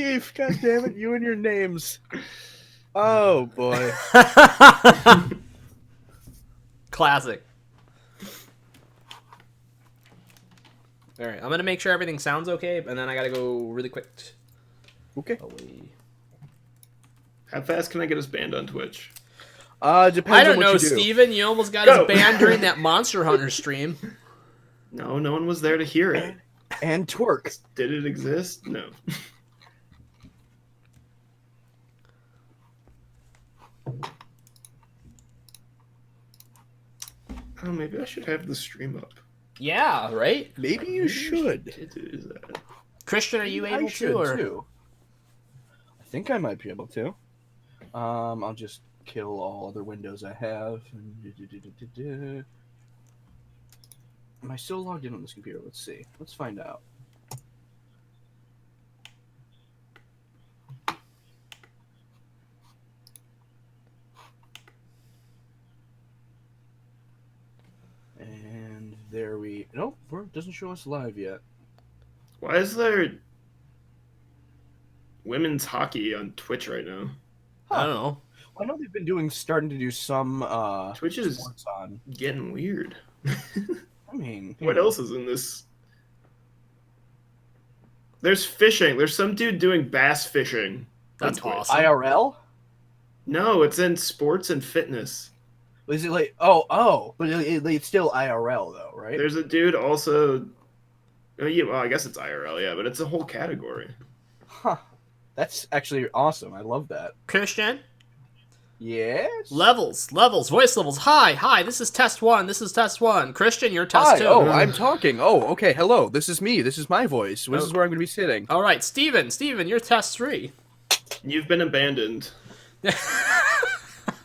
Steve. God damn it, you and your names. Oh boy. Classic. All right, I'm gonna make sure everything sounds okay, and then I gotta go really quick. Okay. Away. How fast can I get us banned on Twitch? Depends I don't on what know, you do. Steven. You almost got Go. us banned during that Monster Hunter stream. No, no one was there to hear it. And twerk. Did it exist? No. Oh, maybe I should have the stream up. Yeah, right? Maybe you should. Do that. Christian, are you able I should to? Or... too. I think I might be able to. I'll just kill all other windows I have. Am I still logged in on this computer? Let's see. Let's find out. And there we... Nope, it doesn't show us live yet. Why is there women's hockey on Twitch right now? I don't know. I know they've been starting to do some Twitch is sports on. getting weird. I mean, What else is in this? There's fishing. There's some dude doing bass fishing. on That's Twitch. awesome. IRL? No, it's in sports and fitness. Is it like but it's still IRL though, right? There's a dude also. Oh, yeah, well, I guess it's IRL, yeah, but it's a whole category. Huh. That's actually awesome. I love that. Christian? Yes. Levels, voice levels. Hi, this is test 1. This is test 1. Christian, you're test Hi. 2. Oh, I'm talking. Oh, okay. Hello. This is me. This is my voice. This is where I'm going to be sitting. All right, Steven, you're test 3. You've been abandoned.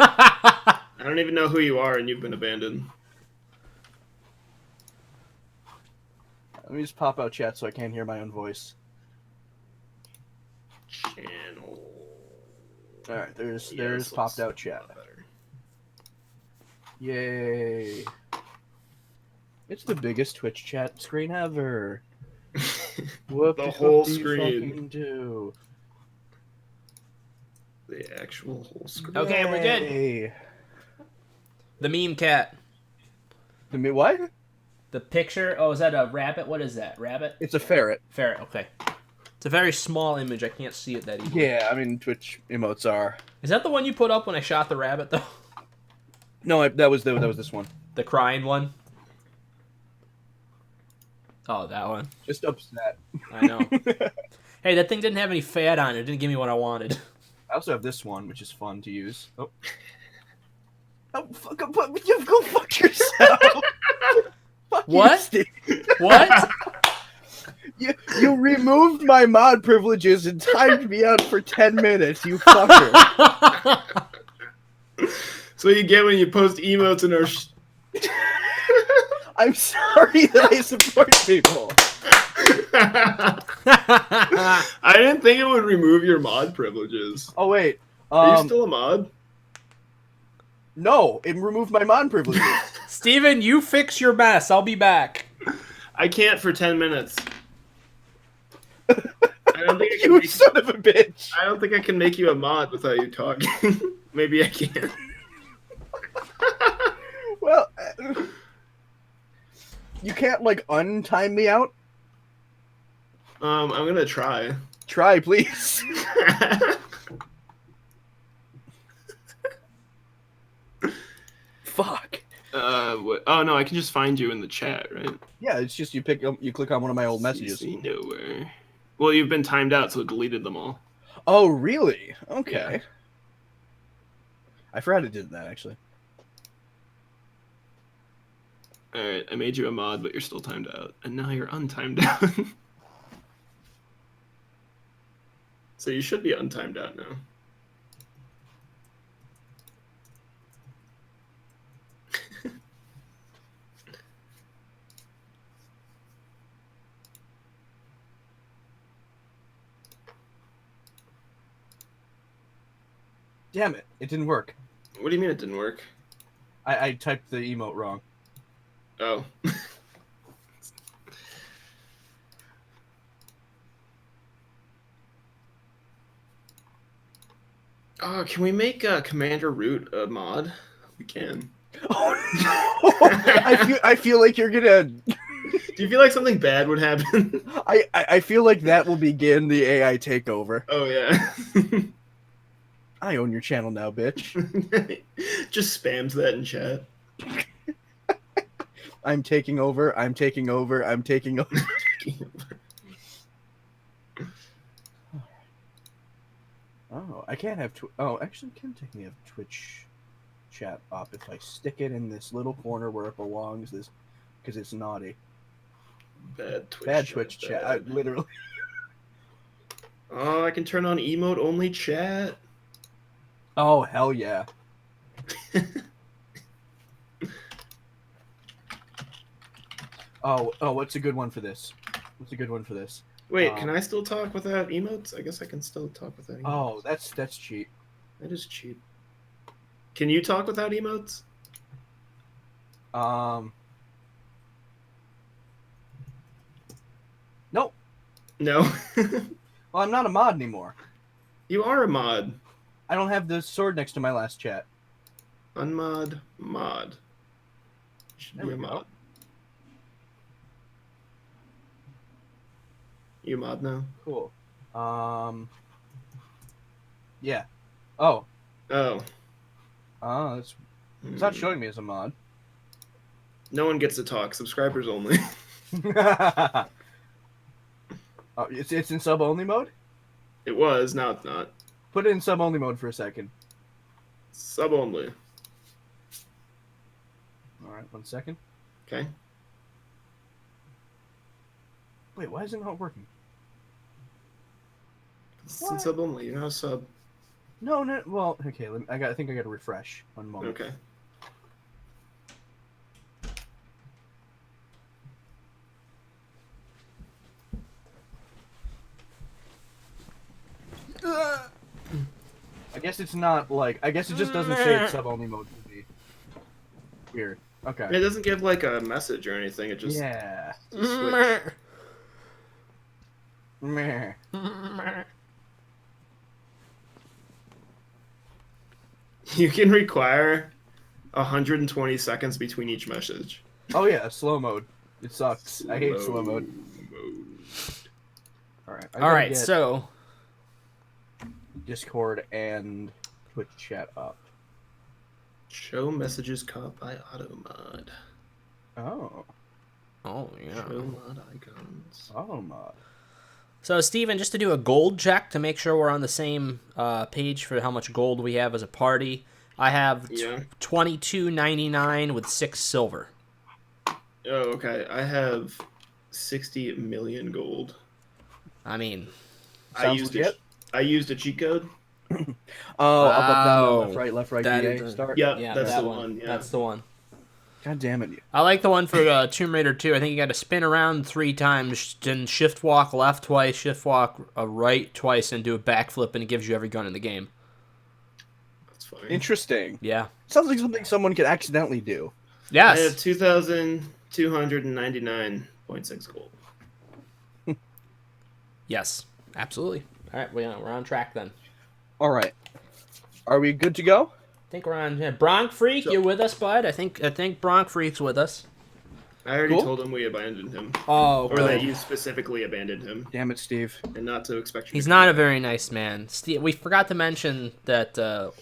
I don't even know who you are, and you've been abandoned. Let me just pop out chat so I can't hear my own voice. Channel. All right, there's this popped looks out a chat. lot better. Yay! It's the biggest Twitch chat screen ever. What The whole fuck do you screen. fucking do? The actual whole screen. Okay, we're good. Yay. The meme cat. The me what? The picture. Oh, is that a rabbit? What is that? Rabbit? It's a ferret. Ferret. Okay. It's a very small image. I can't see it that easily. Yeah, I mean Twitch emotes are. Is that the one you put up when I shot the rabbit, though? No, that was this one. The crying one? Oh, that one. Just upset. I know. Hey, that thing didn't have any fat on it. It didn't give me what I wanted. I also have this one, which is fun to use. Oh. Oh, go fuck yourself. Fuck What? You, What? you removed my mod privileges and timed me out for 10 minutes, you fucker. So you get when you post emotes in our. I'm sorry that I support people. I didn't think it would remove your mod privileges. Oh wait, Are you still a mod? no, it removed my mod privileges. Steven, you fix your mess. I'll be back. I can't for 10 minutes. I don't think I can You make, son of a bitch. I don't think I can make you a mod without you talking. Maybe I can. Well, you can't like untime me out. I'm gonna try. Try, please. Fuck. What? Oh no, I can just find you in the chat, right? Yeah, it's just you click on one of my old messages. CC nowhere. Well, you've been timed out, so it deleted them all. Oh, really? Okay. Yeah. I forgot it did that actually. Alright, I made you a mod, but you're still timed out. And now you're untimed out. So you should be untimed out now. Damn it! It didn't work. What do you mean it didn't work? I typed the emote wrong. Oh. Oh, can we make Commander Root a mod? We can. Oh no! I feel like you're gonna. Do you feel like something bad would happen? I feel like that will begin the AI takeover. Oh yeah. I own your channel now, bitch. Just spams that in chat. I'm taking over. I'm taking over. I'm taking over. Oh, I can't have. Oh, actually, I can technically have Twitch chat up if I stick it in this little corner where it belongs. This because it's naughty. Bad Twitch chat. bad. Literally. Oh, I can turn on emote only chat. Oh hell yeah! Oh, what's a good one for this? What's a good one for this? Wait, can I still talk without emotes? I guess I can still talk without emotes. Oh, that's cheap. That is cheap. Can you talk without emotes? Nope. No. Well, I'm not a mod anymore. You are a mod. I don't have the sword next to my last chat. Unmod mod. Should There be a we go. mod. You mod now? Cool. Yeah. Oh. Oh. It's not showing me as a mod. No one gets to talk. Subscribers only. Oh, it's in sub only mode. It was. Now it's not. Put it in sub only mode for a second. Sub only. All right, 1 second. Okay. Wait, why is it not working? It's in What? sub only. You're not a sub. No. Well, okay. I think I got to refresh. 1 moment. Okay. I guess it's not like. I guess it just doesn't say it's sub only mode for me. Weird. Okay. It doesn't give like a message or anything. It just Yeah. switch. Meh. You can require 120 seconds between each message. Oh yeah, slow mode. It sucks. I hate slow mode. All right. I All gotta right, get so Discord and Twitch chat up. Show messages caught by automod. Oh. yeah. Show mod icons. Oh mod. So Steven, just to do a gold check to make sure we're on the same page for how much gold we have as a party, I have Yeah. 22.99 with 6 silver. Oh, okay. I have 60 million gold. I mean, Sounds legit. I used a cheat code. Oh, up, down, Wow. left, right, That DA, is- start. Yeah, yeah, that's that the one. one. Yeah. That's the one. God damn it. I like the one for Tomb Raider 2. I think you got to spin around 3 times, then shift walk left twice, shift walk right twice, and do a backflip, and it gives you every gun in the game. That's funny. Interesting. Yeah. Sounds like something someone could accidentally do. Yes. I have 2,299.6 gold. Yes. Absolutely. All right, we're on track then. All right. Are we good to go? I think we're on. Yeah, Bronc Freak, you with us, bud? I think Bronc Freak's with us. I already Cool. told him we abandoned him. Oh, Or that you specifically abandoned him. Damn it, Steve. And not to expect you he's to not a very nice man. Steve, we forgot to mention that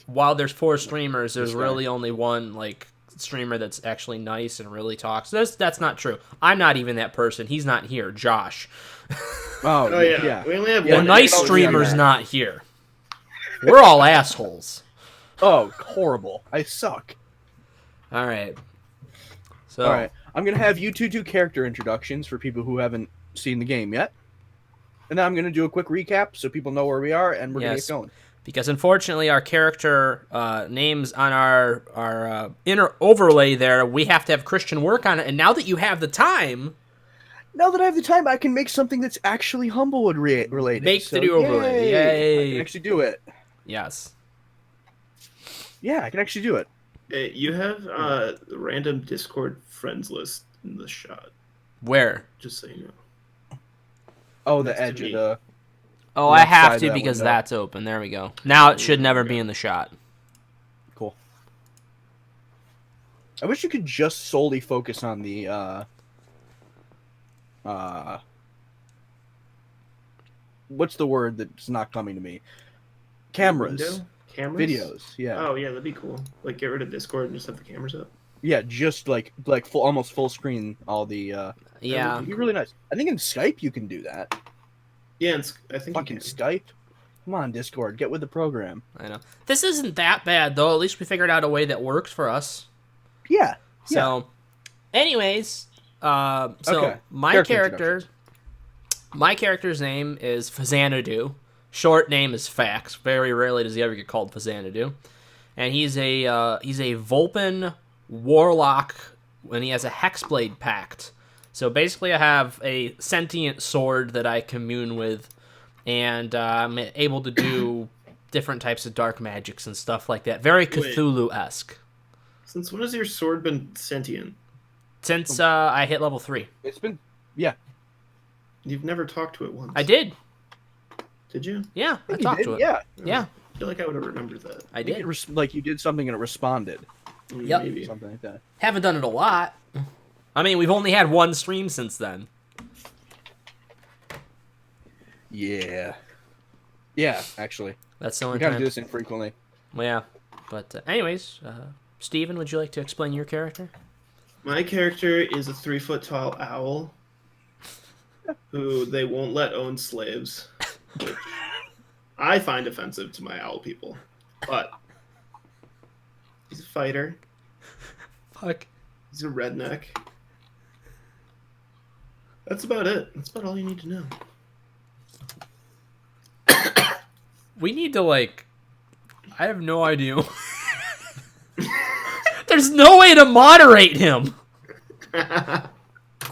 while there's 4 streamers, there's This guy. really only one like streamer that's actually nice and really talks. That's not true. I'm not even that person. He's not here. Josh. Oh, Oh, yeah. yeah. We only have The one. nice oh, yeah, streamer's yeah. not here. We're all assholes. Oh, horrible. I suck. All right. So All right. I'm going to have you two do character introductions for people who haven't seen the game yet. And then I'm going to do a quick recap so people know where we are, and we're going to Yes. get going. because unfortunately our character names on our inner overlay there, we have to have Christian work on it. And now that you have the time, Now that I have the time, I can make something that's actually Humblewood related. Make the new overlay. Yay. I can actually do it. yes. Yeah, I can actually do it. Hey, you have the random Discord friends list in the shot, Where? just so you know. Oh, the Next to edge of me. the... Oh, I left have side to of that because window. that's open. There we go. Now it should never be in the shot. Cool. I wish you could just solely focus on the what's the word that's not coming to me? Cameras. Window? Cameras? Videos. Yeah. Oh yeah, that'd be cool. Like get rid of Discord and just have the cameras up. Yeah, just like full, almost full screen all the Yeah. it'd be really nice. I think in Skype you can do that. Yeah, and I think Fucking you can. Skype. Come on, Discord, get with the program. I know. This isn't that bad, though. At least we figured out a way that works for us. Yeah. So, anyways, Okay. my character's name is Fazanadu. Short name is Fax. Very rarely does he ever get called Fazanadu. And he's a Vulpin warlock, and he has a Hexblade Pact. So basically I have a sentient sword that I commune with, and I'm able to do different types of dark magics and stuff like that. Very Cthulhu-esque. Since when has your sword been sentient? Since I hit level 3. It's been yeah. You've never talked to it once. I did. Did you? Yeah, I You talked did, to it. Yeah. Yeah, I feel like I would have remembered that. I I think did. like you did something and it responded. Yep. Maybe. Something like that. Haven't done it a lot. I mean, we've only had one stream since then. Yeah. Yeah, actually. That's the We only gotta time. do this infrequently. Yeah. But anyways, Steven, would you like to explain your character? My character is a 3-foot tall owl who they won't let own slaves, which I find offensive to my owl people. But he's a fighter. Fuck. He's a redneck. That's about it. That's about all you need to know. We need to, like... I have no idea. There's no way to moderate him.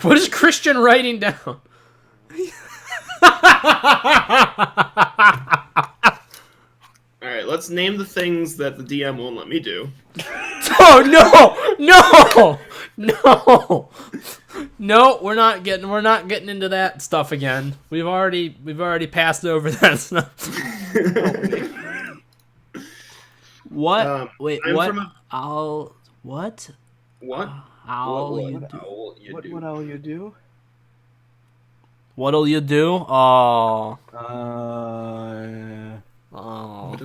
What is Christian writing down? Alright, let's name the things that the DM won't let me do. Oh no! No! No, we're not getting into that stuff again. We've already passed over that stuff. What? Wait, I'm what? from a- I'll what? What? I'll What you would do? owl you do? What will you do? What'll you do? Oh. Uh, Oh.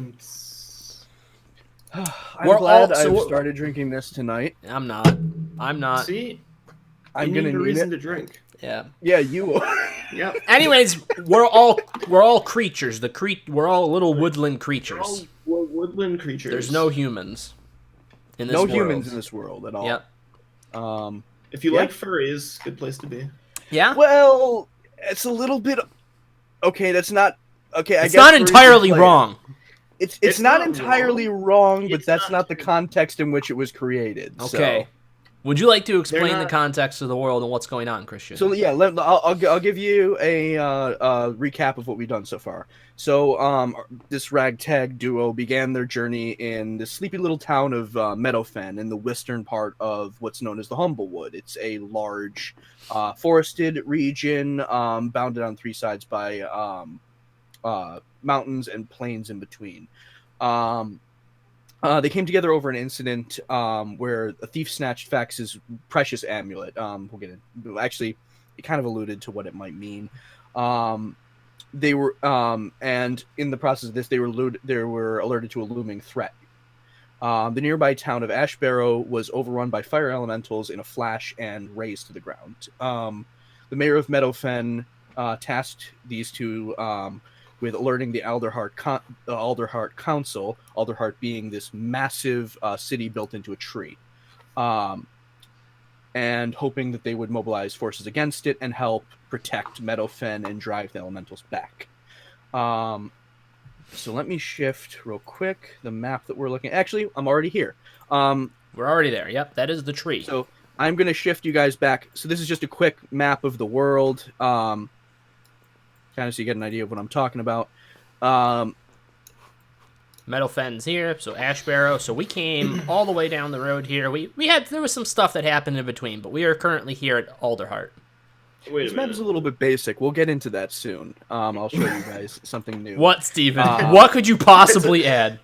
I'm We're glad all- so I've we're- started drinking this tonight. I'm not. I'm not. See? I'm you gonna need a need reason it. to drink. Yeah. Yeah, you are. Yep. Anyways, we're all creatures. We're all little woodland They're creatures. all woodland creatures. There's no humans in this No world. humans in this world at all. Yep. If you Yeah. like furries, good place to be. Yeah. Well, it's a little bit. Okay, that's not. Okay, I It's guess not furries entirely are played. wrong. It's not not entirely wrong, but It's that's not not the context in which it was created. Okay. Would you like to explain the not- context of the world and what's going on, Christian? So yeah, I'll give you a recap of what we've done so far. So this ragtag duo began their journey in the sleepy little town of Meadowfen in the western part of what's known as the Humblewood. It's a large forested region bounded on three sides by mountains and plains in between. They came together over an incident where a thief snatched Fax's precious amulet. We'll get in. Actually, it kind of alluded to what it might mean. They were, and in the process of this, they were alerted to a looming threat. The nearby town of Ashbarrow was overrun by fire elementals in a flash and razed to the ground. The mayor of Meadowfen tasked these two with alerting the Alderheart Council, Alderheart being this massive city built into a tree, and hoping that they would mobilize forces against it and help protect Meadowfen and drive the elementals back. So let me shift real quick the map that we're looking at. Actually, I'm already here. We're already there. Yep, that is the tree. So I'm going to shift you guys back. So this is just a quick map of the world. Kind of so you get an idea of what I'm talking about. Meadowfen's here, so Ashbarrow. So we came all the way down the road here. There was some stuff that happened in between, but we are currently here at Alderheart. Wait This a map minute. is a little bit basic. We'll get into that soon. I'll show you guys something new. What, Steven? What could you possibly add?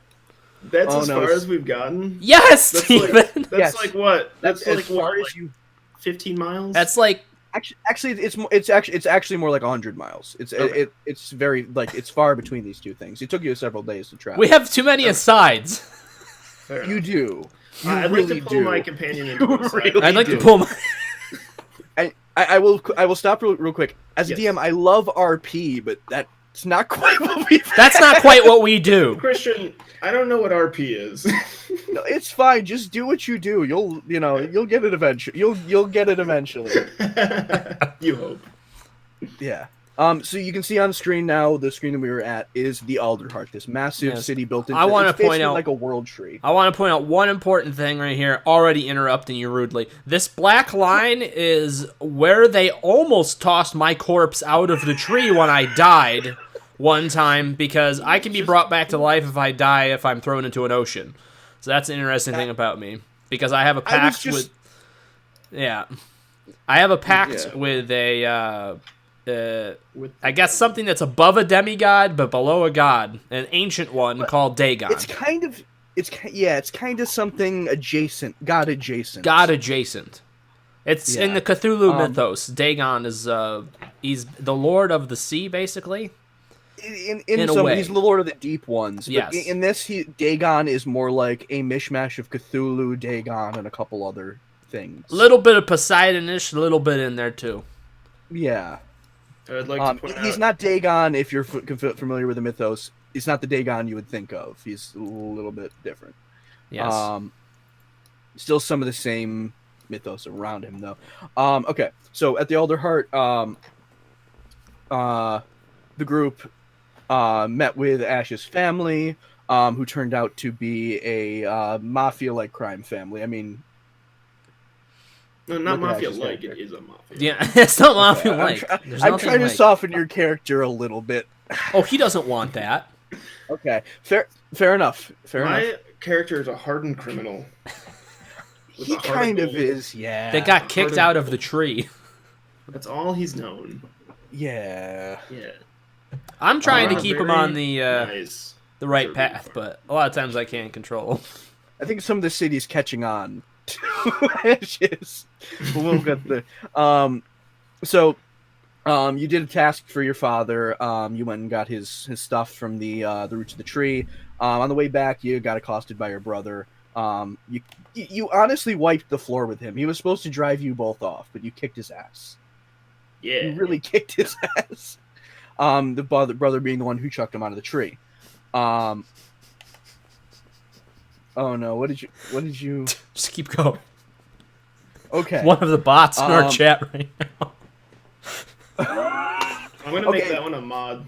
That's Oh, as no, far it's- as we've gotten. Yes, That's Steven. like that's Yes. like what? That's as like far what? as Like you. 15 miles. That's like Actually, it's actually more like 100 miles. Okay. It's very like it's far between these two things. It took you several days to travel. we have too many asides. Fair You enough. do. You I'd really like to pull do. my companion into You the side. really I'd like to do. pull my. I will stop real quick. As a Yes. DM, I love RP, but that's not quite what we. That's not quite what we do. Christian, I don't know what RP is. No, it's fine. Just do what you do. You'll get it eventually. You'll get it eventually. You hope. Yeah. So you can see on screen now, the screen that we were at is the Alderheart, this massive Yes. city built into. I wanna it's basically point out- like a world tree. I want to point out one important thing right here, already interrupting you rudely. This black line is where they almost tossed my corpse out of the tree when I died one time, because I can be brought back to life if I die if I'm thrown into an ocean. So that's an interesting thing about me, because I have a I was pact just- with... Yeah. I have a pact Yeah. with a... With I guess something that's above a demigod but below a god, an ancient one called Dagon. It's kind of something adjacent, god adjacent. God adjacent. It's in Yeah. the Cthulhu Um, mythos. Dagon is he's the lord of the sea, basically. In a some, way. he's the Lord of the Deep Ones. But Yes. in this, Dagon is more like a mishmash of Cthulhu, Dagon, and a couple other things. A little bit of Poseidonish, a little bit in there too. Yeah. I'd like to point He's out. not Dagon if you're familiar with the mythos. He's not the Dagon you would think of. He's a little bit different. Yes. Still some of the same mythos around him though. Okay, so at the Alderheart, the group met with Ash's family, who turned out to be a mafia-like crime family. I mean, No, not look at mafia Ash's like. character. It is a mafia. yeah, it's not mafia I'm like. try- There's I'm nothing trying to like- soften your character a little bit. Oh, he doesn't want that. Okay, fair enough. Fair enough. My character is a hardened criminal. With He a heart kind of gold. is, yeah. They got kicked Hardened out of gold. the tree. That's all he's known. Yeah. Yeah. I'm trying to a keep him very on the nice. the right conservative path, farm. but a lot of times I can't control. I think some of the city's catching on to Ashes. We'll get there. You did a task for your father. You went and got his stuff from the roots of the tree. On the way back, you got accosted by your brother. You honestly wiped the floor with him. He was supposed to drive you both off, but you kicked his ass. Yeah. You really kicked his ass. The brother being the one who chucked him out of the tree. Oh no! What did you? Just keep going. Okay. One of the bots in our Um, chat right now. I'm gonna make Okay. that one a mod.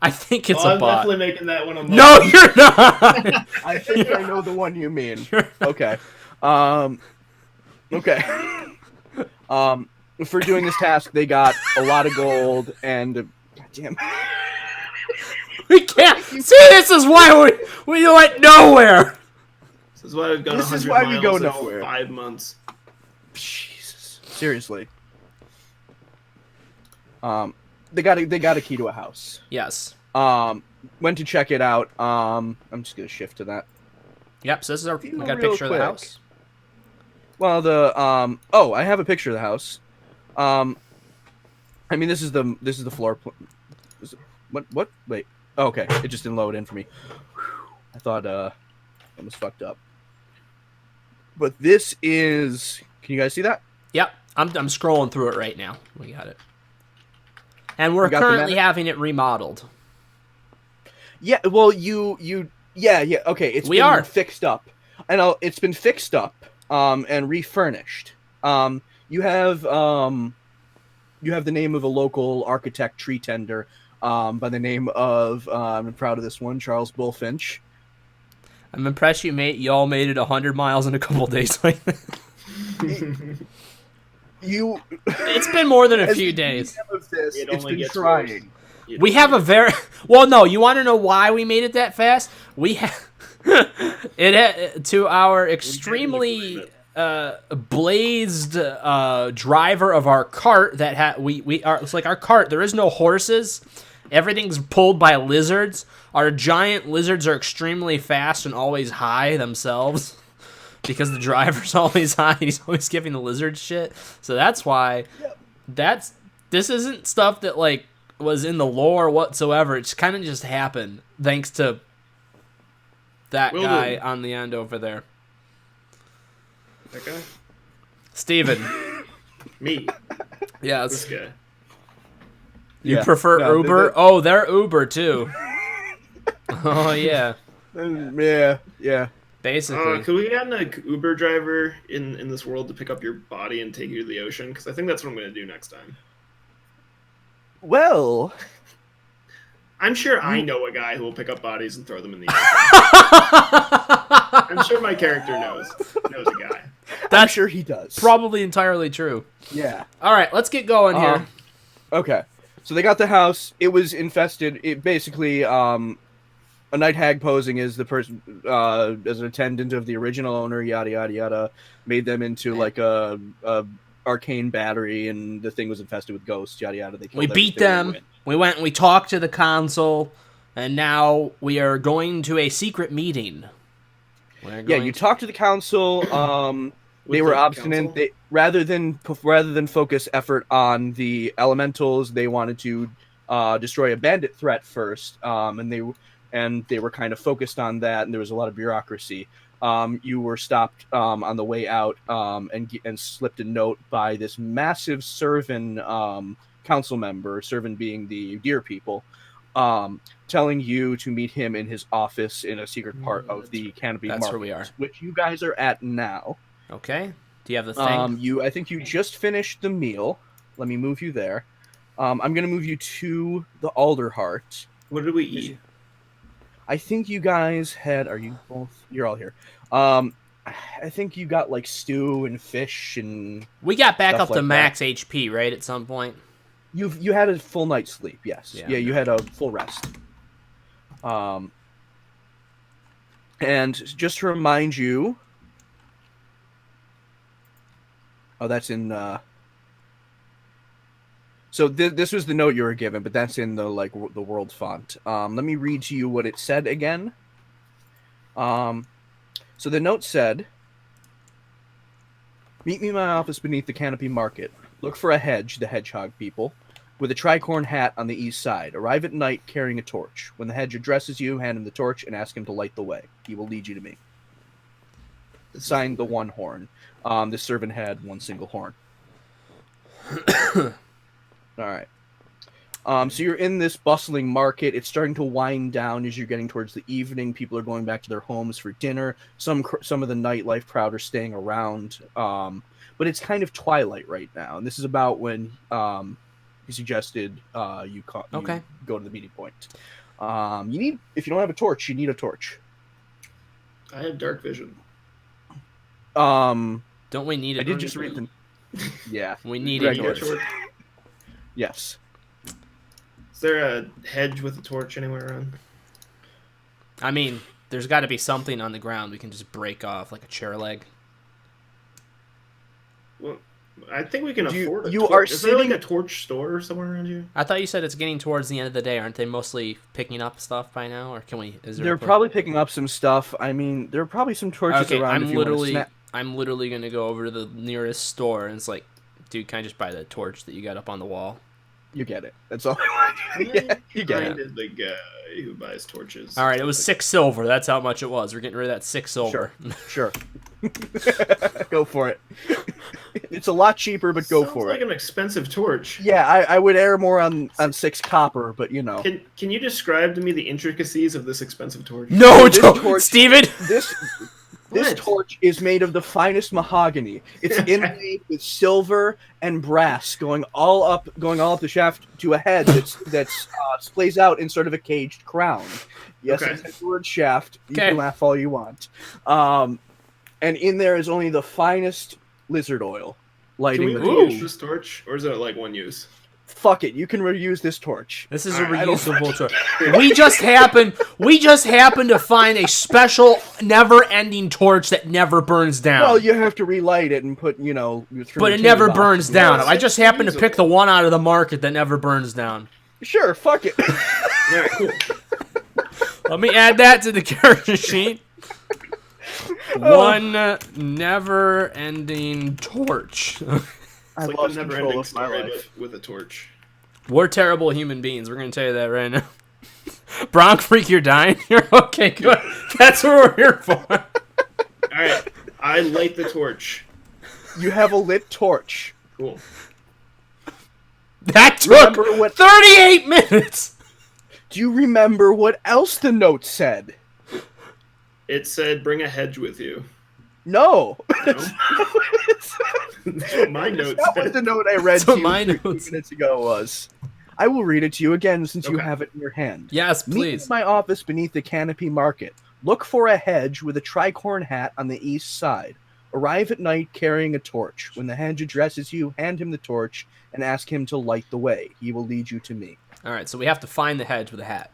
I think it's Oh, a I'm bot. definitely making that one a mod. No, you're not. I think I know the one you mean. Okay. Okay. For doing this task, they got a lot of gold and. Goddamn. We can't see. This is why we went nowhere. This is why we've gone This is 100 why we go miles in nowhere. 5 months. Jesus. Seriously. They got a key to a house. Yes. Went to check it out. I'm just gonna shift to that. Yep. So this is our. We Feel got a real picture of the quick. house. Well, I have a picture of the house. I mean, this is the floor. What? Wait. Oh, okay, it just didn't load in for me. Whew. I thought I was fucked up. But this is. Can you guys see that? Yep. I'm scrolling through it right now. We got it. And we're You got the currently map? having it remodeled. Yeah. Well, yeah. Okay, We are. fixed up, and it's been fixed up, and refurnished. You have the name of a local architect, tree tender, by the name of I'm proud of this one, Charles Bullfinch. I'm impressed you all made it 100 miles in a couple days like that. You. It's been more than a As few the days. GM of this, It it's only been gets trying. You We know, have a very well. No, you want to know why we made it that fast? We have it to our extremely blazed driver of our cart that we are. It's like our cart. There is no horses. Everything's pulled by lizards. Our giant lizards are extremely fast and always high themselves because the driver's always high and he's always giving the lizards shit. So that's why this isn't stuff that like was in the lore whatsoever. It's kind of just happened thanks to that guy on the end over there. That guy? Steven. Me. Yeah. This guy. You prefer Uber? Oh, they're Uber too. Oh yeah. Yeah. Basically. Could we get an Uber driver in this world to pick up your body and take you to the ocean? Because I think that's what I'm going to do next time. Well, I'm sure I know a guy who will pick up bodies and throw them in the ocean. I'm sure my character knows a guy. I'm sure he does. Probably entirely true. Yeah. All right, let's get going here. Okay. So they got the house. It was infested. It basically, a night hag posing as the person, as an attendant of the original owner, yada yada yada, made them into like a arcane battery, and the thing was infested with ghosts, yada yada. We beat them. We went and we talked to the council, and now we are going to a secret meeting. You talked to the council. They were obstinate. They rather than focus effort on the elementals, they wanted to destroy a bandit threat first. And they were kind of focused on that, and there was a lot of bureaucracy. You were stopped on the way out and slipped a note by this massive Servan council member, Servan being the deer people, telling you to meet him in his office in a secret part of the Canopy Market. That's where we are. Which you guys are at now. Okay. Do you have the thing? I think you just finished the meal. Let me move you there. I'm going to move you to the Alderheart. What did we eat? I think you guys had... Are you both... You're all here. I think you got, like, stew and fish and... We got back up to like max HP, right, at some point? You had a full night's sleep, yes. Yeah, you had a full rest. And just to remind you... Oh, that's in... So this was the note you were given, but that's in the the world font. Let me read to you what it said again. So the note said, "Meet me in my office beneath the Canopy Market. Look for a hedge, the hedgehog people, with a tricorn hat on the east side. Arrive at night carrying a torch. When the hedge addresses you, hand him the torch and ask him to light the way. He will lead you to me." Signed, the One Horn. The servant had one single horn. All right. So you're in this bustling market. It's starting to wind down as you're getting towards the evening. People are going back to their homes for dinner. Some of the nightlife crowd are staying around. But it's kind of twilight right now. And this is about when he suggested you go to the meeting point. If you don't have a torch, you need a torch. I have dark vision. Don't we need it? I did just read them. Yeah. We need a torch. Yes. Is there a hedge with a torch anywhere around? I mean, there's got to be something on the ground we can just break off, like a chair leg. Well, I think we can afford a you torch. are Is there like a torch store somewhere around here? I thought you said it's getting towards the end of the day. Aren't they mostly picking up stuff by now, or can we? They're probably picking up some stuff. I mean, there are probably some torches around. I'm literally gonna go over to the nearest store, and it's like, dude, can I just buy the torch that you got up on the wall? You get it. That's all I want. Yeah, you get it. The guy who buys torches. All right, it was 6 silver. That's how much it was. We're getting rid of that 6 silver. Sure. Go for it. It's a lot cheaper, but go for it. Sounds like an expensive torch. Yeah, I would err more on 6 copper, but you know. Can you describe to me the intricacies of this expensive torch? No, don't, Steven! This torch is made of the finest mahogany. It's inlaid with silver and brass, going all up the shaft to a head that's splays out in sort of a caged crown. Yes, it's the word shaft. You can laugh all you want. And in there is only the finest lizard oil lighting the torch. Use this torch, or is it like one use? Fuck it, you can reuse this torch. This is a Alright, reusable torch. We just happened to find a special, never-ending torch that never burns down. Well, you have to relight it and put, but it never burns down. Yeah, I just happened to pick the one out of the market that never burns down. Sure, fuck it. Alright, cool. Let me add that to the character sheet. One never-ending torch. I It's like lost the control never-ending of my story, life. but with a torch. We're terrible human beings. We're going to tell you that right now. Bronc Freak, you're dying? You're okay, good. That's what we're here for. Alright, I light the torch. You have a lit torch. Cool. That took Remember what? 38 minutes! Do you remember what else the note said? It said, bring a hedge with you. No. No? That's what my note That was said. the note I read That's what to you my 13 notes- minutes ago was. I will read it to you again since you Okay. have it in your hand. Yes, Meet please. in my office beneath the Canopy Market. Look for a hedge with a tricorn hat on the east side. Arrive at night carrying a torch. When the hedge addresses you, hand him the torch and ask him to light the way. He will lead you to me. Alright, so we have to find the hedge with a hat.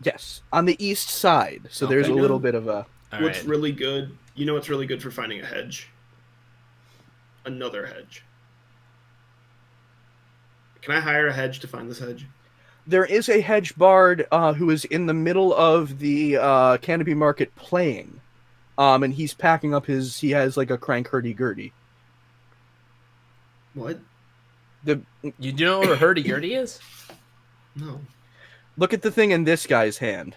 Yes, on the east side. So there's a Okay. little bit of a... Alright. What's really good? You know what's really good for finding a hedge? Another hedge. Can I hire a hedge to find this hedge? There is a hedge bard who is in the middle of the Canopy Market playing. And he's packing up his... He has like a crank hurdy-gurdy. What? You do know what a hurdy-gurdy is? No. Look at the thing in this guy's hand.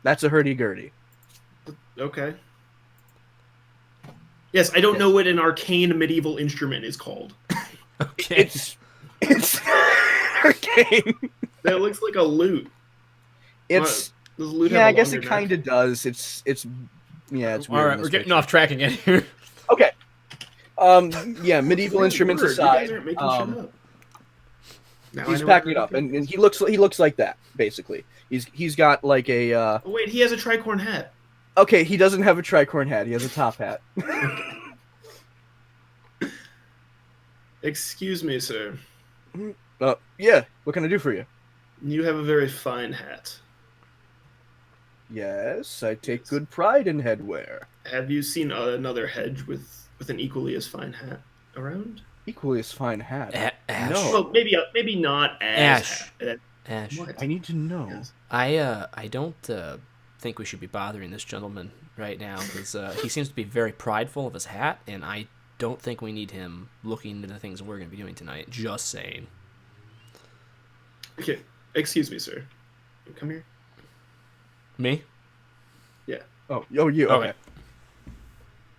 That's a hurdy-gurdy. Okay. Yes, I don't know what an arcane medieval instrument is called. Okay. It's arcane. That looks like a lute. It's Does lute yeah, have a I guess it longer kind neck? of does. It's yeah, it's weird. Alright, in we're this getting picture. off track again here. Okay. Yeah, medieval instruments Word, aside, you guys aren't making shit up. Now he's I know packing what it up, we're and he looks like that basically. He's got like a Oh, wait, he has a tricorn hat. okay. He doesn't have a tricorn hat. He has a top hat. Excuse me, sir. Yeah. What can I do for you? You have a very fine hat. Yes, I take good pride in headwear. Have you seen another hedge with an equally as fine hat around? Equally as fine hat. Ash. No. Well, maybe not as Ash. hat. Ash. What? I need to know. Yes. I don't think we should be bothering this gentleman right now because he seems to be very prideful of his hat, and I don't think we need him looking into the things we're going to be doing tonight. Just saying. Okay, excuse me, sir. Come here. Me? Yeah. Oh, you. Okay. Okay.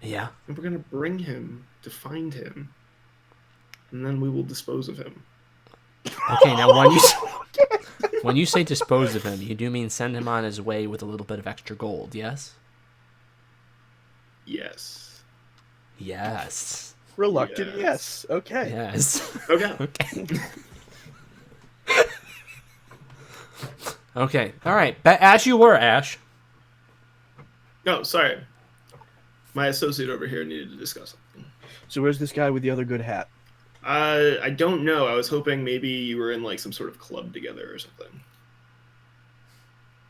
Yeah. And we're gonna bring him to find him, and then we will dispose of him. Okay. Now, when you say dispose of him, you do mean send him on his way with a little bit of extra gold, yes? Yes. Yes. Reluctant, Yes. yes. Okay. Yes. Okay. Okay. Okay. All right. As you were, Ash. Oh, sorry. My associate over here needed to discuss something. So where's this guy with the other good hat? I don't know. I was hoping maybe you were in like some sort of club together or something.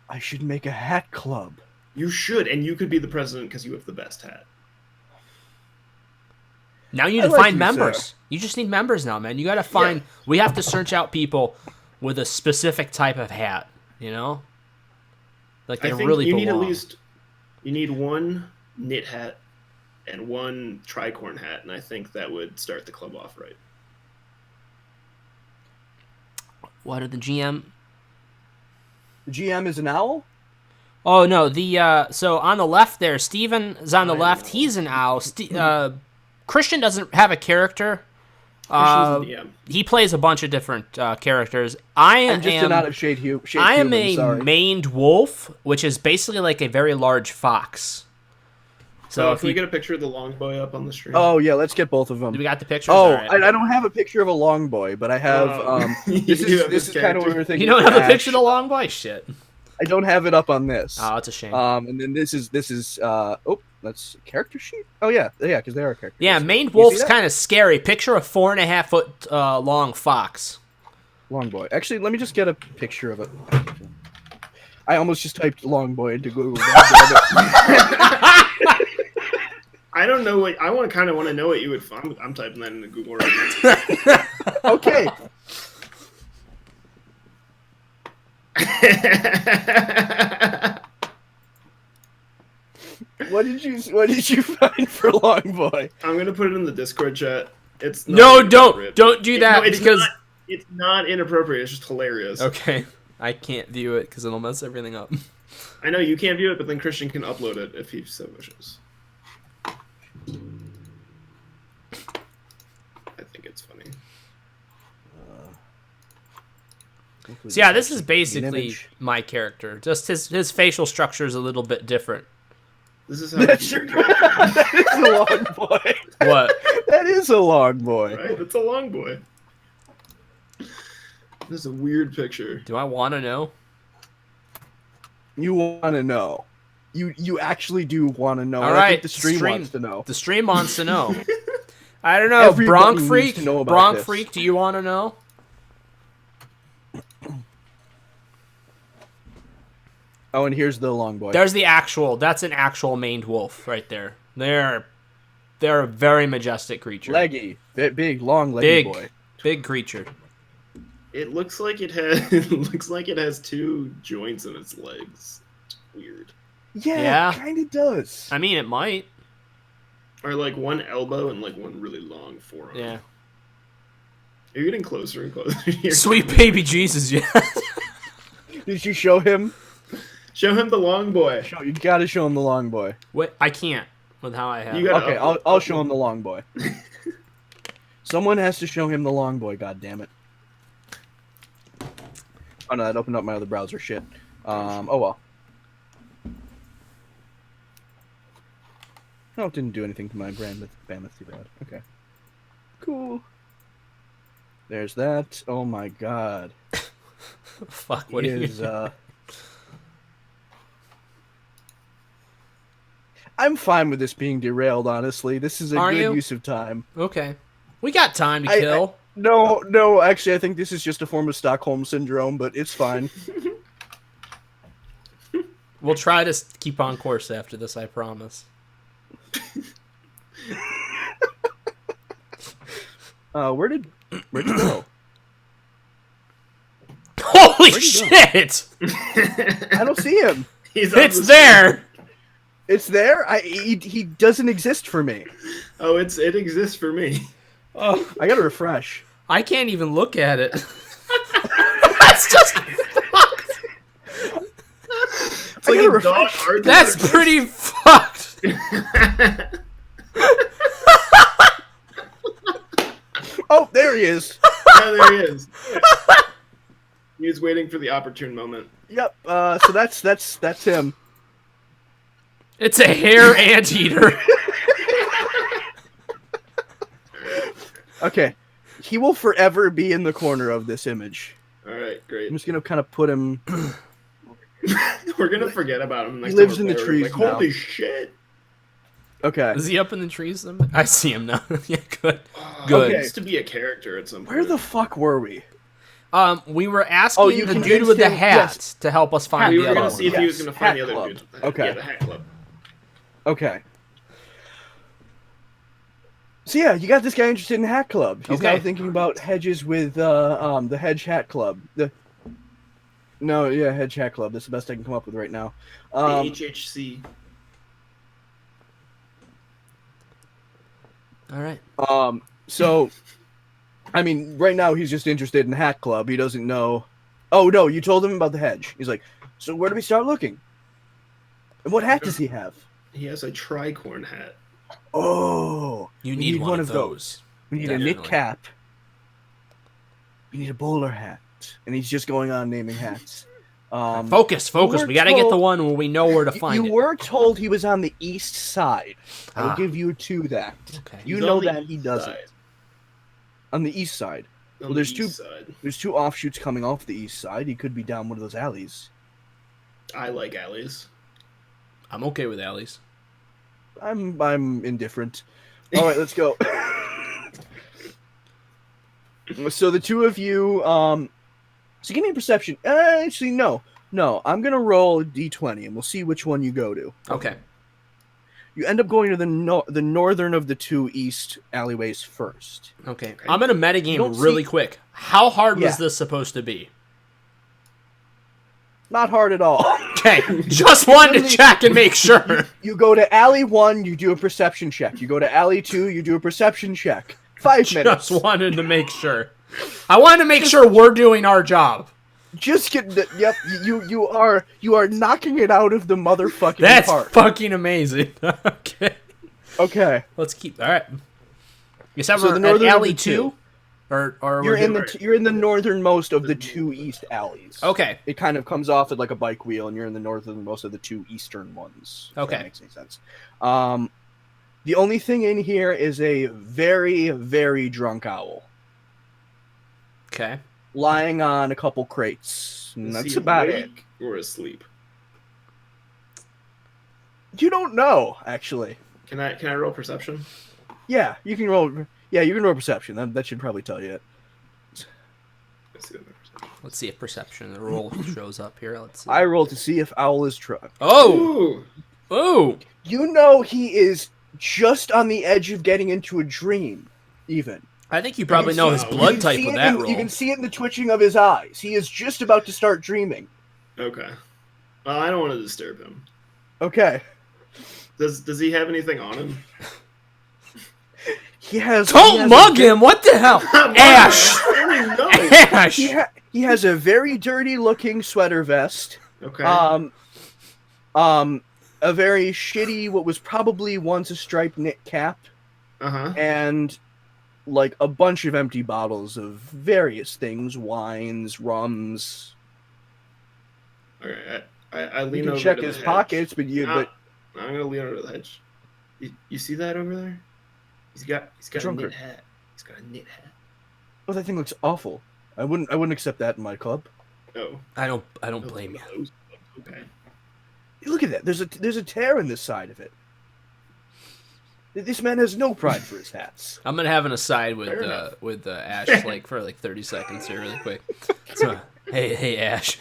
I should make a hat club. You should, and you could be the president because you have the best hat. Now you I need to like find you, members. sir. You just need members now, man. You got to find. Yeah. We have to search out people with a specific type of hat. You know, like they I think really you belong. need at least one knit hat and one tricorn hat, and I think that would start the club off right. What are the GM? The GM is an owl? Oh no, the so on the left there, Steven's on the I left. know. He's an owl. Christian doesn't have a character. Christian's the DM. He plays a bunch of different characters. I'm just an out of shade I am human, a sorry. maned wolf, which is basically like a very large fox. So if can we you, get a picture of the long boy up on the stream? Oh yeah, let's get both of them. do we got the pictures? Oh, All right. I don't have a picture of a long boy, but I have. You This do have is his kind of what character. we were thinking. You don't for have a Ash. picture of the long boy? Shit. I don't have it up on this. Oh, it's a shame. And then this is. Oh, That's character sheet. Oh yeah, because they are characters. Yeah, maned You see wolf's that? kind of scary. Picture a 4.5 foot long fox. Long boy. Actually, let me just get a picture of it. I almost just typed long boy into Google. I don't know what I kind of want to know what you would find. I'm typing that into Google right now. Okay. What did you find for long boy? I'm gonna put it in the Discord chat. It's not No, inappropriate. don't do that because it's not inappropriate. It's just hilarious. okay, I can't view it because it'll mess everything up. I know you can't view it, but then Christian can upload it if he so wishes. I think it's funny. So yeah, this is basically my character. Just his facial structure is a little bit different. This is how That's that is a long boy. What? That is a long boy. Right? It's a long boy. This is a weird picture. Do I want to know? You want to know. You actually do want to know. All I right, think the stream wants to know. The stream wants to know. I don't know. Everybody Bronc needs Freak? to know about Bronc this. Freak, do you want to know? Oh, and here's the long boy. That's an actual maned wolf right there. They're a very majestic creature. Leggy. Big, long, leggy boy. Big creature. It looks like it has two joints in its legs. Weird. Yeah. It kind of does. I mean, it might. Or like one elbow and like one really long forearm. Yeah. You're getting closer and closer here. Sweet baby Jesus, yeah. Did you show him? Show him the long boy. You gotta show him the long boy. Wait, I can't with how I have. Okay, I'll show him the long boy. Someone has to show him the long boy. God damn it! Oh no, that opened up my other browser. Shit. Oh well. No, it didn't do anything to my bandwidth. Too bad. Okay. Cool. There's that. Oh my god. Fuck. What is I'm fine with this being derailed, honestly. This is a good use of time. Okay. We got time to kill. No, actually, I think this is just a form of Stockholm Syndrome, but it's fine. We'll try to keep on course after this, I promise. Where'd it go? Holy shit! I don't see him. It's there! It's there? He doesn't exist for me. Oh, it exists for me. Oh, I gotta refresh. I can't even look at it. That's just fucked. It's like a dog art. That's pretty fucked. Oh, there he is. Yeah, there he is. He was waiting for the opportune moment. Yep. So that's him. It's a hair anteater. Okay. He will forever be in the corner of this image. Alright, great. I'm just gonna kind of put him... We're gonna forget about him next He lives time in the trees like, now. holy shit! Okay. Is he up in the trees? I see him now. Yeah, good. Good. He needs to be a character at some point. Where the fuck were we? We were asking the dude with the hat to help us find the other one. We were gonna see if he was gonna find the other dude. Okay. Yeah, the Hat Club. Okay. So yeah, you got this guy interested in Hat Club. He's now thinking about hedges with the Hedge Hat Club. Hedge Hat Club. That's the best I can come up with right now. The HHC. All right. So, I mean, right now he's just interested in Hat Club. He doesn't know. Oh no, you told him about the hedge. He's like, so where do we start looking? And what hat does he have? He has a tricorn hat. Oh, you need one of those. We need a knit cap. We need a bowler hat, and he's just going on naming hats. Focus. We gotta get the one where we know where to find it. You were told he was on the east side. I'll give you to that. Okay. You know that he doesn't. On the east side. Well, there's two offshoots coming off the east side. He could be down one of those alleys. I like alleys. I'm okay with alleys. I'm indifferent. All right, let's go. So the two of you, so give me a perception. Actually, no. I'm gonna roll a d20, and we'll see which one you go to. Okay. You end up going to the northern of the two east alleyways first. Okay. I'm gonna metagame really quick. How hard was this supposed to be? Not hard at all. Okay, just wanted to check and make sure. You go to alley 1, you do a perception check. You go to alley 2, you do a perception check. 5 minutes. Just wanted to make sure. I wanted to make sure we're doing our job. Just get yep. You are knocking it out of the motherfucking That's park. fucking amazing. Okay. Let's keep. All right. You said So we're the at northern of alley the two. 2, or You're in the northernmost of the two east alleys. Okay. It kind of comes off at like a bike wheel, and you're in the northernmost of the two eastern ones. If Okay. that makes any sense. The only thing in here is a very, very drunk owl Okay. lying on a couple crates. And Is that's he about it. awake or asleep? You don't know, actually. Can I roll perception? Yeah, you can roll. Yeah, you can roll perception. That should probably tell you it. Let's see what my perception. Let's see if perception the roll shows up here. Let's see. I rolled to see if owl is drunk. Oh. Ooh. Ooh. You know he is just on the edge of getting into a dream, even. I think you probably know his You blood can type see with it that in- roll. You can see it in the twitching of his eyes. He is just about to start dreaming. Okay. Well, I don't want to disturb him. Okay. Does he have anything on him? He has. Don't mug him! What the hell? Ash! No. Ash! He has a very dirty-looking sweater vest. Okay. A very shitty, what was probably once a striped knit cap, Uh-huh. and like a bunch of empty bottles of various things, wines, rums. Okay. I You lean can over check to the his hedge. pockets, but I'm gonna lean over to the hedge. You see that over there? He's got a Drunkard. knit hat. He's got a knit hat. Oh, that thing looks awful. I wouldn't accept that in my club. Oh. I don't blame you. Okay. Look at that. There's a tear in the side of it. This man has no pride for his hats. I'm gonna have an aside Fair enough. with Ash like for like 30 seconds here, really quick. So, hey Ash.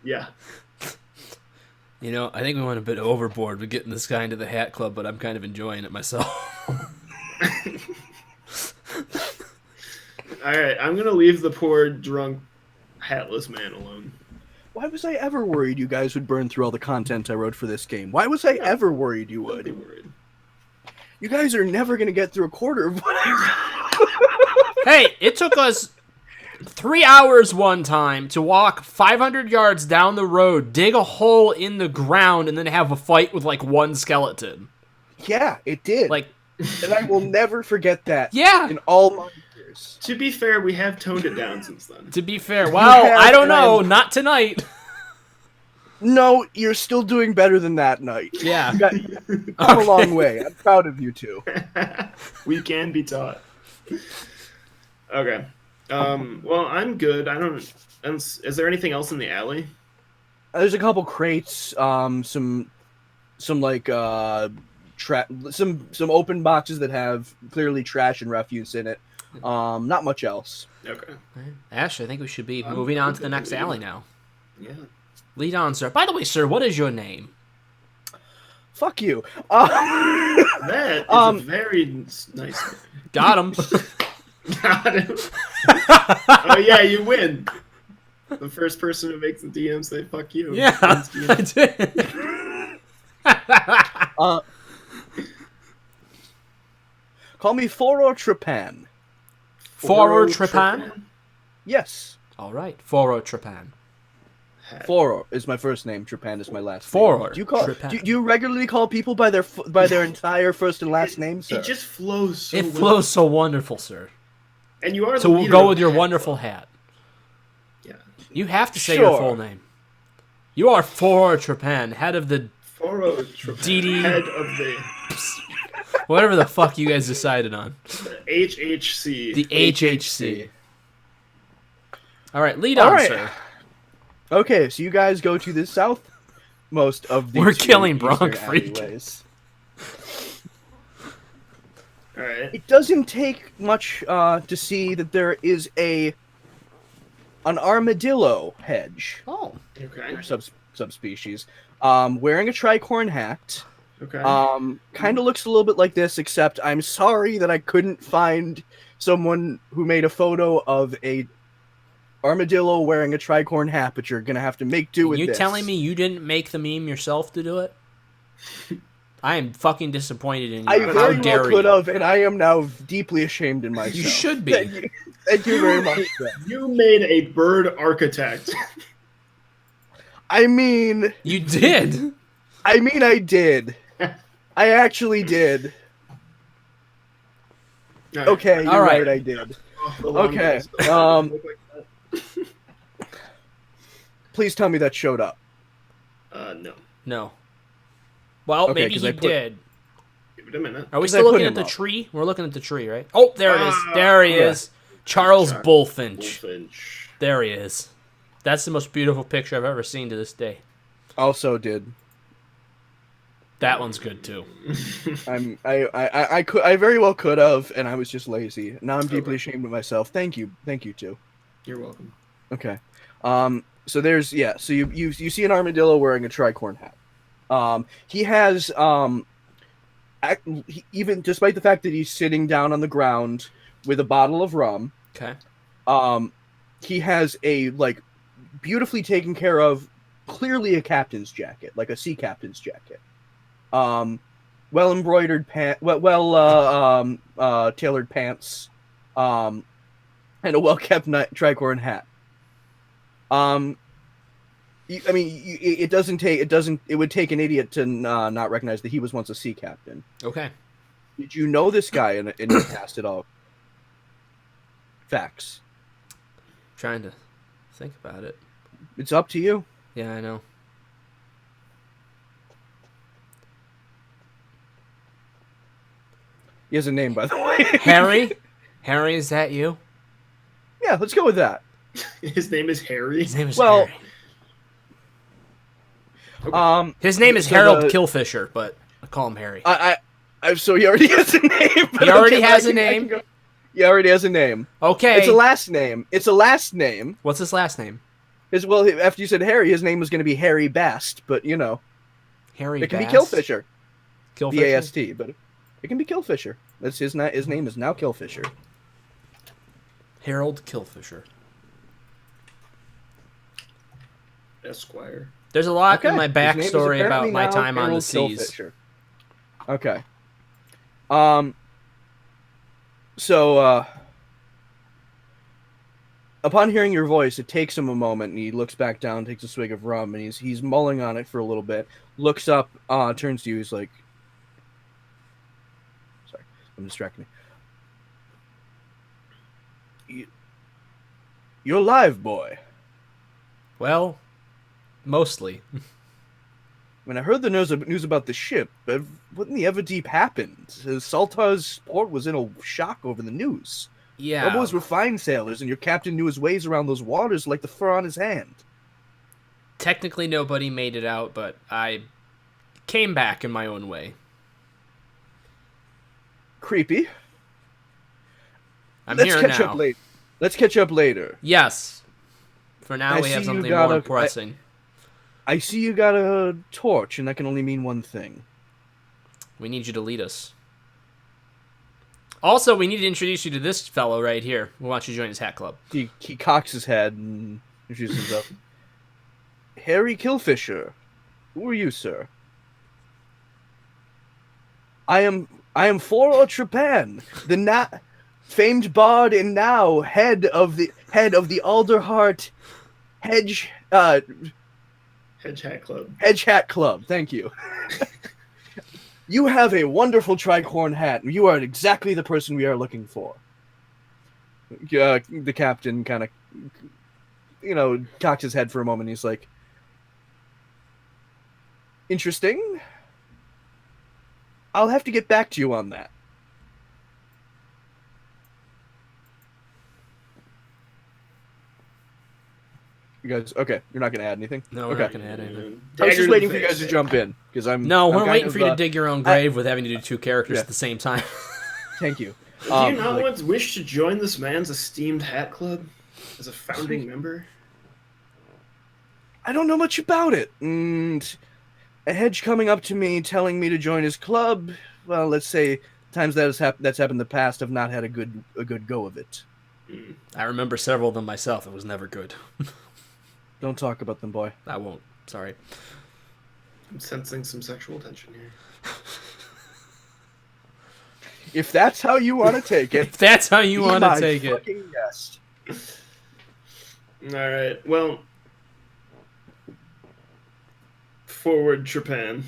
Yeah. You know, I think we went a bit overboard with getting this guy into the hat club, but I'm kind of enjoying it myself. All right. I'm gonna leave the poor drunk hatless man alone. Why was I ever worried you guys would burn through all the content I wrote for this game? Why was I ever worried you Don't be would? worried. You guys are never going to get through a quarter of what I wrote. Hey, it took us 3 hours one time to walk 500 yards down the road, dig a hole in the ground, and then have a fight with like one skeleton. Yeah, it did. Like, and I will never forget that. Yeah. In all my years. To be fair, we have toned it down since then. to be fair, well, have I don't know, one. not tonight. No, you're still doing better than that night. Yeah. You've come a long way. I'm proud of you two. We can be taught. Okay. Well, I'm good. Is there anything else in the alley? There's a couple crates, some like some open boxes that have clearly trash and refuse in it. Not much else. Okay. Ash, I think we should be moving on to the next alley now. Yeah. Lead on, sir. By the way, sir, what is your name? Fuck you. That is a very nice name. Got him. Got him. Oh yeah, you win. The first person who makes the DM say "fuck you." Yeah, wins DM. I did. Call me Foro Trepan. Foro Trepan? Yes. All right, Foro Trepan. Foro is my first name. Trepan is my last Foro name. Trepan. Do you regularly call people by their entire first and last name, sir? It just flows so It well. flows so wonderful, sir. And you are the So we'll leader go of with your the wonderful hat. Yeah. You have to say your Sure. full name. You are Foro Trepan, head of the Foro Trepan, DD. head of the whatever the fuck you guys decided on. HHC. The HHC. All right, lead on, All right. sir. Okay, so you guys go to the southmost of the We're two killing eastern Bronk Freak. alleyways. All right. It doesn't take much to see that there is an armadillo hedge, Oh. Okay. or subspecies, wearing a tricorn hat. Okay. Kind of looks a little bit like this, except I'm sorry that I couldn't find someone who made a photo of a armadillo wearing a tricorn hat, but you're gonna have to make do with You this. telling me you didn't make the meme yourself to do it? I am fucking disappointed in you. I How very dare well could you? have, and I am now deeply ashamed in myself. You should Thank be. you, thank you very much. You made a bird architect. I mean, You did. I did. I actually did. All right. Okay, you're All right. right, I did. The long Okay, guys don't look like that. Please tell me that showed up. No. No. Well, Okay, maybe 'cause he I put- did. Give it a minute. Are we 'cause I still put looking him at the up. tree? We're looking at the tree, right? Oh, there it is. Ah, There he yeah. is. Charles Bullfinch. Bullfinch. There he is. That's the most beautiful picture I've ever seen to this day. Also did. That one's good too. I very well could have, and I was just lazy. Now I'm deeply ashamed of myself. Thank you, too. You're welcome. Okay. So there's so you see an armadillo wearing a tricorn hat. He has even despite the fact that he's sitting down on the ground with a bottle of rum, Okay. he has a beautifully taken care of, clearly a captain's jacket, like a sea captain's jacket. Well embroidered tailored pants, and a well kept tricorn hat. It would take an idiot to not recognize that he was once a sea captain. Okay. Did you know this guy in the past at all? Facts. Trying to think about it. It's up to you. Yeah, I know. He has a name, by the way. Harry? Harry, is that you? Yeah, let's go with that. His name is Harry. His name is Well, Harry. His name is so Harold Killfisher, but I call him Harry. So he already has a name. He already has a name? He already has a name. Okay. It's a last name. What's his last name? After you said Harry, his name was going to be Harry Bast, but Harry it can Bass? be Killfisher. Killfisher? B-A-S-T, but it can be Killfisher. That's his name is now Killfisher. Harold Killfisher. Esquire. There's a lot in my His name is backstory about apparently my now time on the Harold seas. Killfisher. Okay. So, upon hearing your voice, it takes him a moment, and he looks back down, takes a swig of rum, and he's mulling on it for a little bit, looks up, turns to you, he's like, sorry, I'm distracting me. You're alive, boy. Well, mostly. When I heard the news about the ship, what in the Everdeep happened? Saltar's port was in a shock over the news. Yeah. Our boys were fine sailors, and your captain knew his ways around those waters like the fur on his hand. Technically, nobody made it out, but I came back in my own way. Creepy. I'm Let's here catch now. up later. Let's catch up later. Yes. For now, I we have see you something got more a- pressing. I see you got a torch, and that can only mean one thing. We need you to lead us. Also, we need to introduce you to this fellow right here. We want you to join his hat club. He cocks his head and introduces himself. Harry Killfisher. Who are you, sir? I am For Trepan, the famed bard and now head of the Alderheart Hedge Hat Club. Hedge Hat Club. Thank you. You have a wonderful tricorn hat. You are exactly the person we are looking for. The captain kind of, cocks his head for a moment. He's like, interesting. I'll have to get back to you on that. You guys, okay, you're not going to add anything? No, we're okay. not going to add anything. I was Dagger just to waiting the for you guys face. to jump in, because I'm... No, I'm we're kind waiting of, for you to dig your own grave with having to do two characters yeah. at the same time. Thank you. Do you not wish to join this man's esteemed hat club as a founding member? I don't know much about it. And a hedge coming up to me telling me to join his club, well, let's say times that's happened in the past, I've not had a good go of it. I remember several of them myself. It was never good. Don't talk about them, boy. I won't. Sorry. I'm sensing some sexual tension here. If that's how you want to take it. If that's how you want to take it. Fucking guest. All right. Well, forward, Japan.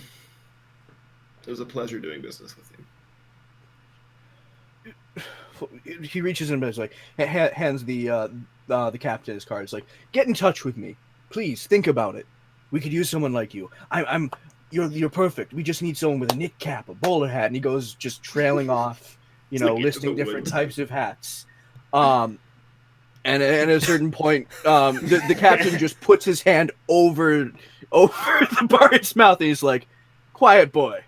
It was a pleasure doing business with you. He reaches in and is like hands the captain his card. It's like, get in touch with me, please. Think about it. We could use someone like you. You're perfect. We just need someone with a knit cap, a bowler hat, and he goes just trailing off, listing different types of hats. And at a certain point, the captain just puts his hand over the bard's mouth, and he's like, "Quiet, boy,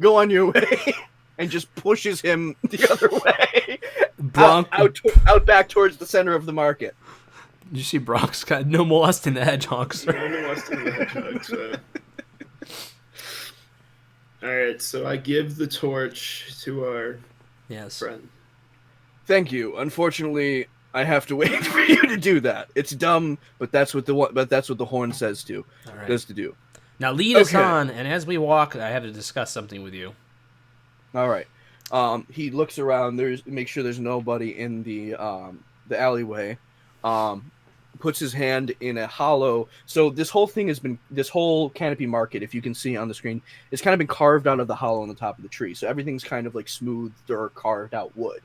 go on your way," and just pushes him the other way, out back towards the center of the market. Did you see Brock's got no molesting the hedgehogs? No molesting the hedgehogs. All right, so I give the torch to our friend. Thank you. Unfortunately, I have to wait for you to do that. It's dumb, but that's what the horn says to do. Now lead us on, and as we walk, I have to discuss something with you. All right. He looks around. Make sure there's nobody in the alleyway. Puts his hand in a hollow. So this whole canopy market, if you can see on the screen, it's kind of been carved out of the hollow on the top of the tree. So everything's kind of like smoothed or carved out wood.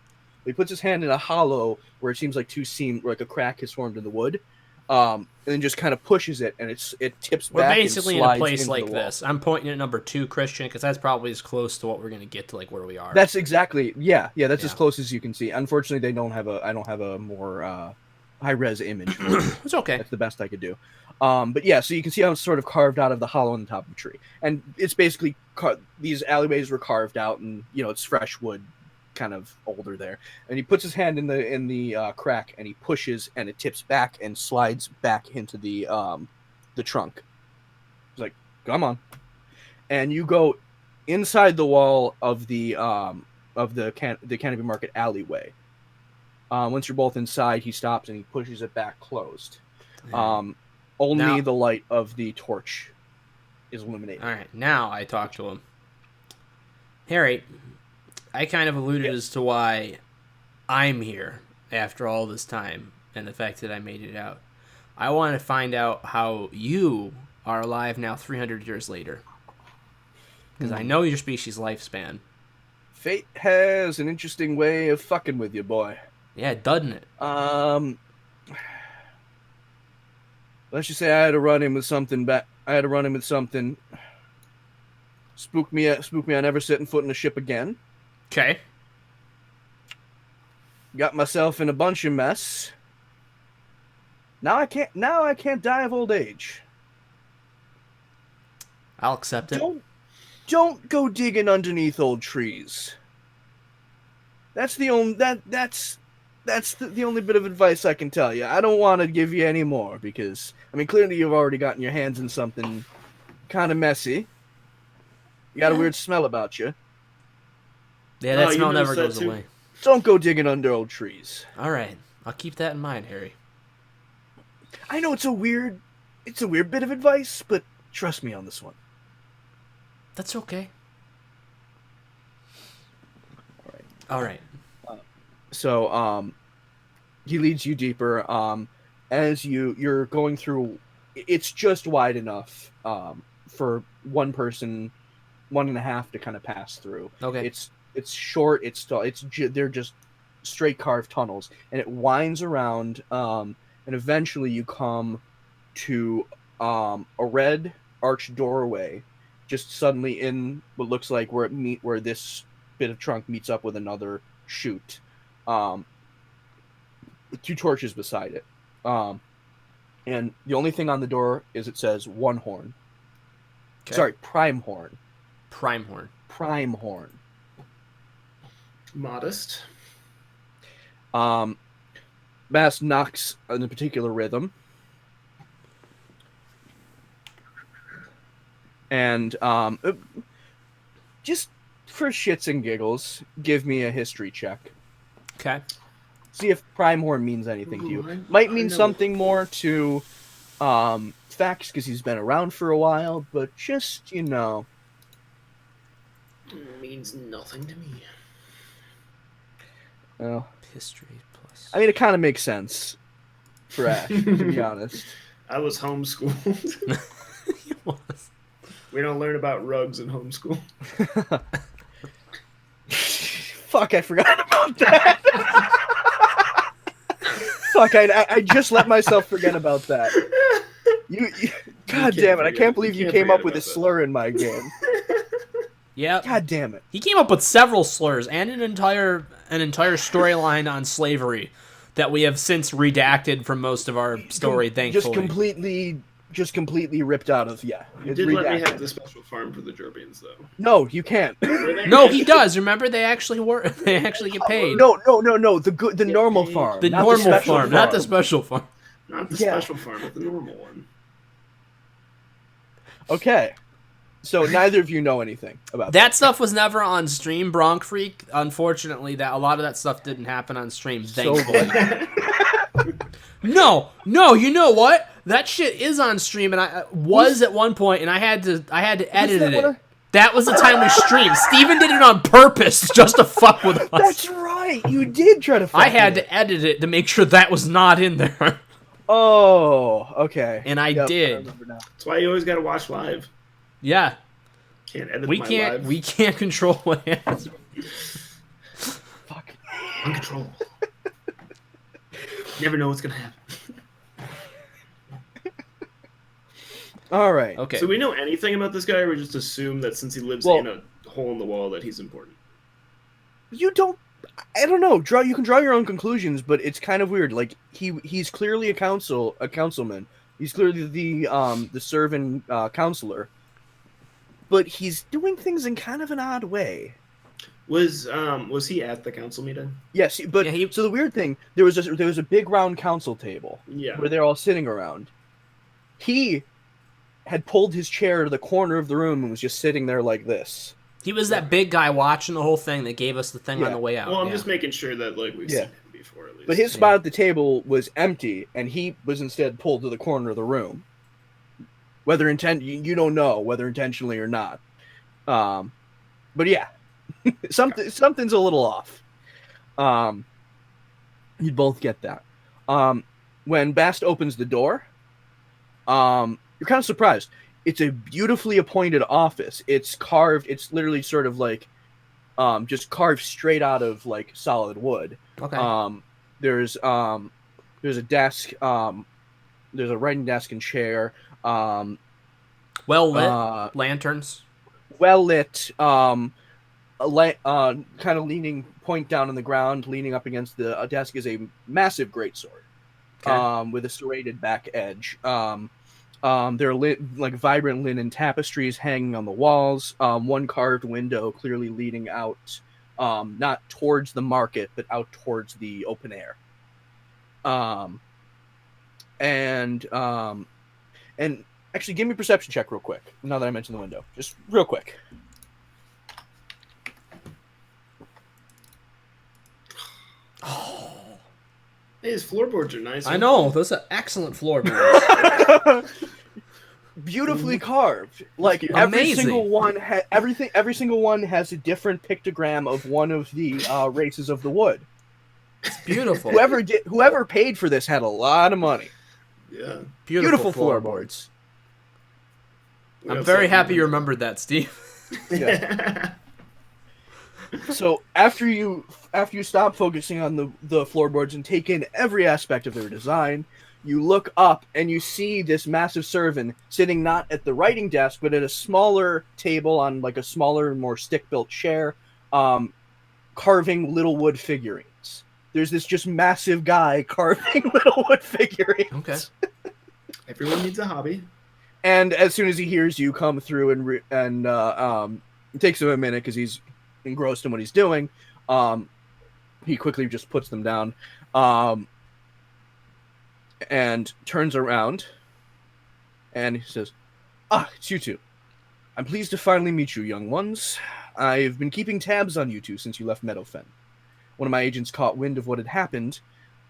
He puts his hand in a hollow where it seems like a crack has formed in the wood, and then just kind of pushes it, and it tips We're back. We're basically in a place like this. I'm pointing at number 2, Christian, because that's probably as close to what we're going to get to like where we are. That's exactly That's as close as you can see. Unfortunately, I don't have a more high res image. It's okay. That's the best I could do. But yeah, so you can see how it's sort of carved out of the hollow on the top of the tree, and it's basically these alleyways were carved out, and it's fresh wood, kind of older there. And he puts his hand in the crack, and he pushes, and it tips back and slides back into the trunk. He's like, "Come on," and you go inside the wall of the Canopy Market alleyway. Once you're both inside, he stops and he pushes it back closed. Only the light of the torch is illuminated. All right, now I talk to him. Harry, I kind of alluded as to why I'm here after all this time and the fact that I made it out. I want to find out how you are alive now 300 years later. Because I know your species' lifespan. Fate has an interesting way of fucking with you, boy. Yeah, doesn't it? Let's just say I had to run in with something. Spook me on never setting foot in a ship again. Okay. Got myself in a bunch of mess. Now I can't die of old age. I'll accept it. Don't go digging underneath old trees. That's the only the only bit of advice I can tell you. I don't want to give you any more because clearly you've already gotten your hands in something kind of messy. You got a weird smell about you. Yeah, that smell never goes away. Don't go digging under old trees. All right, I'll keep that in mind, Harry. I know it's a weird bit of advice, but trust me on this one. That's okay. All right. So, he leads you deeper. As you're going through, it's just wide enough for one person, 1.5 to kind of pass through. Okay. It's short. It's tall. They're just straight carved tunnels, and it winds around. And eventually, you come to a red arched doorway, just suddenly in what looks like where this bit of trunk meets up with another chute. With 2 torches beside it. And the only thing on the door is it says one horn. Okay. Sorry, prime horn. Prime horn. Prime horn. Modest. Bast knocks in a particular rhythm. And just for shits and giggles, give me a history check. Okay. See if Primehorn means anything to you. Ooh, Might I mean know. something more to Fax because he's been around for a while, but just, you know. Means nothing to me. Well, History plus. I mean, it kind of makes sense for Ash, to be honest. I was homeschooled. He was. We don't learn about rugs in homeschool. Fuck, I forgot about that. Fuck, I just let myself forget about that. You God damn it, I can't believe you came up with a slur in my game. Yep. God damn it. He came up with several slurs and an entire storyline on slavery that we have since redacted from most of our story, thankfully. Just completely ripped out of, yeah. You it's did let me redacted. have the special farm for the Jorbians, though. No, you can't. No, he does. Remember, they actually get paid. No. The normal paid. farm. The not normal special farm, not the special farm. Not the Yeah. special farm, but the normal one. Okay. So neither of you know anything about That stuff was never on stream, Bronc Freak. Unfortunately, that a lot of that stuff didn't happen on stream. So Thankfully. No, you know what? That shit is on stream, and I was at one point, and I had to edit that it. what That was the time we streamed. Steven did it on purpose just to fuck with us. That's right. You did try to fuck I had with it. to edit it to make sure that was not in there. Oh, okay. And I Yep, did. remember now. That's why you always gotta watch live. Yeah. Can't edit We my can't live. we can't control what happens. Fuck. Uncontrollable. Never know what's gonna happen. All right. Okay. So we know anything about this guy, or we just assume that since he lives Well- in a hole in the wall that he's important? You don't. I don't know. You can draw your own conclusions, but it's kind of weird. Like he's clearly a councilman. He's clearly the servant counselor, but he's doing things in kind of an odd way. Was he at the council meeting? Yes, but Yeah, so the weird thing, there was a big round council table Yeah. where they're all sitting around. He had pulled his chair to the corner of the room and was just sitting there like this. He was that big guy watching the whole thing that gave us the thing on Yeah. the way out. Well, I'm yeah. just making sure that we've Yeah. seen him before at least. But his spot at the table was empty, and he was instead pulled to the corner of the room. Whether you don't know whether intentionally or not. But yeah, something's a little off. You'd both get that. When Bast opens the door, you're kind of surprised. It's a beautifully appointed office. It's carved. It's literally sort of like just carved straight out of like solid wood. Okay. There's a desk. There's a writing desk and chair. Well lit. Lanterns. Well lit. Kind of leaning point down on the ground, leaning up against the desk is a massive greatsword. Okay. With a serrated back edge. There are like vibrant linen tapestries hanging on the walls. One carved window clearly leading out, not towards the market, but out towards the open air. And actually, give me a perception check real quick. Now that I mentioned the window, just real quick. Hey, his floorboards are nice. I know. Those are excellent floorboards. Beautifully carved. Like every Amazing. single one every single one has a different pictogram of one of the races of the wood. It's beautiful. Whoever paid for this had a lot of money. Yeah. Beautiful floorboards. We I'm also very have happy you windows. remembered that, Steve. Yeah. So after you stop focusing on the floorboards and take in every aspect of their design, you look up and you see this massive servant sitting not at the writing desk, but at a smaller table on like a smaller, more stick-built chair, carving little wood figurines. There's this just massive guy carving little wood figurines. Okay. Everyone needs a hobby. And as soon as he hears you come through and it takes him a minute because he's engrossed in what he's doing, He quickly just puts them down, and turns around, and he says, "Ah, it's you two. I'm pleased to finally meet you, young ones. I've been keeping tabs on you two since you left Meadowfen. One of my agents caught wind of what had happened,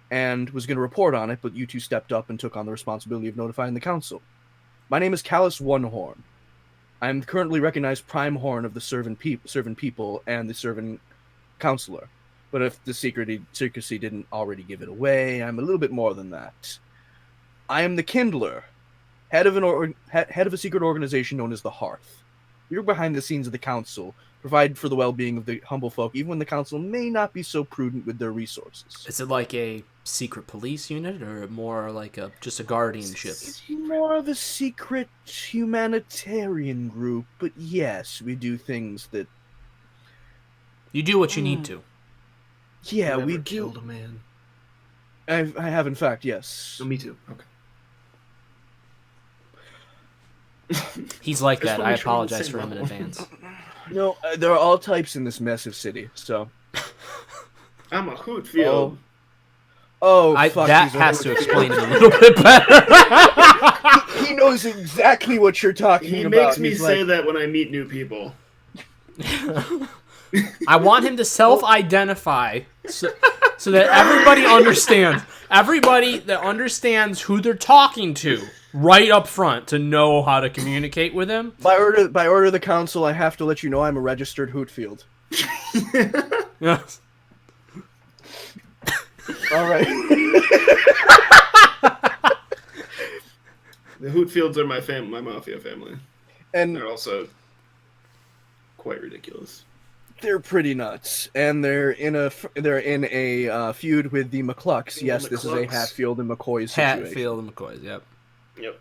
and was going to report on it, but you two stepped up and took on the responsibility of notifying the council. My name is Callus Onehorn. I am currently recognized Prime Horn of the Servant People and the Servant Counselor. But if the secrecy didn't already give it away, I'm a little bit more than that. I am the Kindler, head of a secret organization known as the Hearth. We are behind the scenes of the council, provide for the well-being of the humble folk, even when the council may not be so prudent with their resources." Is it like a secret police unit, or more like just a guardianship? It's more of a secret humanitarian group, but yes, we do things that... You do what you need to. Yeah, Never we killed do. a man. I have, in fact, yes. No, me too. Okay. He's like Just that. wanna I make sure we're on the apologize same for him in level. advance. No, there are all types in this massive city, so... I'm a Hootfield. Fuck, that he's a has to Hootfield. explain it a little bit better. He knows exactly what you're talking He about. makes me He's say like, that when I meet new people. I want him to self-identify so that everybody understands. Everybody that understands who they're talking to right up front to know how to communicate with him. By order of the council, I have to let you know I'm a registered Hootfield. Yes. All right. The Hootfields are my mafia family. And They're also quite ridiculous. they're pretty nuts, and they're in a feud with the McClucks. Yes, this is a McClucks. Hatfield and McCoy's situation. Hatfield and McCoy's, yep. Yep.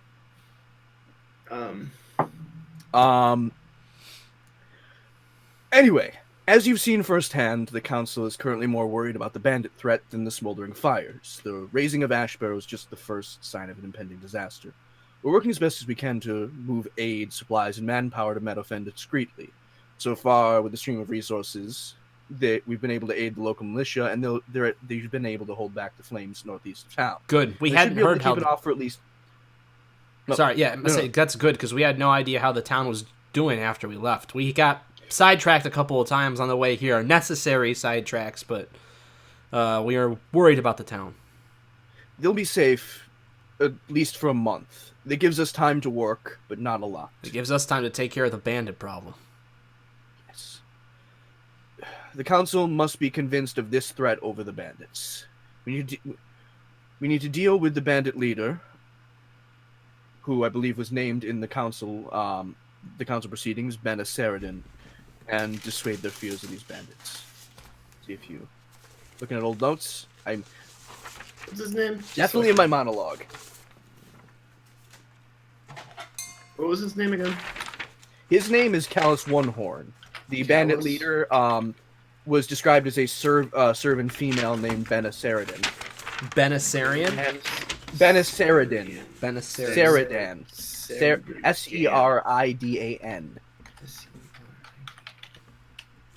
Anyway, as you've seen firsthand, the council is currently more worried about the bandit threat than the smoldering fires. The raising of ash barrels is just the first sign of an impending disaster. We're working as best as we can to move aid, supplies, and manpower to Meadowfen discreetly. So far, with the stream of resources, we've been able to aid the local militia, and they've been able to hold back the flames northeast of town. Good. We They hadn't should be able heard to how... keep it off for at least... No, Sorry, yeah, no. that's good, because we had no idea how the town was doing after we left. We got sidetracked a couple of times on the way here. Necessary sidetracks, but we are worried about the town. They'll be safe, at least for a month. That gives us time to work, but not a lot. It gives us time to take care of the bandit problem. Yes. The council must be convinced of this threat over the bandits. We need to deal with the bandit leader, who I believe was named in the council proceedings, Ben Asaradin, and dissuade their fears of these bandits. See if you looking at old notes. I'm What's his name? definitely in my monologue. What was his name again? His name is Callus Onehorn. The bandit leader was described as a servant female named Ben Asaradin. Benassarian? Ben Asaradin. Benassarian. Seridan. Seridan.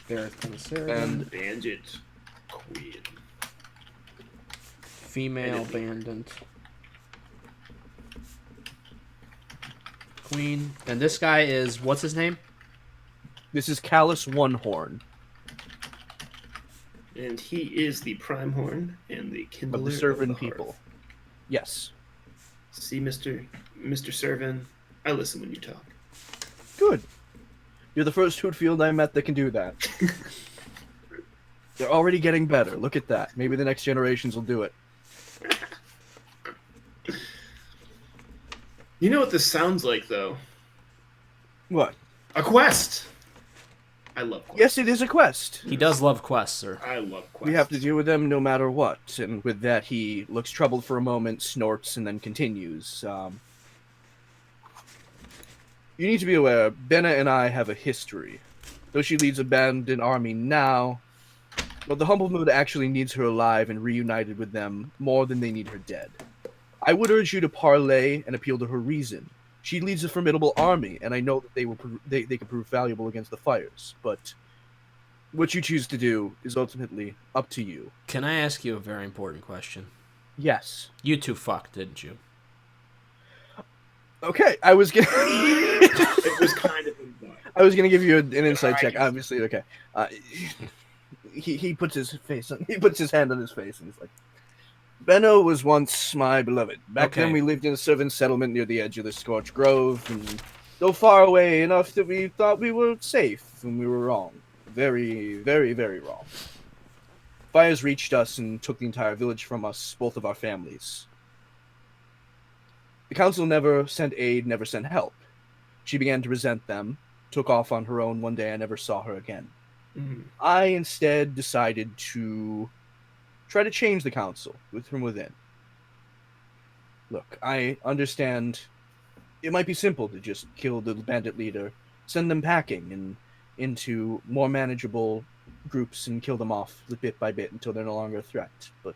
There's Benassarian. And Bandit Queen. Female bandit. Queen. And this guy is, what's his name? this is Callus Onehorn And he is the Prime Horn and the Kindler of the Servant Hearth. People. Yes. See, Mr. Servan, I listen when you talk. Good. You're the first Hootfield I met that can do that. They're already getting better. Look at that. Maybe the next generations will do it. You know what this sounds like, though? What? A quest! I love quests. Yes, it is a quest. He does love quests, sir. I love quests. We have to deal with them no matter what. And with that, he looks troubled for a moment, snorts, and then continues. You need to be aware, Benna and I have a history. Though she leads a bandit army now, but the Humble Mood actually needs her alive and reunited with them more than they need her dead. I would urge you to parley and appeal to her reason. She leads a formidable army, and I know that they can prove valuable against the fires. But What you choose to do is ultimately up to you. Can I ask you a very important question? Yes. You two fucked, didn't you? Okay, I was gonna. It was kind of implied. I was gonna give you an insight check. Obviously, okay. He puts his face. He puts his hand on his face, and he's like, "Benno was once my beloved. Back then, we lived in a servant settlement near the edge of the Scorched Grove, and though far away enough that we thought we were safe, and we were wrong. Very, very, very wrong. Fires reached us and took the entire village from us, both of our families. The council never sent aid, never sent help. She began to resent them, took off on her own one day. I never saw her again. Mm-hmm. I instead decided to try to change the council from within. Look, I understand it might be simple to just kill the bandit leader, send them packing and into more manageable groups and kill them off bit by bit until they're no longer a threat. But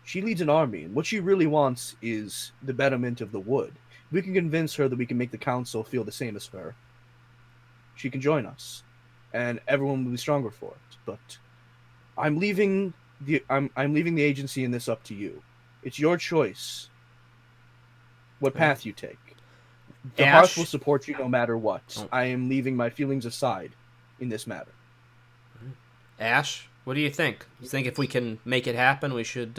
she leads an army, and what she really wants is the betterment of the wood. If we can convince her that we can make the council feel the same as her, she can join us, and everyone will be stronger for it. But I'm leaving I'm leaving the agency in this up to you. It's your choice what path you take. The Ash? Hearth will support you no matter what. Oh. I am leaving my feelings aside in this matter. Ash, what do you think? You think if we can make it happen, we should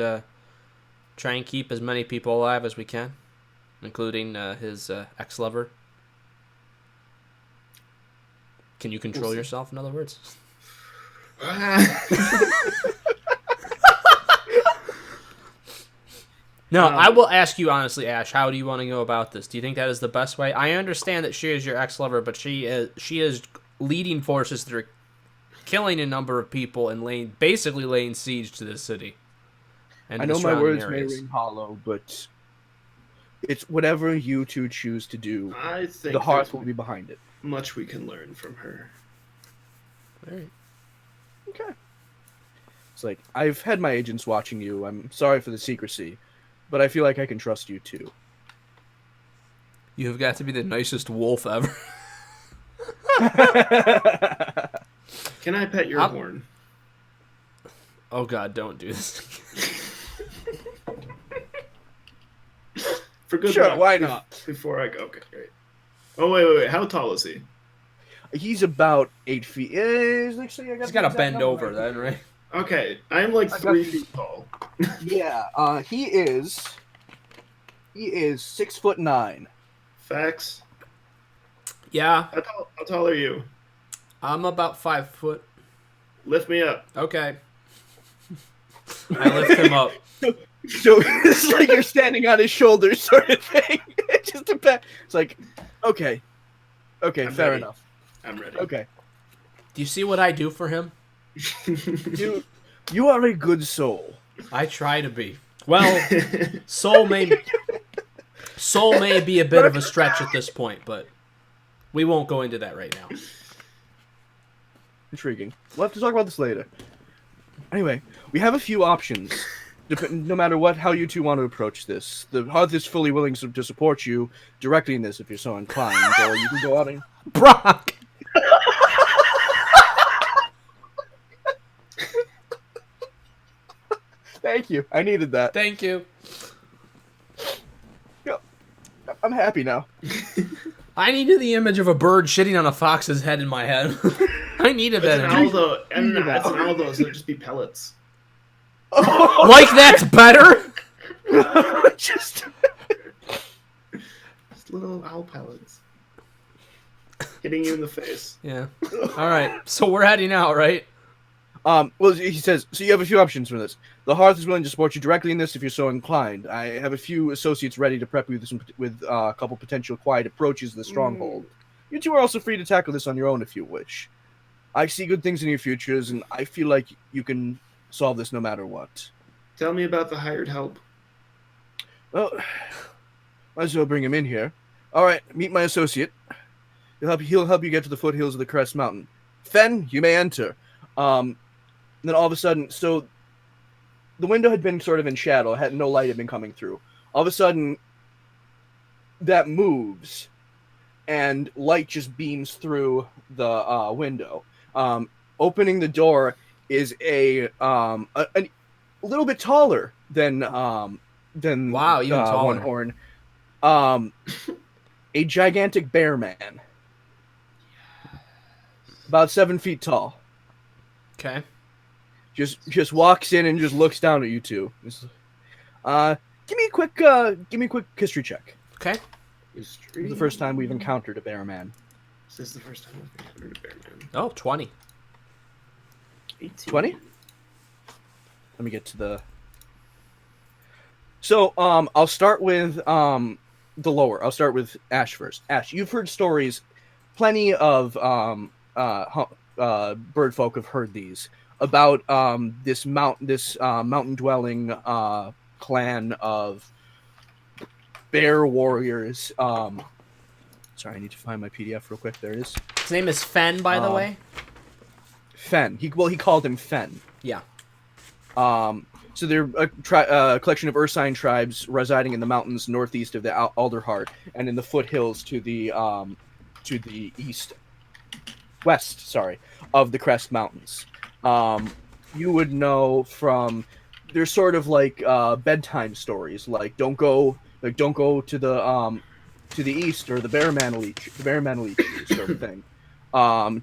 try and keep as many people alive as we can, including his ex-lover? Can you control yourself, in other words? No, I will ask you honestly, Ash, how do you want to go about this? Do you think that is the best way? I understand that she is your ex-lover, but she is leading forces that are killing a number of people and basically laying siege to this city. And I know my words areas. may ring hollow, but it's whatever you two choose to do. I think the Hearth will be behind it. Much we can learn from her. All right. Okay. It's like, I've had my agents watching you. I'm sorry for the secrecy, but I feel like I can trust you too. You have got to be the nicest wolf ever. Can I pet your horn? Oh God, don't do this. For good Sure, luck. why not? Before I go. Okay, great. Oh, wait. How tall is he? He's about 8 feet. Actually, He's got to bend over then, right? Okay, I'm like 3 feet tall. Yeah, he is 6'9". Facts. Yeah, How tall are you? I'm about 5 foot. Lift me up. Okay. I lift him up. So it's like you're standing on his shoulders, sort of thing. Just it's like, okay, I'm fair ready. enough. I'm ready. Okay, Do you see what I do for him? you are a good soul. I try to be. Well, soul may be a bit of a stretch at this point, but we won't go into that right now. Intriguing. We'll have to talk about this later. Anyway, we have a few options. No matter how you two want to approach this, the Hearth is fully willing to support you directly in this if you're so inclined, or you can go out and Brock! Thank you. I needed that. Thank you. I'm happy now. I needed the image of a bird shitting on a fox's head in my head. I needed It's that an image. Aldo, and it's an Aldo, so it'll just be pellets. Like that's better? Just little owl pellets. Hitting you in the face. Yeah. All right. So we're heading out, right? Well, he says, so you have a few options for this. The Hearth is willing to support you directly in this if you're so inclined. I have a few associates ready to prep you with a couple potential quiet approaches to the stronghold. You two are also free to tackle this on your own if you wish. I see good things in your futures, and I feel like you can solve this no matter what. Tell me about the hired help. Well, might as well bring him in here. All right, meet my associate. He'll help you get to the foothills of the Crest Mountain. Fen, you may enter. Then all of a sudden, so the window had been sort of in shadow, had no light had been coming through. All of a sudden, that moves, and light just beams through the window. opening the door is a little bit taller than Wow, even taller. One Horn, a gigantic bear man, about 7 feet tall. Okay. Just walks in and just looks down at you two. Give me a quick history check. Okay. This is the first time we've encountered a bear man. This is the first time I've encountered a bear man. Oh, 20. 18. 20? Let me get to the... So, I'll start with the lower. I'll start with Ash first. Ash, you've heard stories. Plenty of bird folk have heard these about this mountain-dwelling clan of bear warriors. Sorry, I need to find my PDF real quick. There it is. His name is Fen, by the way. Fen. He called him Fen. Yeah. So they're a collection of Ursine tribes residing in the mountains northeast of the Alderheart and in the foothills to the west of the Crest Mountains. You would know from there's sort of like bedtime stories, like don't go to the east, or the bear man will eat you, sort of thing.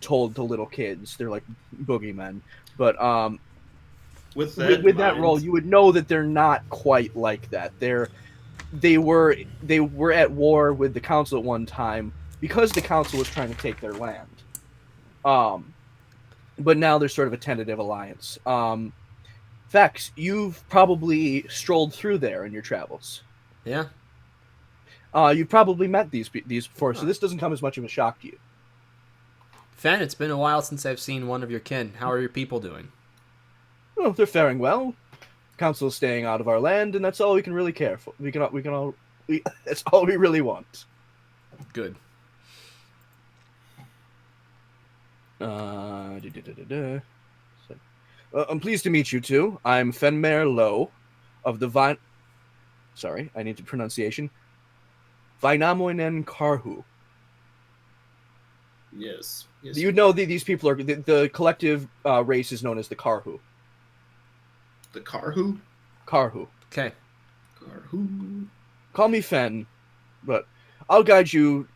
Told to little kids. They're like boogeymen. But with that role, you would know that they're not quite like that. They were at war with the council at one time because the council was trying to take their land. But now there's sort of a tentative alliance. Vex, you've probably strolled through there in your travels. Yeah. You've probably met these before, so this doesn't come as much of a shock to you. Fen, it's been a while since I've seen one of your kin. How are your people doing? Well, they're faring well. Council's staying out of our land, and that's all we can really care for. That's all we really want. Good. I'm pleased to meet you two. I'm Fenmare Lowe of the Sorry, I need the pronunciation. Vainamoinen Karhu. Yes. You know these people are the collective race is known as the Karhu. The Karhu? Karhu. Okay. Karhu. Call me Fen, but I'll guide you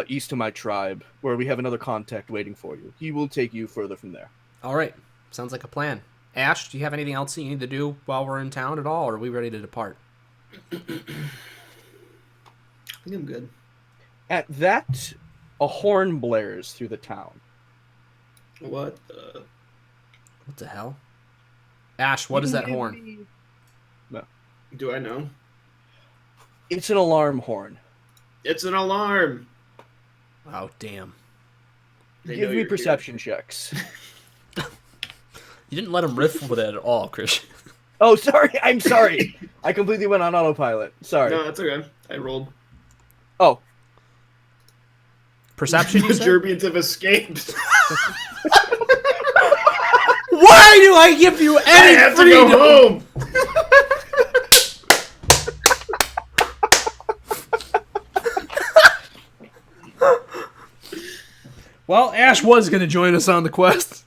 east to my tribe, where we have another contact waiting for you. He will take you further from there. All right. Sounds like a plan. Ash, do you have anything else that you need to do while we're in town at all, or are we ready to depart? I think I'm good. At that, a horn blares through the town. What the hell? Ash, what is that horn? No. do I know? It's an alarm horn. It's an alarm. Oh, damn. Give me perception checks. You didn't let him riff with it at all, Chris. Oh, sorry. I'm sorry. I completely went on autopilot. Sorry. No, that's okay. I rolled. Oh. Perception, you The said? Gerbians have escaped. Why do I give you any I have freedom? to go home. Well, Ash was going to join us on the quest.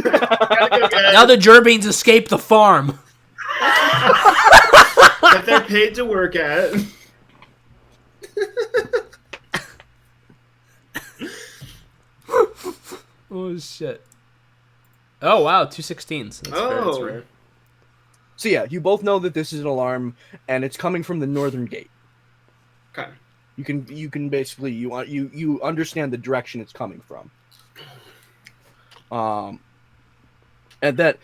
Gotta Now the Gerbeans escape the farm. that they're paid to work at. Oh, shit. Oh, wow, 216s. That's fair, that's rare. So yeah, you both know that this is an alarm, and it's coming from the northern gate. Okay. You can basically you understand the direction it's coming from. And that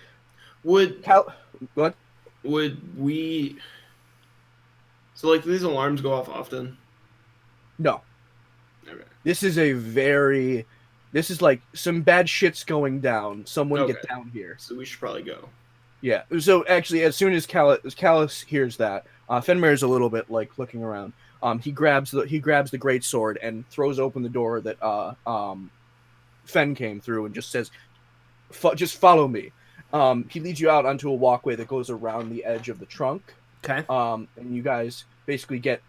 what would we? So like, do these alarms go off often? No. Okay. This is like some bad shit's going down. Someone get down here. So we should probably go. Yeah. So actually, as soon as Callus hears that, Fenmir's a little bit like looking around. He grabs the great sword and throws open the door that Fen came through and just says, "Just follow me." He leads you out onto a walkway that goes around the edge of the trunk. Okay. And you guys basically get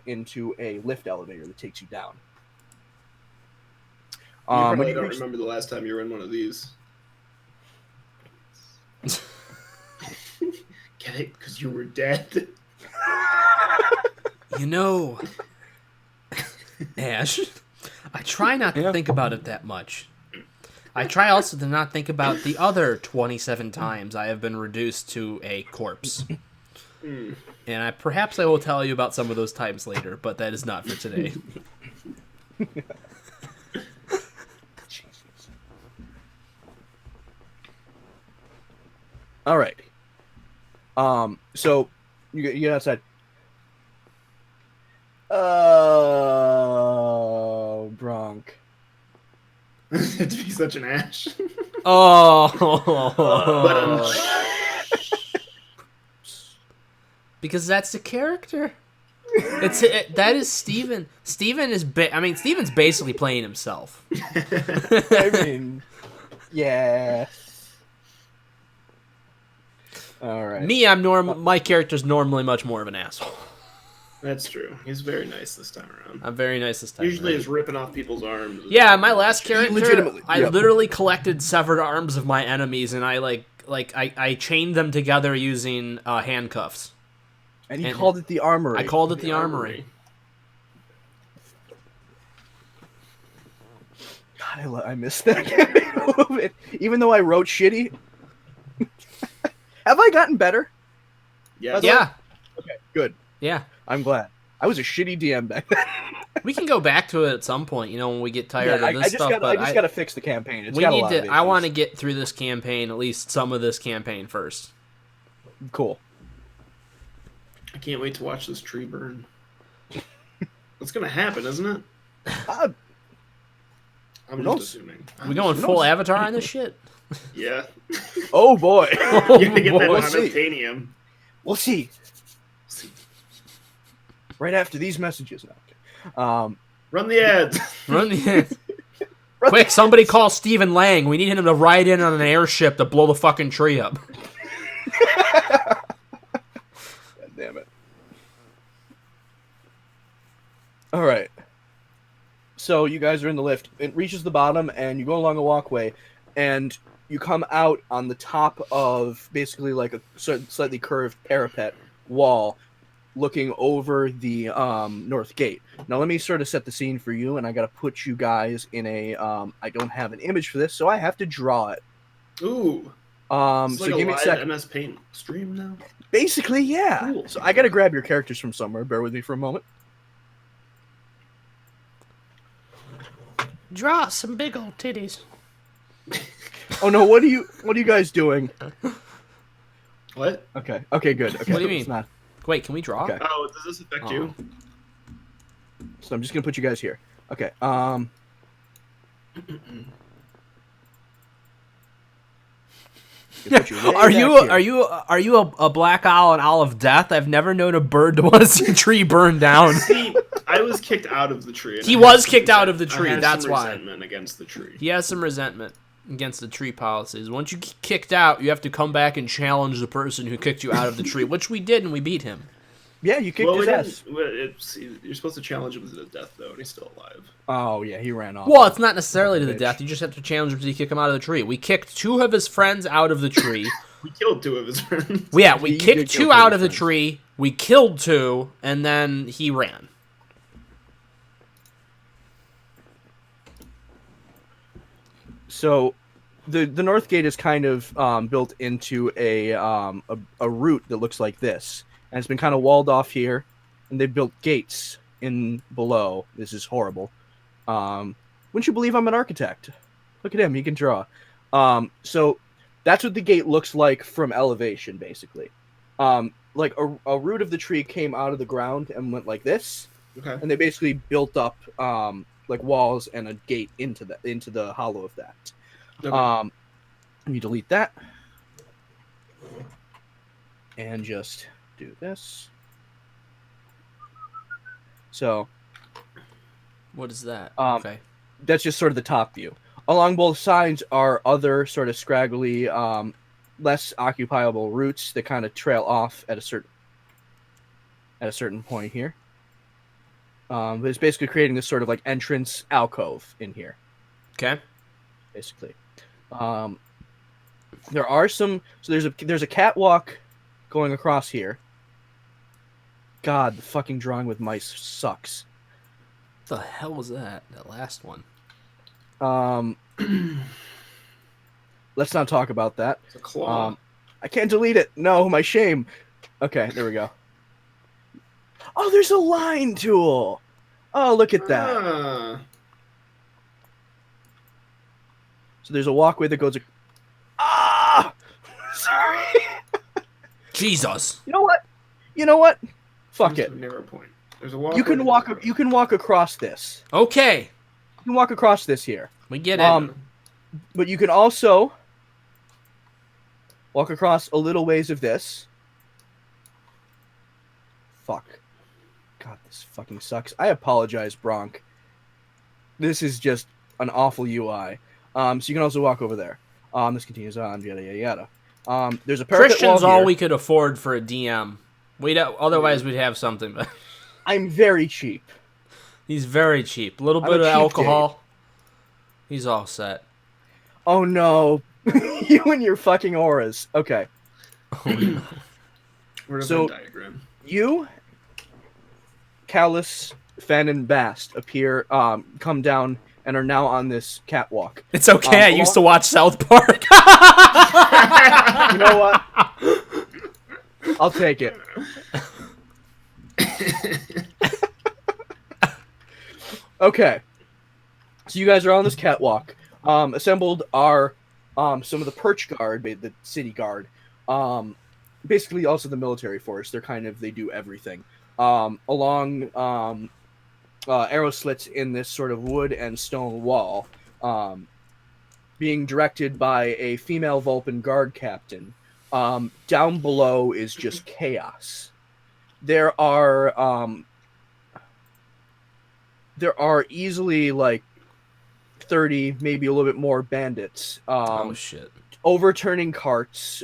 into a lift elevator that takes you down. probably When you don't reach, remember the last time you were in one of these. Get it? Because you were dead. You know, Ash, I try not to think about it that much. I try also to not think about the other 27 times I have been reduced to a corpse. And perhaps I will tell you about some of those times later, but that is not for today. all right. So you get outside. Oh, Bronk. To be such an Ash. Oh, because that's the character. That is Steven. Steven's basically playing himself. I mean, yeah. All right. Me, my character's normally much more of an asshole. That's true. He's very nice this time around. I'm very nice this time. Usually is ripping off people's arms. Yeah, my last character, legitimately, I literally collected severed arms of my enemies, and I I chained them together using handcuffs. And he called it the armory. I called it the armory. God, I missed that campaign a little bit. Even though I wrote shitty. Have I gotten better? Yes. Yeah. Okay, good. Yeah. I'm glad. I was a shitty DM back then. We can go back to it at some point, when we get tired of this stuff. I just got to fix the campaign. It's we got need a lot to. of I want to get through this campaign, at least some of this campaign first. Cool. I can't wait to watch this tree burn. It's gonna happen, isn't it? I'm just assuming. We going full Avatar on this shit? Yeah. Oh boy. You're gonna get that unobtainium. We'll see. Right after these messages. Run the ads. Run the ads. Quick, somebody call Stephen Lang. We need him to ride in on an airship to blow the fucking tree up. God damn it. All right. So you guys are in the lift. It reaches the bottom, and you go along a walkway, and you come out on the top of basically like a slightly curved parapet wall looking over the north gate. Now let me sort of set the scene for you, and I got to put you guys in a I don't have an image for this, so I have to draw it. Ooh. So like give me a second. MS Paint stream now. Basically, yeah. Cool. So I got to grab your characters from somewhere. Bear with me for a moment. Draw some big old titties. Oh no, what are you guys doing? What? Okay, good. Okay, What do you mean? It's not. Wait, can we draw? Okay. Oh, does this affect you? So I'm just gonna put you guys here. Okay. Are you a black owl and owl of death? I've never known a bird to want to see a tree burn down. See, I was kicked out of the tree. He was kicked out of the tree. I had That's some why. resentment against the tree. He has some resentment against the tree policies. Once you get kicked out, you have to come back and challenge the person who kicked you out of the tree, which we did, and we beat him. Yeah, you kicked his ass. You're supposed to challenge him to the death, though, and he's still alive. Oh, yeah, he ran off. Well, it's not necessarily to the death. You just have to challenge him to kick him out of the tree. We kicked 2 of his friends out of the tree. We killed 2 of his friends. Yeah, we You kicked did 2 kill out two of the friends. tree. We killed 2, and then he ran. So, the north gate is kind of built into a route that looks like this, and it's been kind of walled off here, and they've built gates in below. This is horrible. Wouldn't you believe I'm an architect? Look at him; he can draw. So that's what the gate looks like from elevation, basically. Like a root of the tree came out of the ground and went like this, Okay. and they basically built up like walls and a gate into the hollow of that. Okay. Let me delete that and just do this. So What is that? Okay. That's just sort of the top view. Along both sides are other sort of scraggly, less occupiable routes that kind of trail off at a certain point here. But it's basically creating this sort of like entrance alcove in here. Okay. basically. There are some. So there's a catwalk going across here. God, the fucking drawing with mice sucks. What the hell was that? That last one. Let's not talk about that. It's a claw. I can't delete it. No, my shame. Okay, there we go. Oh, there's a line tool. Oh, look at that. So there's a walkway that goes. Ah! Sorry. Jesus. You know what? Fuck it. Narrow point. There's a walkway. You can walk across this. Okay. You can walk across this here. We get it. But you can also walk across a little ways of this. Fuck. God, this fucking sucks. I apologize, Bronk. This is just an awful UI. So you can also walk over there. This continues on, yada yada yada. There's a parapet Christian's wall all here. we could afford for a DM. Otherwise we'd have something, but I'm very cheap. he's very cheap. A little I'm bit a of cheap alcohol. He's all set. Oh no. You and your fucking auras. Okay. Oh, no. Where's So- that diagram? You, Callus, Fen, and Bast appear, come down, and are now on this catwalk. It's okay. I used to watch South Park. You know what? I'll take it. Okay. So you guys are on this catwalk. Assembled are some of the perch guard, the city guard. Basically also the military force. They do everything. Along arrow slits in this sort of wood and stone wall, being directed by a female Vulcan guard captain. Down below is just chaos. There are easily like 30, maybe a little bit more bandits. Oh shit! Overturning carts,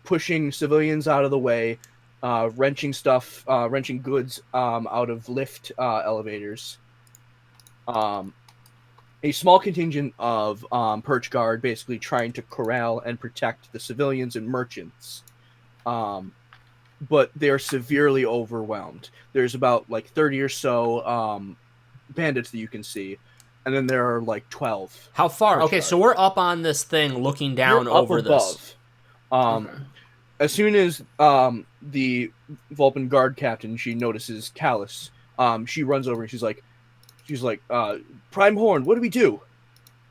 pushing civilians out of the way, wrenching goods out of lift elevators. A small contingent of perch guard basically trying to corral and protect the civilians and merchants. But they're severely overwhelmed. There's about like 30 or so bandits that you can see, and then there are like 12. How far? perch Okay, guard. so we're up on this thing, looking down You're up over this. above. Okay. As soon as the Vulcan guard captain, she notices Callus, she runs over and she's like, Prime Horn, what do we do?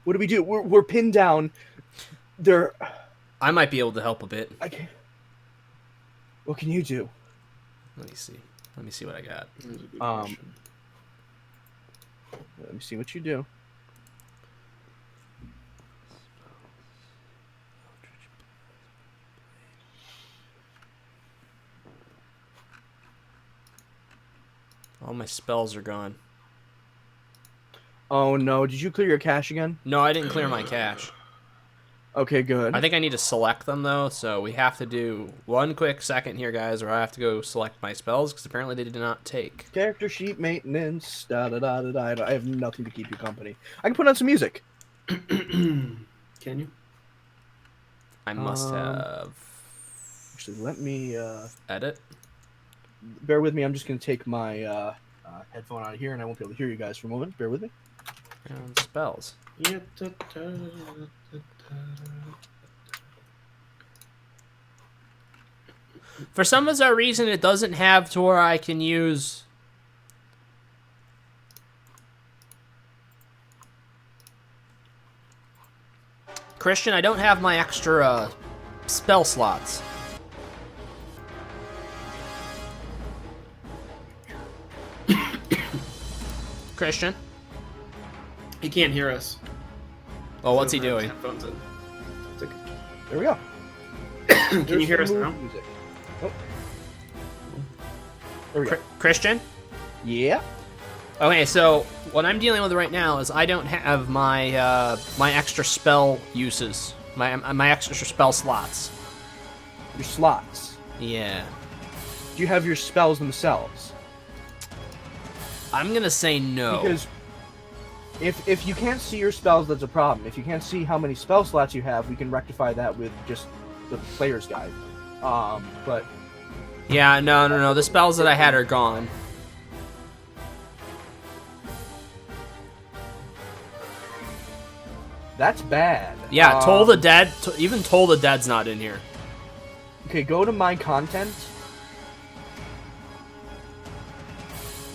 What do we do? We're pinned down. I might be able to help a bit. I can't. What can you do? Let me see. Let me see what I got. That's a good Um, question. Let me see what you do. All my spells are gone. Oh no! Did you clear your cache again? No, I didn't clear my cache. Okay, good. I think I need to select them, though, so we have to do one quick second here, guys, or I have to go select my spells, because apparently they did not take. Character sheet maintenance. Da da da da da. I have nothing to keep you company. I can put on some music. Can you? I must have... Actually, let me Edit? bear with me. I'm just gonna take my headphone out of here, and I won't be able to hear you guys for a moment. Bear with me. And spells. Yeah. For some bizarre reason, it doesn't have to where I can use... Christian, I don't have my extra spell slots. Christian? He can't hear us. Oh, what's he Doesn't have doing? headphones in. It's like- There we go. Can you hear us now? Music. Oh. There we go. Christian? Yeah. Okay, so what I'm dealing with right now is I don't have my my extra spell uses, my extra spell slots. Your slots. Yeah, Do you have your spells themselves? I'm gonna say no. Because If you can't see your spells, that's a problem. If you can't see how many spell slots you have, we can rectify that with just the player's guide. But Yeah, no. The spells that I had are gone. that's bad. Yeah, Toll the Dead. Even Toll the Dead's not in here. Okay, go to my content.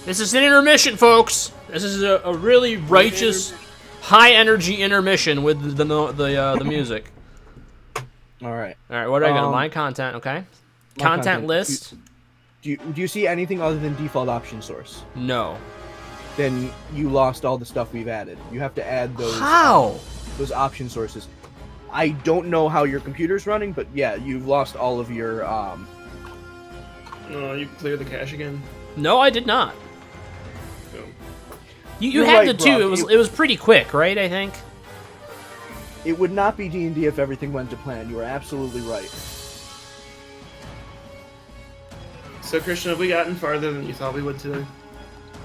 This is an intermission, folks. This is a really righteous, high energy intermission with the music. All right. All right, what do I got? My content, okay. My Content list. Do you see anything other than default option source? No. Then you lost all the stuff we've added. You have to add those. How? Those option sources. I don't know how your computer's running, but yeah, you've lost all of your. No, you clear the cache again. No, I did not. No. You You're had right, to too. Brock. It was pretty quick, right? I think. It would not be D&D if everything went to plan. You are absolutely right. So, Christian, have we gotten farther than you thought we would today?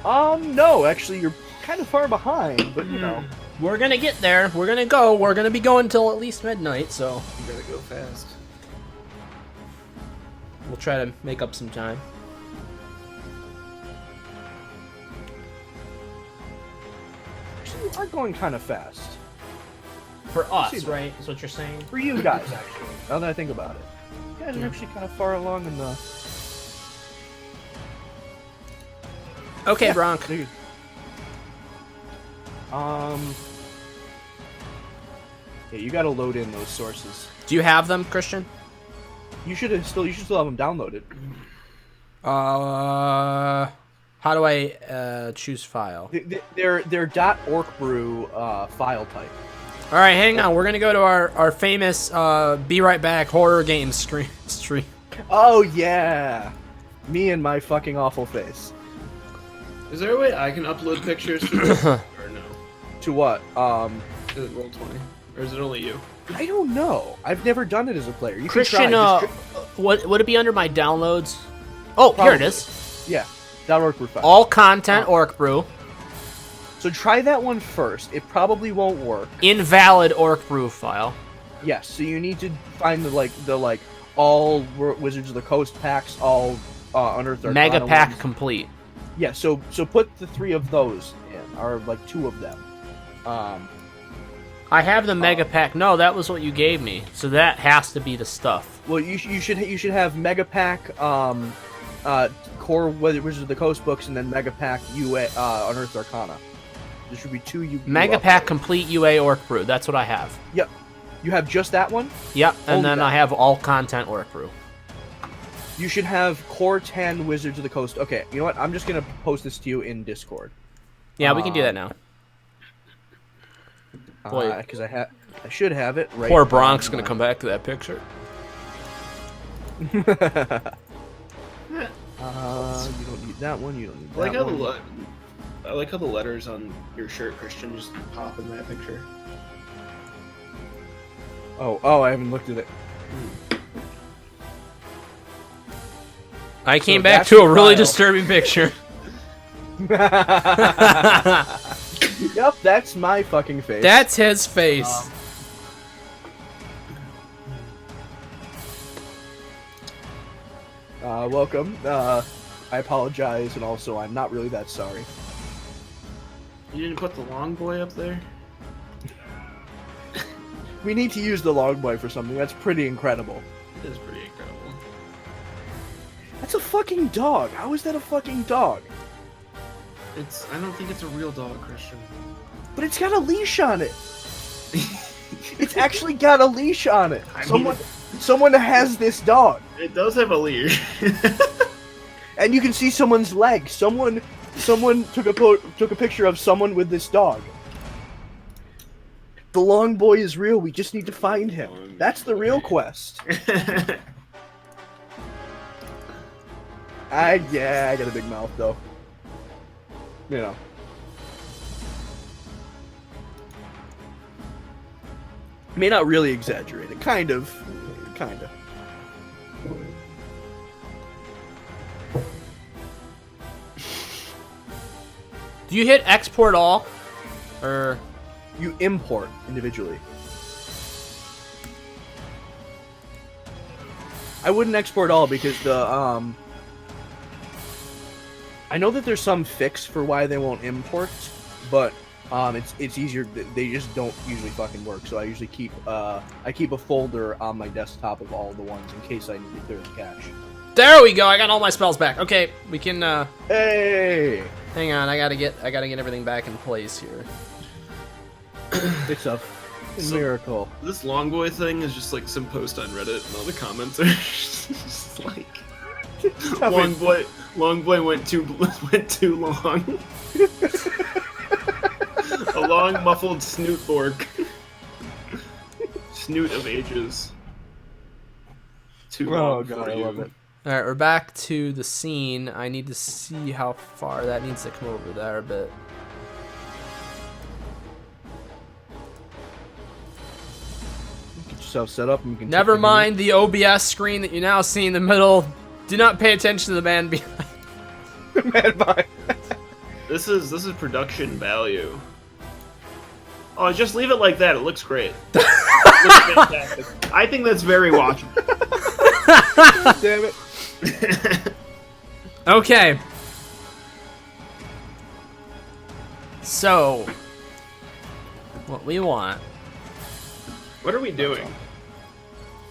No, actually, you're kind of far behind, but you know. We're gonna get there. We're gonna go. We're gonna be going till at least midnight, so You gotta go fast. we'll try to make up some time. Actually, you are going kind of fast. For us, See, right? Is what you're saying? For you guys, actually. Now that I think about it. You guys are actually kind of far along in the... Okay, Yeah. Bronk. Dude. Yeah, you gotta load in those sources. Do you have them, Christian? You should still have them downloaded. How do I choose file? They're .orcbrew file type. All right, hang on. We're gonna go to our famous Be Right Back horror game stream. Oh yeah, me and my fucking awful face. Is there a way I can upload pictures to this? Or no? To what? Is it Roll20? Or is it only you? I don't know. I've never done it as a player. You Christian, can try. what would it be under my downloads? Oh, here it Probably. is. Yeah, .orcbrew file. All content Orc Brew. So try that one first. It probably won't work. Invalid Orc Brew file. Yes. So you need to find the all Wizards of the Coast packs, all Unearthed Arcana Mega pack ones. complete. Yeah. So put the 3 of those in, or 2 of them. I have the mega pack. No, that was what you gave me. So that has to be the stuff. Well, you should have Mega Pack, Core Wizards of the Coast books, and then Mega Pack UA Unearthed Arcana. There should be 2 you. Mega pack complete UA Orc Brew. That's what I have. Yep. You have just that one. Yep, and Only then that. I have all content Orc Brew. You should have Core 10 Wizards of the Coast. Okay, you know what? I'm just gonna post this to you in Discord. Yeah, we can do that now. Boy. Because I should have it right. Poor Bronk's gonna come back to that picture. You don't need that one. You don't need I like that how one. I like how the letters on your shirt, Christian, just pop in that picture. Oh, I haven't looked at it. I came So back that's to a the really file. disturbing picture. Yep, that's my fucking face. That's his face. Welcome. I apologize, and also I'm not really that sorry. You didn't put the long boy up there? We need to use the long boy for something. That's pretty incredible. It is pretty incredible. That's a fucking dog. How is that a fucking dog? I don't think it's a real dog, Christian. But it's got a leash on it. It's actually got a leash on it. I mean- Someone has this dog, It does have a leash. and you can see someone's leg. Someone took a picture of someone with this dog. The long boy is real. We just need to find him. That's the real quest. I got a big mouth though. You know. I mean, not really exaggerate it. Kind of. Do you hit export all? You import individually. I wouldn't export all because the I know that there's some fix for why they won't import, but it's easier. They just don't usually fucking work. So I usually keep a folder on my desktop of all the ones in case I need to clear the cache. There we go. I got all my spells back. Okay, we can. Hey, hang on. I gotta get everything back in place here. It's a miracle. This long boy thing is just like some post on Reddit, and all the comments are just like, long boy went too long. A long muffled snoot bork. Snoot of ages. Too long. Oh god, I love it. All right, we're back to the scene. I need to see how far that needs to come over there a bit. Get yourself set up and you can. Never mind the OBS screen that you now see in the middle. Do not pay attention to the man behind. The man behind. This is production value. Oh, just leave it like that. It looks great. It looks fantastic. I think that's very watchable. Damn it. Okay. So, what we want. What are we doing?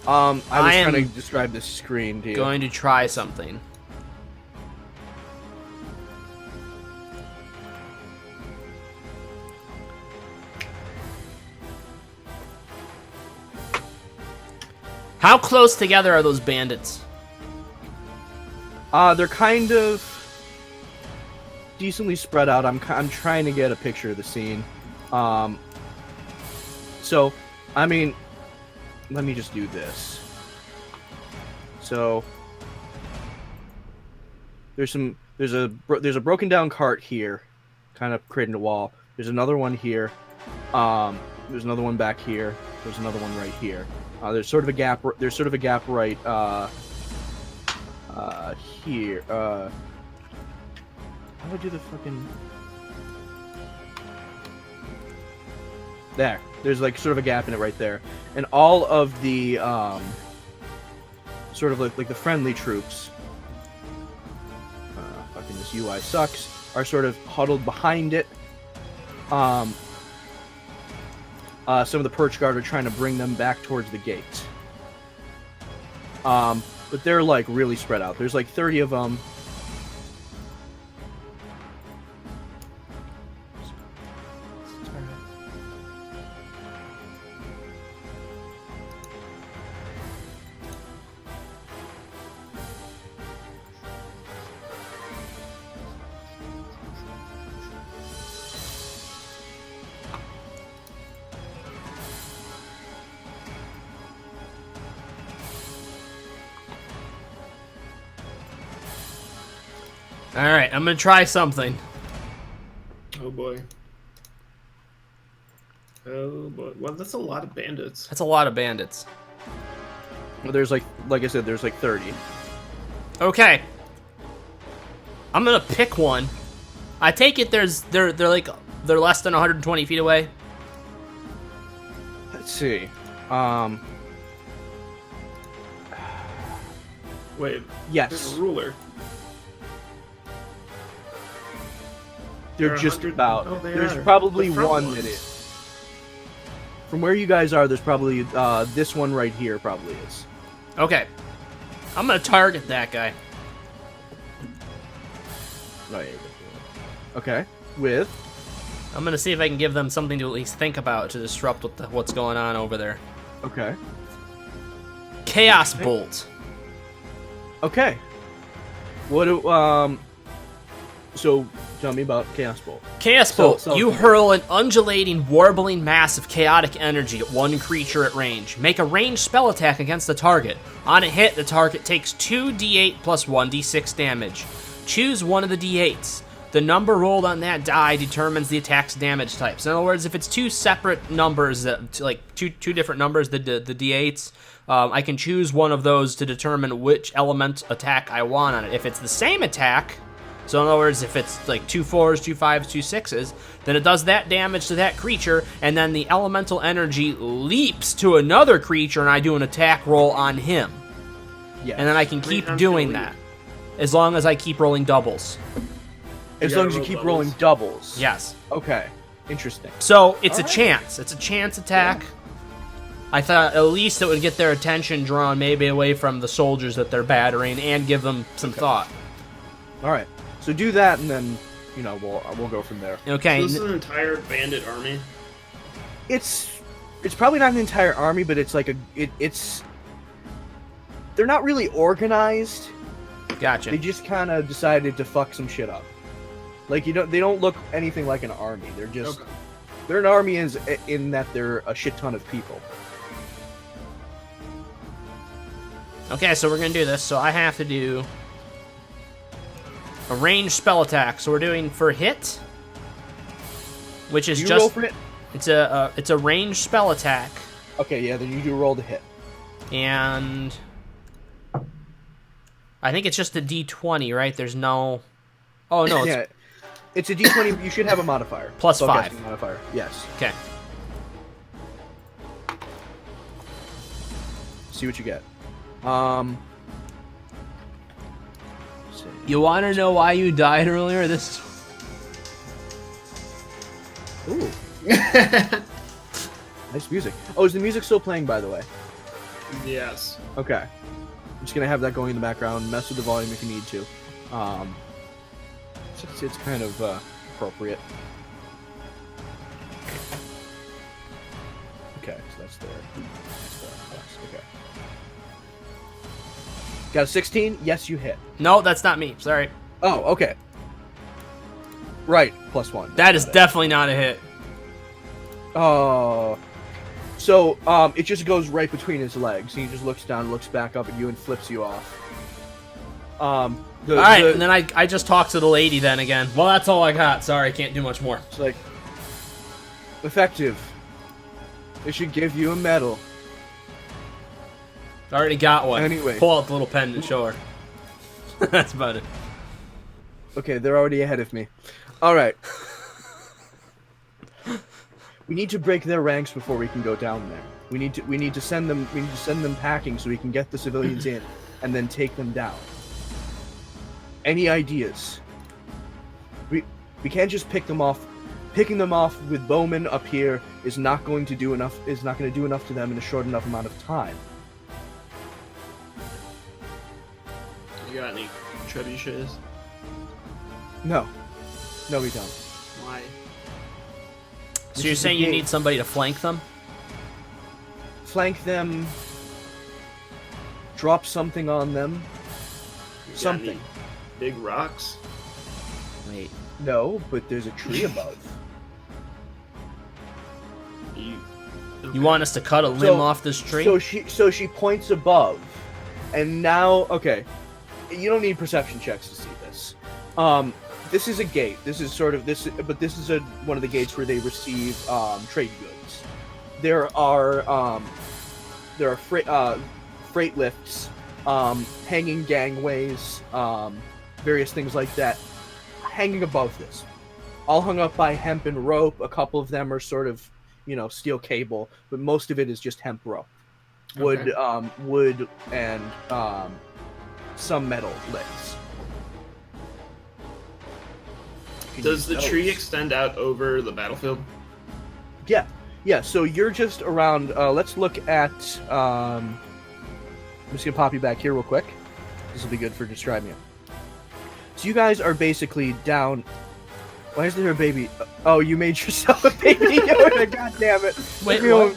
I was am trying to describe this screen to you. Going to try something. How close together are those bandits? They're kind of decently spread out. I'm trying to get a picture of the scene. So, I mean, let me just do this. So, there's a broken down cart here, kind of creating a wall. There's another one here. There's another one back here. There's another one right here. There's sort of a gap. There's sort of a gap right here. How do I do the fucking? There. There's like sort of a gap in it right there, and all of the sort of like the friendly troops. Fucking this UI sucks. Are sort of huddled behind it. Some of the perch guard are trying to bring them back towards the gate. But they're like really spread out. There's like 30 of them. Alright, I'm gonna try something. Oh boy. Oh boy. Well, that's a lot of bandits. That's a lot of bandits. Well, there's like I said, there's like 30. Okay. I'm gonna pick one. I take it they're less than 120 feet away. Let's see. Wait. There's Yes. a ruler. They're There are just 100 about. Oh, they There's are. probably The front one ones. that is. From where you guys are, there's probably this one right here probably is. Okay. I'm gonna target that guy. Right. Okay. With. I'm gonna see if I can give them something to at least think about to disrupt what's going on over there. Okay. Chaos Bolt. Okay. What do So tell me about Chaos Bolt. Chaos Bolt. So- You hurl an undulating, warbling mass of chaotic energy at one creature at range. Make a ranged spell attack against the target. On a hit, the target takes 2d8 plus 1d6 damage. Choose one of the d8s. The number rolled on that die determines the attack's damage types. In other words, if it's two separate numbers, like two different numbers, the d8s, I can choose one of those to determine which element attack I want on it. If it's the same attack, So in other words, if it's like 2 4s, 2 5s, 2 6s, then it does that damage to that creature, and then the elemental energy leaps to another creature, and I do an attack roll on him. Yeah. And then I can keep doing that. As long as I keep rolling doubles. As long as you keep rolling doubles. Yes. Okay. Interesting. So it's a chance. It's a chance attack. Yeah. I thought at least it would get their attention drawn maybe away from the soldiers that they're battering and give them some thought. All right. So do that, and then, you know, we'll go from there. Okay. So this is an entire bandit army? It's probably not an entire army, but it's like it's... They're not really organized. Gotcha. They just kind of decided to fuck some shit up. Like, they don't look anything like an army. They're just... Okay. They're an army in that they're a shit ton of people. Okay, so we're going to do this. So I have to do a ranged spell attack. So we're doing for hit, which is roll for hit? It's a ranged spell attack. Okay, yeah, then you do roll to hit. And I think it's just a D20, right? There's no... Oh, no. Yeah, it's a D20. You should have a modifier. Plus 5. Modifier, yes. Okay. See what you get. You want to know why you died earlier? This is... Ooh. Nice music. Oh, is the music still playing, by the way? Yes. Okay. I'm just gonna have that going in the background. Mess with the volume if you need to. It's kind of appropriate. Okay, so that's there. Okay. Got a 16? Yes, you hit. No, that's not me. Sorry. Oh, okay. Right, +1. That is definitely not a hit. Oh. So, it just goes right between his legs. He just looks down, looks back up at you, and flips you off. Alright, and then I just talked to the lady then again. Well, that's all I got. Sorry, I can't do much more. It's like, effective. They should give you a medal. I already got one. Anyway. Pull out the little pen and show her. That's about it. Okay, they're already ahead of me. Alright. We need to break their ranks before we can go down there. We need to send them packing so we can get the civilians in and then take them down. Any ideas? We can't just pick them off. Picking them off with bowmen up here is not going to do enough to them in a short enough amount of time. You got any trebuchets? No, we don't. Why? So you're saying you need somebody to flank them? Flank them. Drop something on them. Something. Big rocks? Wait. No, but there's a tree above. You want us to cut a limb off this tree? So she points above, and now you don't need perception checks to see this. This is a gate. This is one of the gates where they receive trade goods. There are freight lifts, hanging gangways, various things like that, hanging above this, all hung up by hemp and rope. A couple of them are sort of, steel cable, but most of it is just hemp rope, wood, and some metal lifts. Does the tree extend out over the battlefield? Yeah. So you're just around. Let's look at. I'm just gonna pop you back here real quick. This will be good for describing it. So you guys are basically down. Why is there a baby? Oh, you made yourself a baby Yoda. God damn it! Wait, what?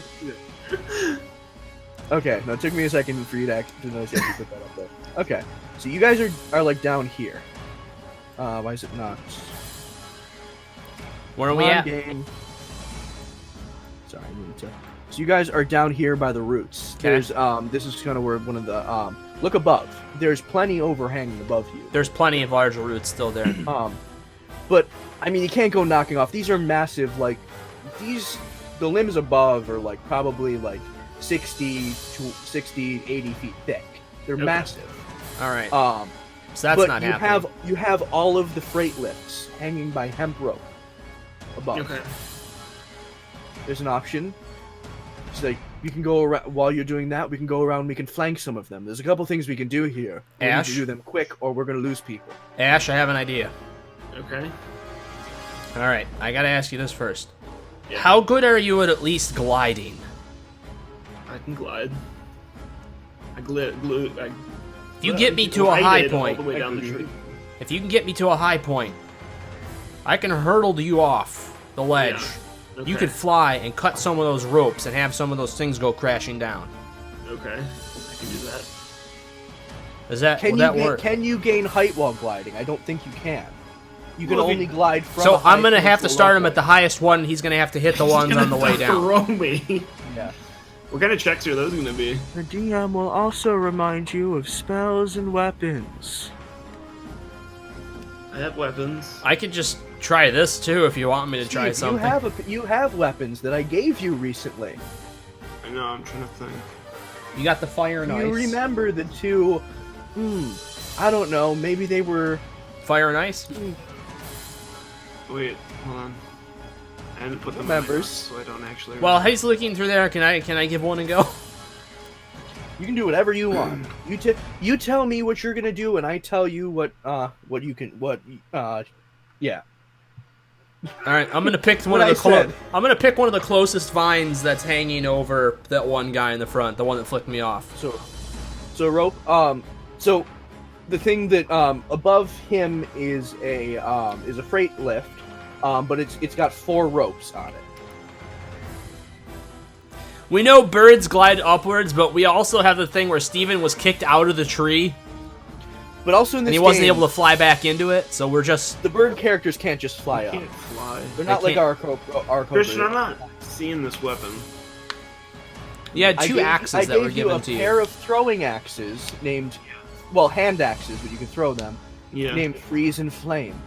Okay, no, it took me a second for you to notice you have to put that up there. Okay, so you guys are like down here. Why is it not? Where are we at? Game. Sorry, I need to. So you guys are down here by the roots. Okay. There's this is kind of where one of the look above. There's plenty overhanging above you. There's plenty of larger roots still there. But I mean, you can't go knocking off. These are massive. Like the limbs above are like probably like 60 to 80 feet thick. They're massive. All right. So that's but not you happening. you have all of the freight lifts hanging by hemp rope above. Okay. There's an option. It's like you can go around while you're doing that. We can go around. We can flank some of them. There's a couple things we can do here. We need Ash? to do them quick, or we're gonna lose people. Ash, I have an idea. Okay. All right, I gotta ask you this first. Yeah. How good are you at least gliding? I can glide. If you get me to a high point, all the way down the tree. if you can get me to a high point, I can hurdle you off the ledge. Yeah. Okay. You could fly and cut some of those ropes and have some of those things go crashing down. Okay. I can do that. Will that work? Can you gain height while gliding? I don't think you can. You can Well, if only glide from. So a high I'm gonna point have to a start low him at the point. highest one. He's gonna have to hit the ones on the way down. Throw me. Yeah. What kind of checks are those gonna be? The DM will also remind you of spells and weapons. I have weapons. I could just try this too if you want me to try Steve, something. you have weapons that I gave you recently. I know. I'm trying to think. You got the fire and You ice. remember the two? I don't know. Maybe they were. Fire and ice? Wait. Hold on. I haven't put them in Members. my notes, so I don't actually. Well, he's looking through there. Can I give one a go? You can do whatever you want. You tell me what you're gonna do, and I tell you what you can yeah. All right, I'm gonna pick What I said. I'm gonna pick one of the closest vines that's hanging over that one guy in the front, the one that flicked me off. So rope. So the thing that above him is a freight lift, but it's got 4 ropes on it. We know birds glide upwards, but we also have the thing where Steven was kicked out of the tree But also in this and he wasn't game, able to fly back into it, so we're just... the bird characters can't just fly I up. can't fly. They're not They like our Christian, I'm not seeing this weapon. You had 2 axes that were given to I gave you a you. pair of throwing axes named, well, hand axes, but you can throw them. Yeah. Named Freeze and Flame.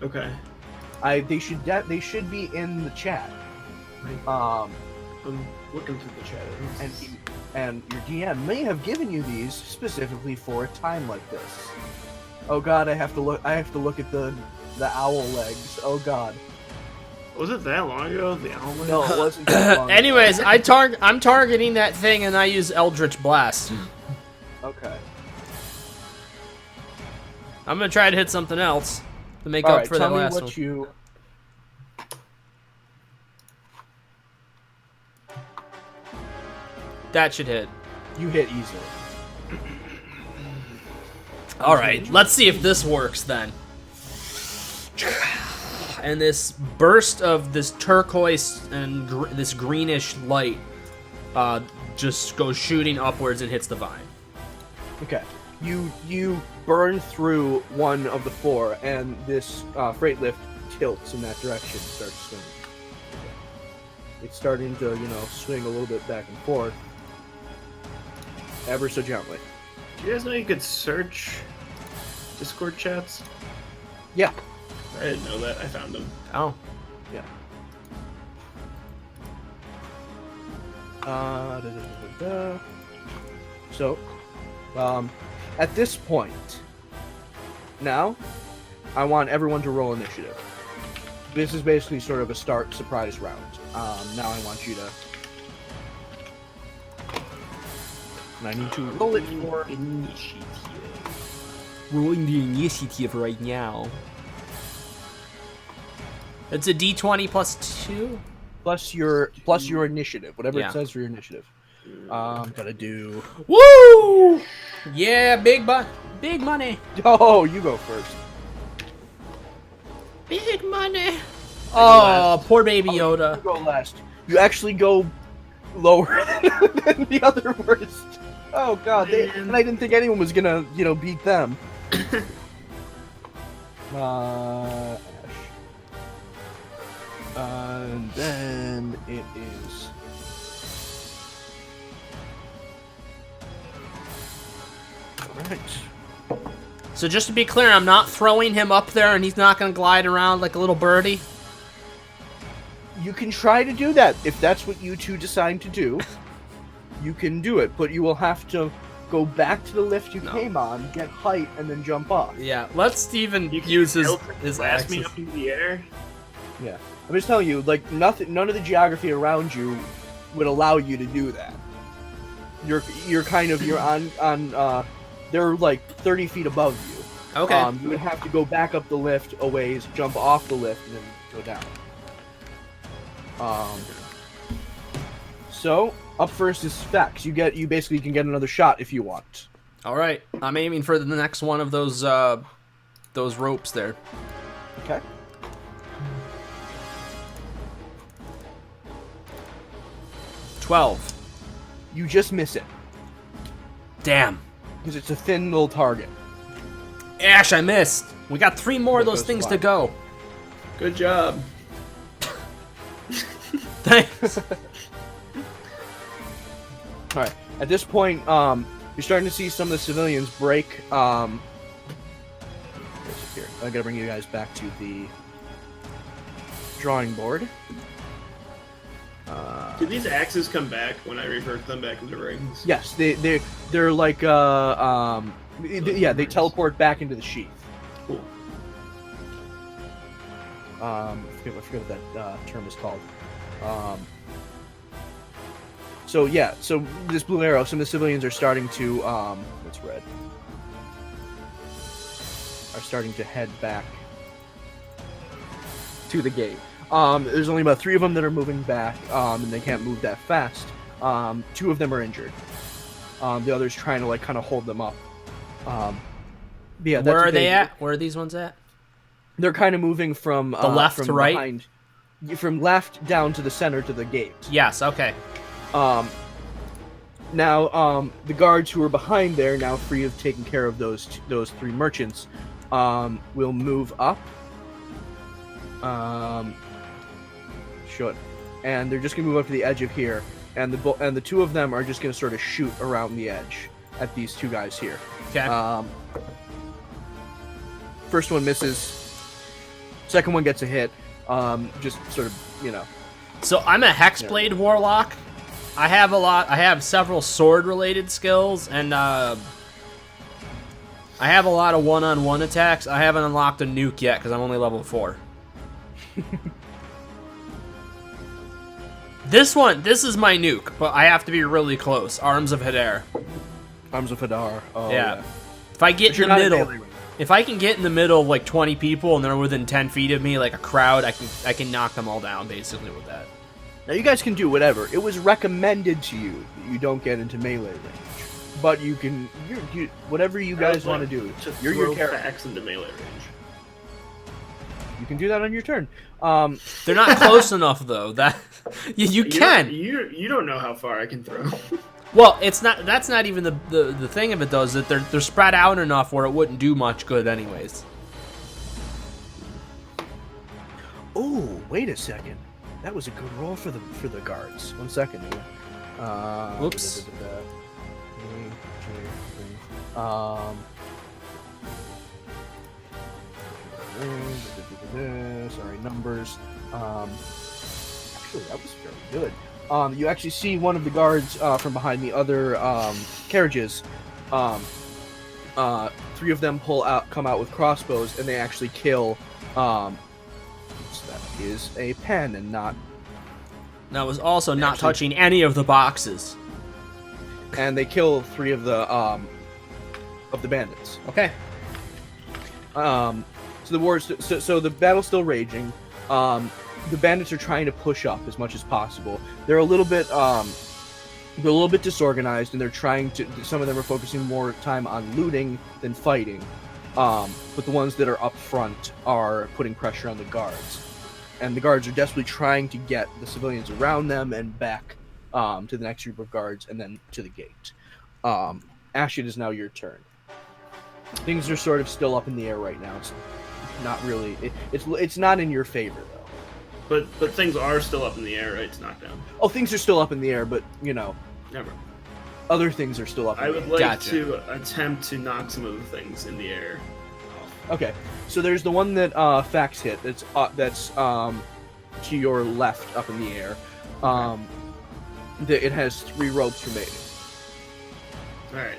Okay. They should be in the chat. I'm looking through the chat. And your DM may have given you these specifically for a time like this. Oh God, I have to look at the owl legs. Oh God. Was it that long ago? The owl? No, it wasn't that long. Anyways, I'm targeting that thing and I use Eldritch Blast. Okay. I'm gonna try to hit something else to make All up right, for that tell me last what one. you. That should hit. You hit easily. Alright, let's see if this works then. And this burst of this turquoise and this greenish light just goes shooting upwards and hits the vine. Okay. You burn through one of the 4, and this freight lift tilts in that direction and starts swinging. It's starting to, swing a little bit back and forth. Ever so gently. Do you guys know you could search Discord chats? Yeah. I didn't know that. I found them. Oh. Yeah. So, at this point, now, I want everyone to roll initiative. This is basically sort of a start surprise round. Now I want you to... And I need to roll it for... initiative. Rolling the initiative right now. It's a d20 plus 2? Plus your initiative, whatever Yeah. it says for your initiative. Gotta do... Woo! Yeah, big money. Oh, you go first. Big money. Oh, poor baby Yoda. You go last. You actually go lower than the other worst. Oh God! And I didn't think anyone was gonna, beat them. Ash. And then it is. Alright. So just to be clear, I'm not throwing him up there and he's not going to glide around like a little birdie. You can try to do that if that's what you two decide to do. You can do it, but you will have to go back to the lift you No. came on, get height, and then jump off. Yeah, let Steven You can use his blast me axes. up in the air. Yeah, I'm just telling you, like none of the geography around you would allow you to do that. You're on they're like 30 feet above you. Okay. You would have to go back up the lift a ways, jump off the lift, and then go down. So up first is Specs. You basically can get another shot if you want. All right. I'm aiming for the next one of those ropes there. Okay. $12. You just miss it Damn. because it's a thin little target. Ash, I missed. We got 3 more of There those goes things the to go. Good job. Thanks. All right. At this point, you're starting to see some of the civilians break. Here, I gotta bring you guys back to the drawing board. Do these axes come back when I revert them back into rings? Yes, they're like they teleport back into the sheath. Cool. I forget what that term is called. So this blue arrow, some of the civilians are starting to what's red? Are starting to head back to the gate. There's only about 3 of them that are moving back, and they can't move that fast. 2 of them are injured. The other's trying to like kind of hold them up. Yeah, Where are they at? Where are these ones at? They're kind of moving from The left from to right? behind, from left down to the center to the gate. Yes, okay. Now the guards who are behind there, now free of taking care of those 3 merchants, will move up. Should, and they're just gonna move up to the edge of here, and the 2 of them are just gonna sort of shoot around the edge at these 2 guys here. Okay. First one misses. Second one gets a hit. Just sort of, So I'm a Hexblade Warlock. I have several sword-related skills, and I have a lot of one-on-one attacks. I haven't unlocked a nuke yet because I'm only level 4. This is my nuke, but I have to be really close. Arms of Hadar. Arms of Hadar. Oh, Yeah. If I get But you're in the not in middle, melee range. if I can get in the middle of like 20 people and they're within 10 feet of me, like a crowd, I can knock them all down basically with that. Now you guys can do whatever. It was recommended to you that you don't get into melee range, but you can. You whatever you guys want to do. You're your character. Facts into melee range. You can do that on your turn. They're not close enough though. That you can. You don't know how far I can throw. Well, it's not. That's not even the thing of it though. Is that they're spread out enough where it wouldn't do much good anyways. Oh, wait a second. That was a good roll for the guards. 1 second. Whoops. Sorry, numbers. Actually, that was very good. You actually see one of the guards from behind the other carriages. 3 of them come out with crossbows, and they actually kill. That is a pen, and not. That was also not touching any of the boxes. And they kill 3 of the bandits. Okay. So the war's so the battle's still raging. The bandits are trying to push up as much as possible. They're a little bit disorganized, and they're trying to. Some of them are focusing more time on looting than fighting. But the ones that are up front are putting pressure on the guards, and the guards are desperately trying to get the civilians around them and back to the next group of guards, and then to the gate. Ash, it is now your turn. Things are sort of still up in the air right now. It's not really. It's not in your favor though. But things are still up in the air, right? It's not down. Oh, things are still up in the air, but Never. other things are still up in I the would air. like Gotcha. to attempt to knock some of the things in the air off. Okay, so there's the one that Fax hit. That's to your left, up in the air. Okay. It has 3 ropes remaining. All right.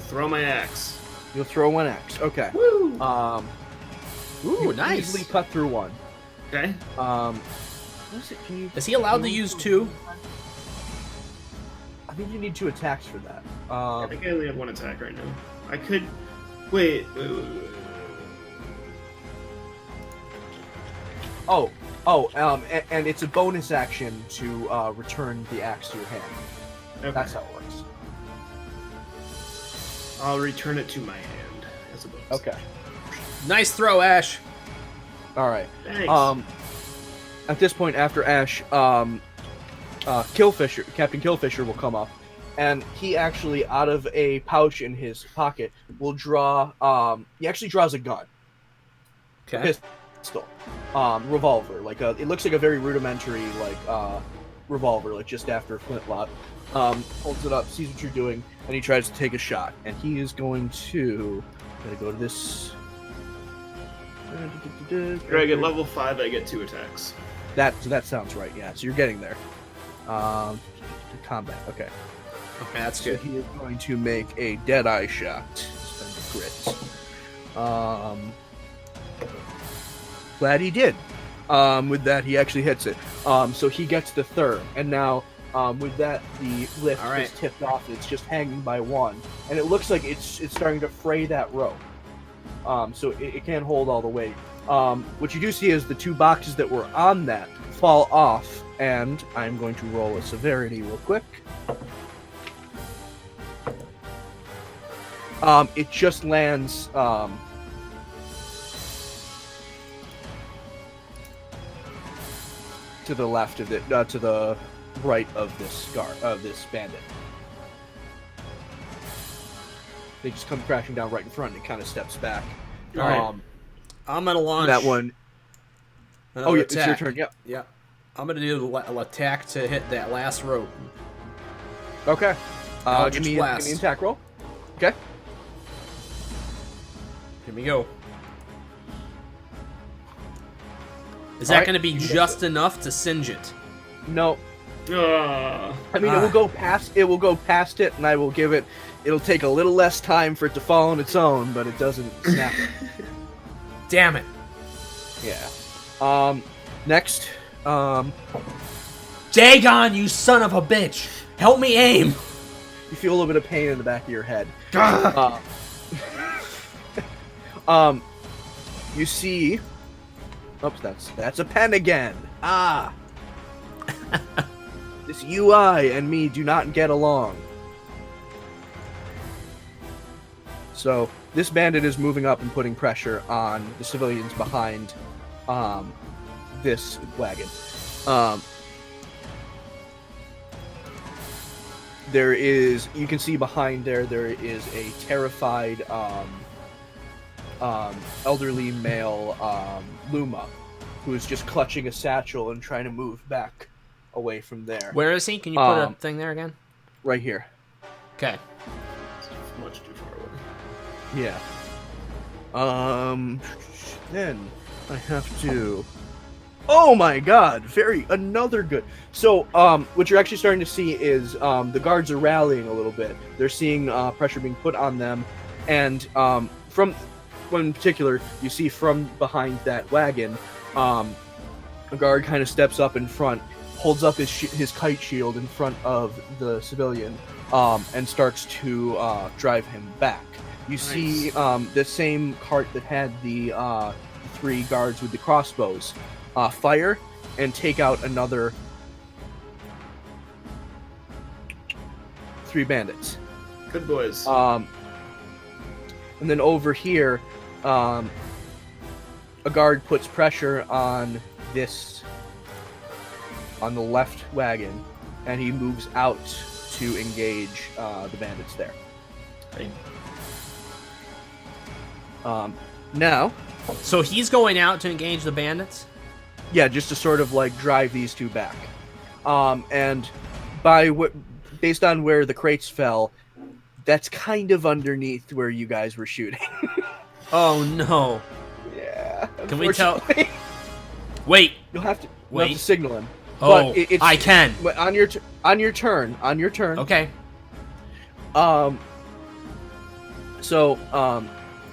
throw my axe. You'll throw one axe. Okay. Woo! Ooh, You nice. easily cut through one. Okay. What is it? Is he allowed to use 2? I think you need 2 attacks for that. I think I only have 1 attack right now. I could. Wait. And it's a bonus action to return the axe to your hand. Okay. That's how it works. I'll return it to my hand as a bonus. Okay. Nice throw, Ash. All right. Thanks. At this point, after Ash, Captain Killfisher will come up, and he actually, out of a pouch in his pocket, will draw. He actually draws a gun. Okay. Pistol, revolver. It looks like a very rudimentary revolver, like just after a flintlock. Holds it up, sees what you're doing, and he tries to take a shot. And he is going to. Gotta go to this. Greg, at level 5, I get 2 attacks. That sounds right. Yeah, so you're getting there. Combat. Okay. Okay, that's So good. he is going to make a Deadeye shot. Spend a crit. Glad he did. With that, he actually hits it. So he gets the third, and now with that, the lift All right. is tipped off. It's just hanging by one, and it looks like it's starting to fray that rope. So it can't hold all the weight. What you do see is the 2 boxes that were on that fall off, and I'm going to roll a severity real quick. It just lands to the left of it, to the right of this bandit. They just come crashing down right in front, and it kind of steps back. All right. I'm gonna launch That one. another It's your attack. turn. Yep. Yeah. I'm gonna do an attack to hit that last rope. Okay. Eldritch Give me Blast. an attack roll. Okay. Here we go. Is All that right, gonna be you just enough to singe it? No. Ah. I mean, it will go past. It will go past it, and I will give it. It'll take a little less time for it to fall on its own, but it doesn't snap. Damn it. Yeah. Next. Dagon, you son of a bitch! Help me aim! You feel a little bit of pain in the back of your head. You see. Oops, that's a pen again. Ah. This UI and me do not get along. So this bandit is moving up and putting pressure on the civilians behind this wagon. You can see behind there is a terrified elderly male Luma who is just clutching a satchel and trying to move back away from there. Where is he? Can you put a thing there again? Right here. Okay. Much too far away. Yeah. Then I have to. Oh my God! Another good. So, what you're actually starting to see is the guards are rallying a little bit. They're seeing pressure being put on them, and from one in particular, you see from behind that wagon, a guard kind of steps up in front, holds up his kite shield in front of the civilian, and starts to drive him back. You see the same cart that had the 3 guards with the crossbows fire and take out another 3 bandits. Good boys. And then over here, a guard puts pressure on the left wagon, and he moves out to engage the bandits there. Right. Now, So he's going out to engage the bandits? yeah, just to sort of like drive these 2 back. And based on where the crates fell, that's kind of underneath where you guys were shooting. Oh no. Yeah. Can we tell? unfortunately. Wait. You'll have to Wait. signal him. Oh, But I can. But on your turn. Okay. So,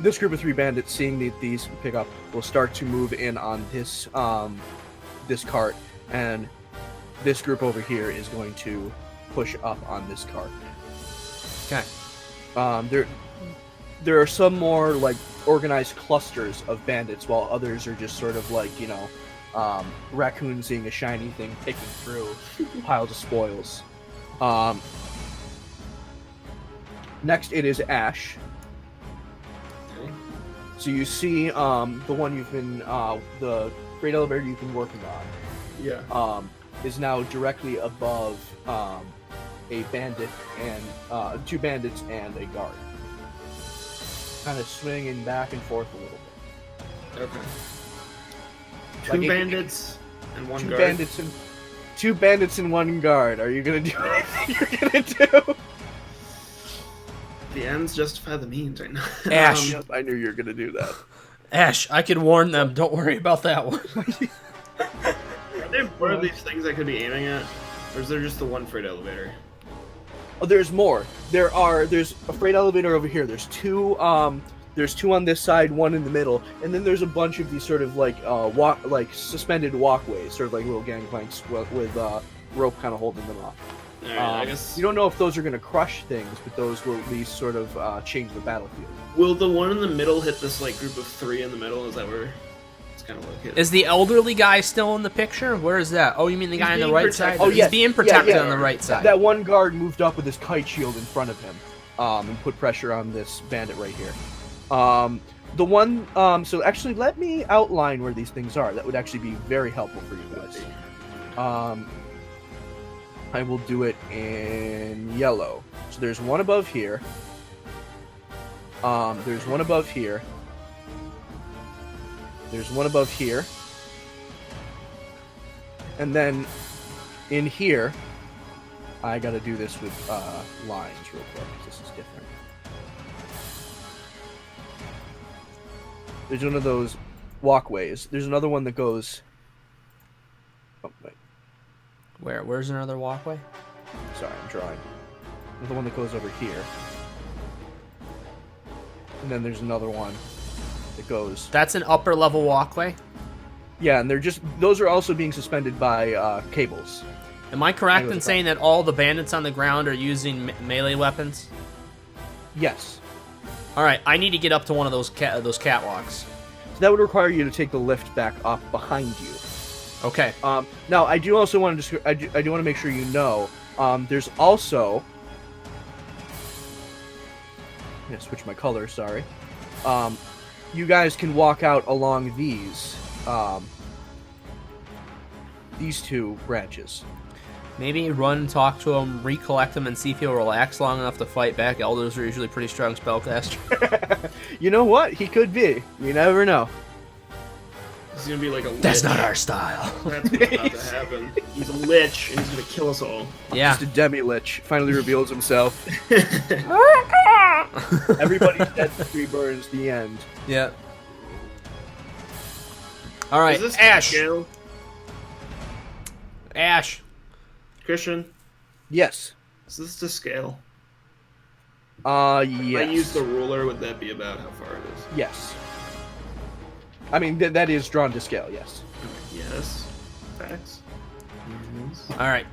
this group of 3 bandits, seeing these pick up, will start to move in on this this cart, and this group over here is going to push up on this cart. Okay. There are some more like organized clusters of bandits, while others are just sort of like, you know, raccoons seeing a shiny thing picking through piles of spoils. Next, it is Ash. So you see the one you've been, the freight elevator you've been working on. Yeah. Is now directly above a bandit and 2 bandits and a guard. Kind of swinging back and forth a little bit. Okay. Like Two bandits and one guard. Two bandits and 1 guard. Are you gonna do anything you're gonna do? The ends justify the means right now. Ash. Yep, I knew you were gonna do that. Ash, I can warn them. Don't worry about that one. Are there more of these things I could be aiming at? Or is there just the one freight elevator? Oh, there's more. There's a freight elevator over here. There's 2. There's 2 on this side, 1 in the middle, and then there's a bunch of these sort of like suspended walkways, sort of like little gangplanks with rope kind of holding them off. Alright, I guess. You don't know if those are going to crush things, but those will at least sort of change the battlefield. Will the one in the middle hit this like group of 3 in the middle? Is that where it's kind of located? Is the elderly guy still in the picture? Where is that? Oh, you mean the guy on the being right protected. side? Oh, He's yes. being protected Yeah. on the right side. That one guard moved up with his kite shield in front of him, and put pressure on this bandit right here. The one, so actually let me outline where these things are. That would actually be very helpful for you guys. I will do it in yellow. So there's one above here. There's one above here. There's one above here. And then in here, I gotta do this with lines real quick, 'cause this is different. There's one of those walkways. There's another one that goes... Oh, wait. Where's another walkway? Sorry, I'm drawing. There's the one that goes over here. And then there's another one that goes... That's an upper level walkway? Yeah, and those are also being suspended by cables. Am I correct in saying that all the bandits on the ground are using melee weapons? Yes. Alright, I need to get up to one of those catwalks. So that would require you to take the lift back up behind you. Okay. Now, I do also want to I do want to make sure you know, there's also... I'm going to switch my color, sorry. You guys can walk out along these 2 branches. Maybe run, talk to him, recollect him, and see if he'll relax long enough to fight back. Elders are usually pretty strong spellcasters. You know what? He could be. You never know. He's gonna be like a lich. That's not our style. That's what's about to happen. He's a lich, and he's gonna kill us all. Yeah. Just a demi-lich finally reveals himself. Everybody's dead, the tree burns, the end. Yeah. All right, Is this Ash. Scale? Ash. Christian, Yes. is this to scale? Yes. If I use the ruler, would that be about how far it is? Yes. I mean, that is drawn to scale, yes. Yes. Facts. All right.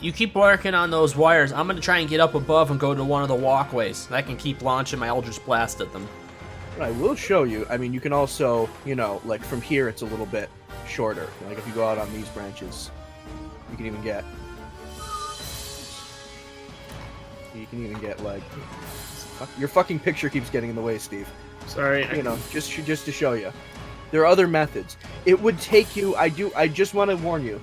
You keep working on those wires. I'm going to try and get up above and go to one of the walkways. I can keep launching my Eldritch Blast at them. But I will show you. I mean, you can also, like from here, it's a little bit shorter. Like if you go out on these branches, you can even get... like... Your fucking picture keeps getting in the way, Steve. Sorry. Just to show you. There are other methods. It would take you... I just want to warn you.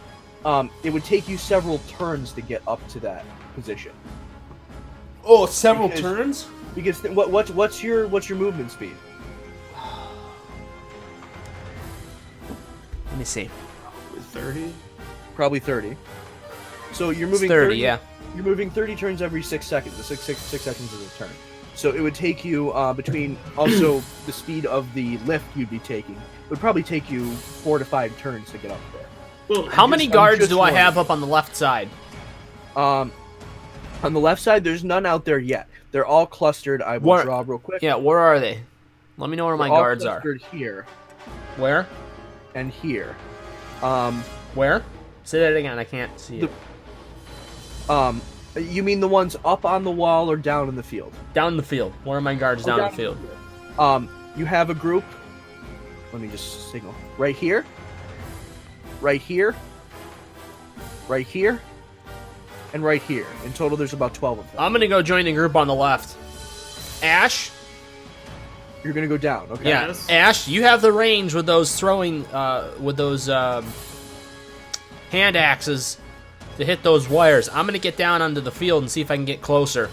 It would take you several turns to get up to that position. Oh, several turns? Because what's your movement speed? Let me see. With 30? Probably 30. So you're moving 30, yeah. You're moving 30 turns every 6 seconds. The 6 seconds is a turn. So it would take you between also the speed of the lift you'd be taking. It would probably take you 4 to 5 turns to get up there. Well, How many I'm guards just do I warning have you. up on the left side? On the left side, there's none out there yet. They're all clustered. I will Where- draw real quick. Yeah, where are they? Let me know where my They're all guards are. clustered here Where? and here. Where? Say that again. I can't see it. You mean the ones up on the wall or down in the field? Down in the field. Where are my guards down in the field? You have a group. Let me just signal. Right here. Right here. Right here. And right here. In total, there's about 12 of them. I'm gonna go join the group on the left. Ash? You're gonna go down, okay? Yeah. Yes. Ash, you have the range with those throwing, with those hand axes to hit those wires. I'm gonna get down onto the field and see if I can get closer.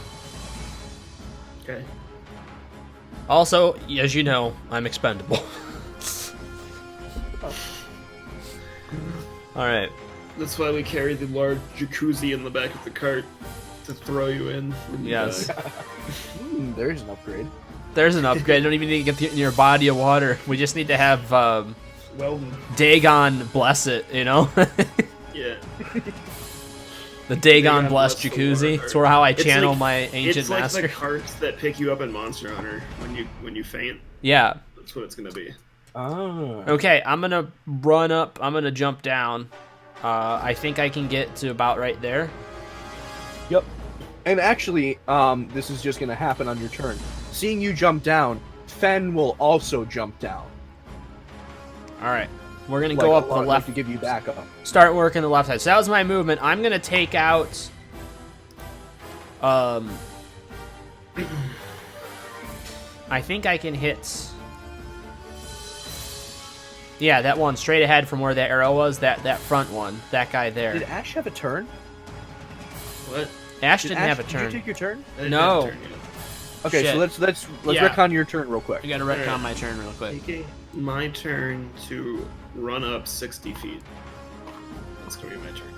Okay. Also, as you know, I'm expendable. All right. That's why we carry the large jacuzzi in the back of the cart to throw you in. When you Yes. die. There's an upgrade. There's an upgrade. Don't even need to get in your body of water. We just need to have Well, Dagon bless it, you know? yeah. The Dagon Dagon blessed bless the jacuzzi. water. It's where how I It's channel like- my ancient It's like master. the carts that pick you up in Monster Hunter when you faint. Yeah. That's what it's gonna be. Oh. Okay, I'm gonna run up. I'm gonna jump down. I think I can get to about right there. Yep. And actually, this is just gonna happen on your turn. Seeing you jump down, Fen will also jump down. All right, we're gonna Like, go up the like left. to give you backup. Start working the left side. So that was my movement. I'm gonna take out. I think I can hit. Yeah, that one straight ahead from where that arrow was. That front one. That guy there. Did Ash have a turn? What? Ash Did didn't Ash, have a Did turn. you take your turn? I didn't No. have a turn yet. Okay, Shit. so let's Yeah. retcon your turn real quick. I gotta retcon Alright. my turn real quick. Okay, my turn to run up 60 feet. That's gonna be my turn.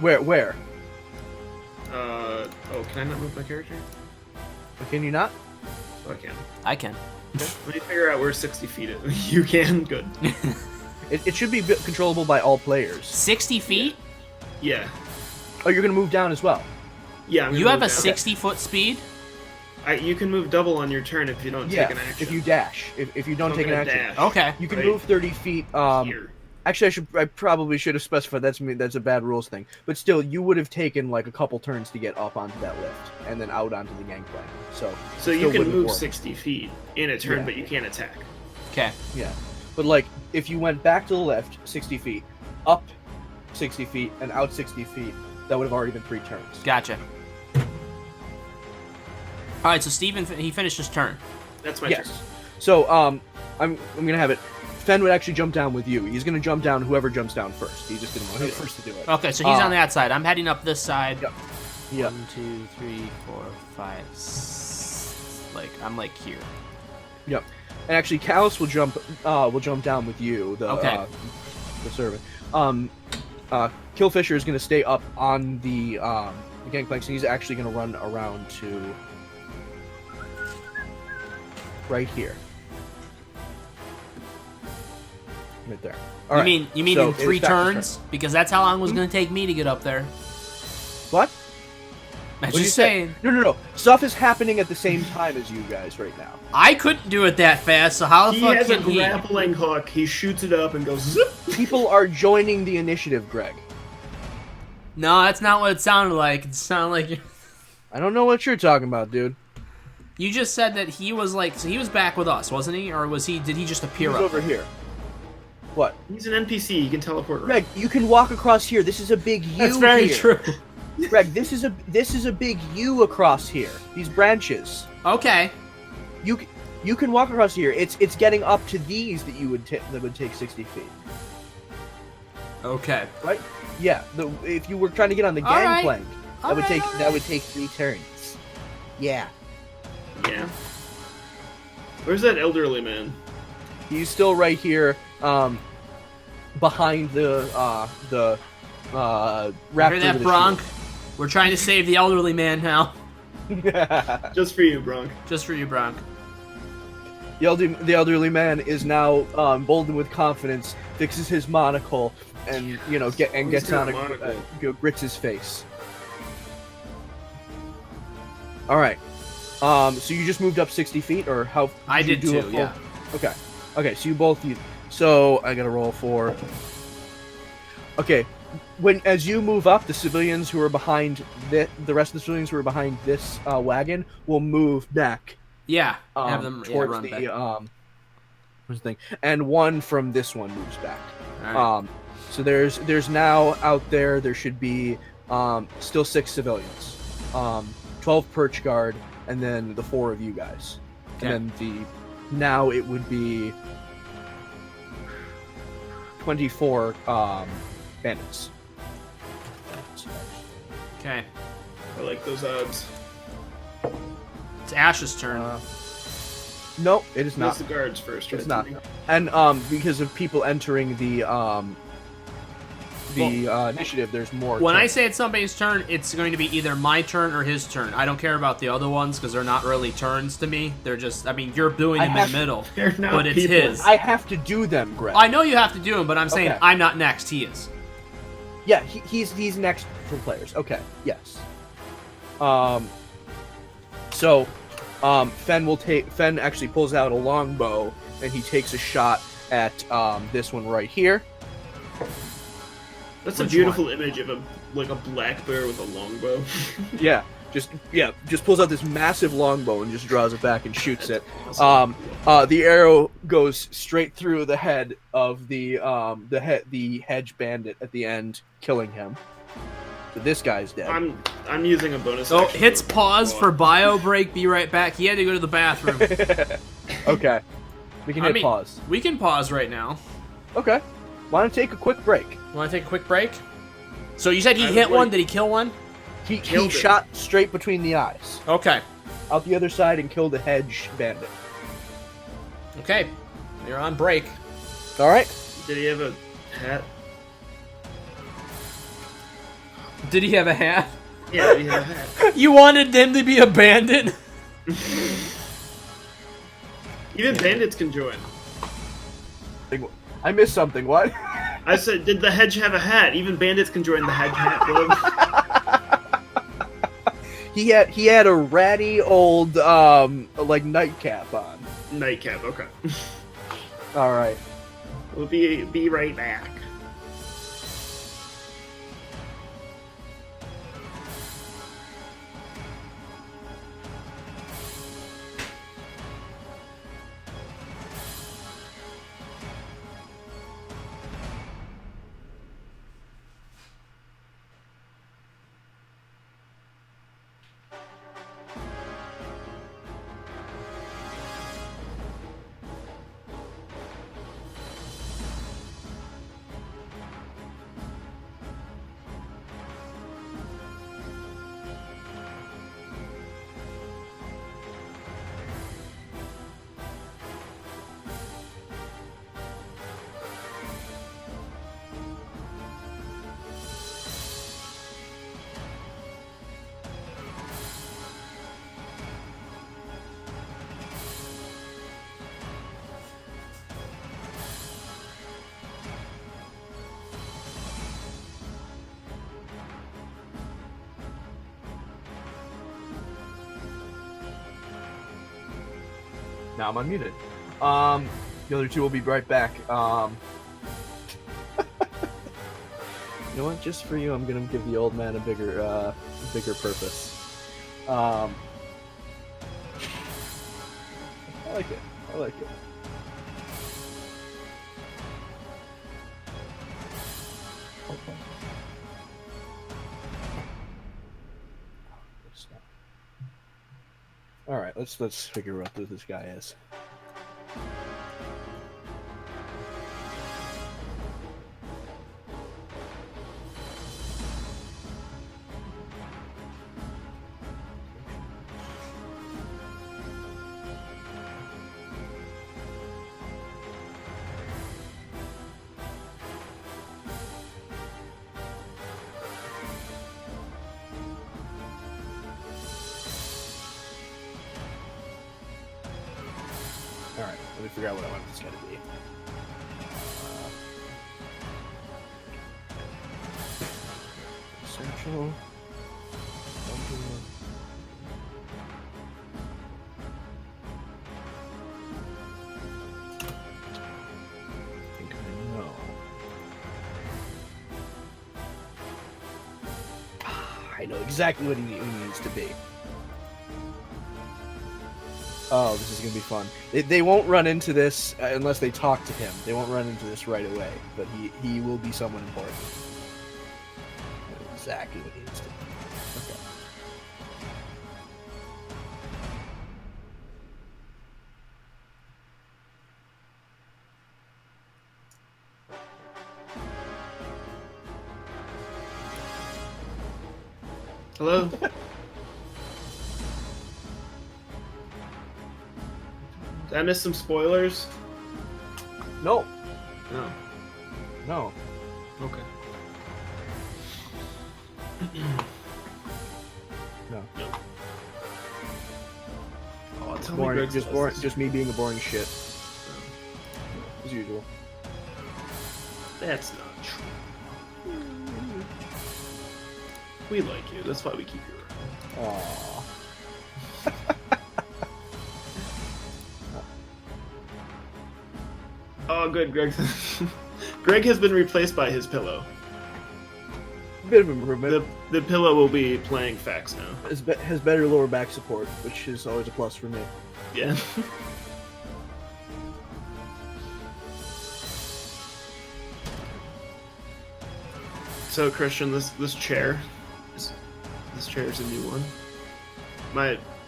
Where? Oh, can I not move my character? Can you not? Oh, I can. I can. Let me figure out where 60 feet is. You can? Good. It should be controllable by all players. 60 feet? Yeah. Oh, you're gonna move down as well. Yeah, I'm You gonna have a move down. 60-foot speed? You can move double on your turn if you don't Yeah, take an action. if you dash. If you don't I'm take an gonna action. dash Okay. You can right move 30 feet. here. Actually, I probably should have specified. That's a bad rules thing. But still, you would have taken like a couple turns to get up onto that lift and then out onto the gangplank. So So you still can wouldn't move work. 60 feet in a turn, Yeah. but you can't attack. Okay. Yeah, but like if you went back to the left 60 feet, up 60 feet, and out 60 feet, that would have already been 3 turns. Gotcha. All right, so Steven, he finished his turn. That's my Yes. turn. So I'm gonna have it. Fen would actually jump down with you. He's gonna jump down whoever jumps down first. He just didn't want to be the first to do it. Okay, so he's on that side. I'm heading up this side. Yep. Yeah. 1, 2, 3, 4, 5. Like I'm like here. Yep. And actually, Callus will jump down with you. Okay. The servant. Killfisher is gonna stay up on the gangplank, so he's actually gonna run around to right here. Right there. All right. You mean so in it is 3 Factor's turns? Because that's how long it was going to take me to get up there. turn. What? That's What'd you just say? saying. No. Stuff is happening at the same time as you guys right now. I couldn't do it that fast, so how the He fuck has a can he? grappling hook. He shoots it up and goes zip. People are joining the initiative, Greg. No, that's not what it sounded like. It sounded like I don't know what you're talking about, dude. you just said that he was like, so he was back with us, wasn't he? Or was he? Did he just He appear was up over there? here. What? He's an NPC. He can teleport. Greg, you can walk across here. This is a big U. That's very here. true. Greg, this is a big U across here. These branches. Okay. You can walk across here. It's getting up to these that that would take 60 feet. Okay. Right? Yeah. If you were trying to get on the All right. gangplank, All right, all that would take 3 turns. Yeah. Yeah. Where's that elderly man? He's still right here, behind the raptor. Hear that, with a Bronk? We're trying to save the elderly man now. shield. Just for you, Bronk. Just for you, Bronk. The elderly man is now emboldened with confidence, fixes his monocle, and gets got on a monocle? grits his face. All right. So you just moved up 60 feet, or how? I you did do a too, full- yeah. Okay. Okay. So you both. So I gotta roll for. Okay. As you move up, the civilians who are behind the rest of the civilians who are behind this wagon will move back. Yeah, have them Towards run back. what's the thing? And one from this one moves back. All right. So there's now out there. There should be still 6 civilians, 12 perch guard, and then the 4 of you guys. Okay. And then now it would be 24 bandits. Okay. I like those odds. It's Ash's turn. No, it is That's not. the guards first, right? It's not. And because of people entering the initiative, there's more. When I turns. say it's somebody's turn, it's going to be either my turn or his turn. I don't care about the other ones because they're not really turns to me. They're just, I mean, you're doing them in the middle, They're not but it's people. his. I have to do them, Greg. I know you have to do them, but I'm saying Okay. I'm not next. He is. Yeah, he's next for players. Okay, yes. So, Fen actually pulls out a longbow and he takes a shot at this one right here. That's a Which beautiful image of a black bear with a longbow. Yeah, just pulls out this massive longbow and just draws it back and shoots it. Awesome. The arrow goes straight through the head of the hedge bandit at the end, killing him. So this guy's dead. I'm using a bonus. So action hits to pause walk. for bio break. Be right back. He had to go to the bathroom. Okay, we can hit pause. We can pause right now. Okay, why don't you take a quick break? Want to take a quick break? So you said he I hit would one. like- Did he kill one? He Killed it. shot straight between the eyes, Okay. out the other side, and killed a hedge bandit. Okay. You're on break. All right. Did he have a hat? Did he have a hat? Yeah, he had a hat. You wanted him to be a bandit? Even bandits can join. I missed something. What? I said, did the hedge have a hat? Even bandits can join the hedge hat club. He had a ratty old like nightcap on. Nightcap. Okay. All right. We'll be right back. Now I'm unmuted. The other two will be right back. You know what? Just for you, I'm gonna give the old man a bigger purpose. I like it. I like it. All right, let's figure out who this guy is. Alright, let me figure out what I want this guy to be. Essential. I know exactly what he needs to be. Oh, this is gonna be fun. They won't run into this unless they talk to him. They won't run into this right away, but he will be someone important. Exactly what he needs to be. Okay. Hello? Did I miss some spoilers? No. No. No. Okay. No. Oh, tell Boring, me Greg just says boring, this. just me being a boring shit. As usual. That's not true. We like you. That's why we keep you around. Aww. Oh, good. Greg has been replaced by his pillow. Bit of improvement. The pillow will be playing Fax now. Has better lower back support, which is always a plus for me. Yeah. So Christian, this chair, this chair is a new one.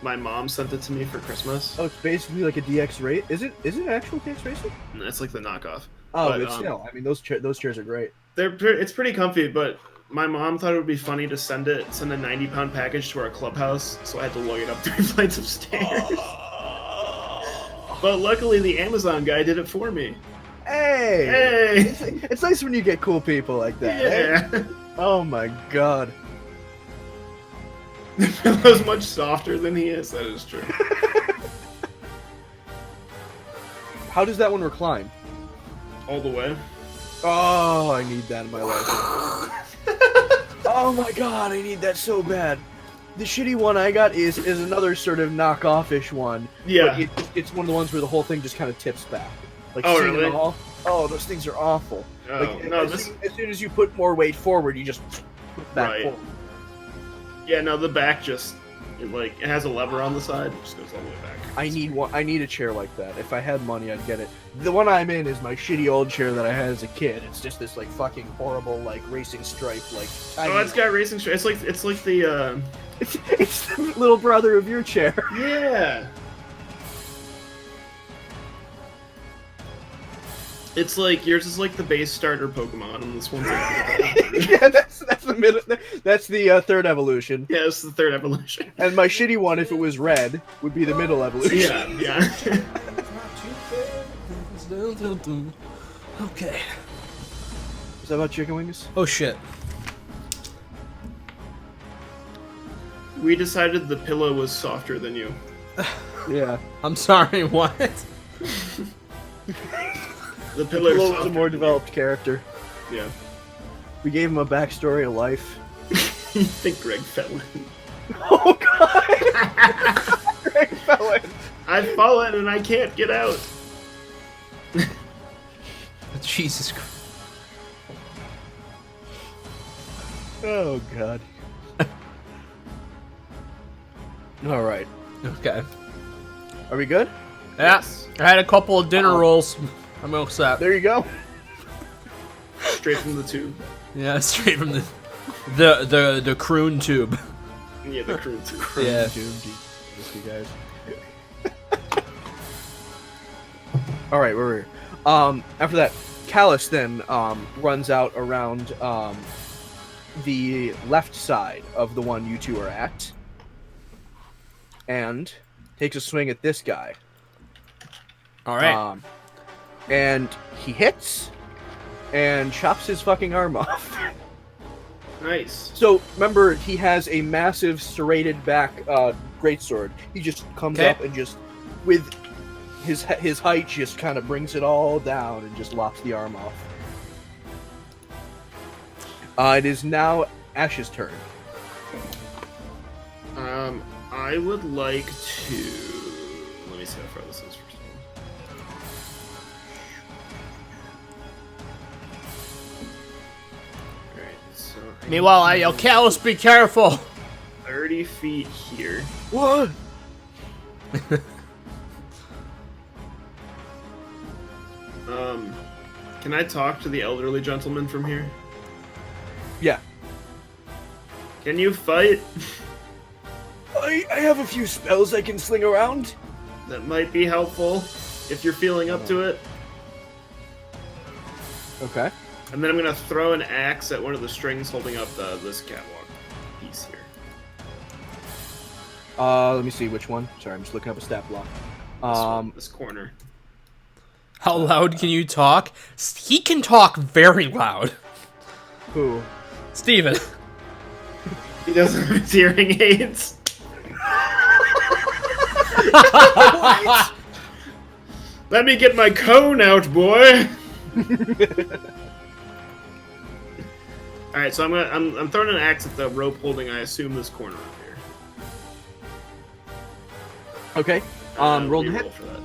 My mom sent it to me for Christmas. Oh, it's basically like a DX rate. Is it an actual DX racing? And it's like the knockoff. Oh, But, but still, I mean, those chairs are great. It's pretty comfy, but my mom thought it would be funny to send a 90-pound package to our clubhouse, so I had to lug it up 3 flights of stairs. But luckily, the Amazon guy did it for me. Hey! Hey! It's nice when you get cool people like that. Eh? Yeah. Oh my god. The pillow's much softer than he is. That is true. How does that one recline? All the way. Oh, I need that in my life. Oh my god, I need that so bad. The shitty one I got is another sort of knockoff-ish one. Yeah. But it's one of the ones where the whole thing just kind of tips back. Like, Oh, seeing really? it all. Oh, those things are awful. Oh, Like, no, as soon as you put more weight forward, you just put back Right. forward. Yeah, no, the back just it has a lever on the side. It just goes all the way back. I need one. I need a chair like that. If I had money, I'd get it. The one I'm in is my shitty old chair that I had as a kid. It's just this like fucking horrible like racing stripe like. Oh, it's got racing straight. It's like the It's the little brother of your chair. yeah. It's like yours is like the base starter Pokemon, and this one's like Yeah, that's the middle. That's the third evolution. yeah, it's the third evolution. And my shitty one, if it was red, would be the middle evolution. Yeah, yeah. Okay. Is that about chicken wings? Oh shit. We decided the pillow was softer than you. Yeah. I'm sorry, what? The pillow is Flo was a softer more than developed character. you. Yeah. We gave him a backstory of life. You think Greg fell in? Oh god! Greg fell in. I've fallen and I can't get out. Jesus Christ. Oh god. All right. Okay. Are we good? Yeah. Yes. I had a couple of dinner rolls. I'm all set. There you go. Straight from the tube. Yeah, straight from the croon tube. Yeah, the crew tube. Yeah. Jesus, you guys. All right, we're after that, Callus then runs out around the left side of the one you two are at, and takes a swing at this guy. All right. And he hits and chops his fucking arm off. Nice. So remember, he has a massive serrated back greatsword. He just comes Okay. up and just with his height just kind of brings it all down and just lops the arm off. It is now Ash's turn. I would like to. Let me see how far this is first of all. Alright, so Meanwhile, I yell, Callus, be careful! 30 feet here. What? Can I talk to the elderly gentleman from here? Yeah. Can you fight? I have a few spells I can sling around. That might be helpful if you're feeling up to it. Okay. And then I'm gonna throw an axe at one of the strings holding up this catwalk piece here. Let me see which one. Sorry, I'm just looking up a stat block. This corner. How loud can you talk? He can talk very loud. Who? Steven. He doesn't have his hearing aids. Let me get my cone out, boy. All right, so I'm throwing an axe at the rope holding, I assume, this corner up here. Okay. Roll the hit. For that.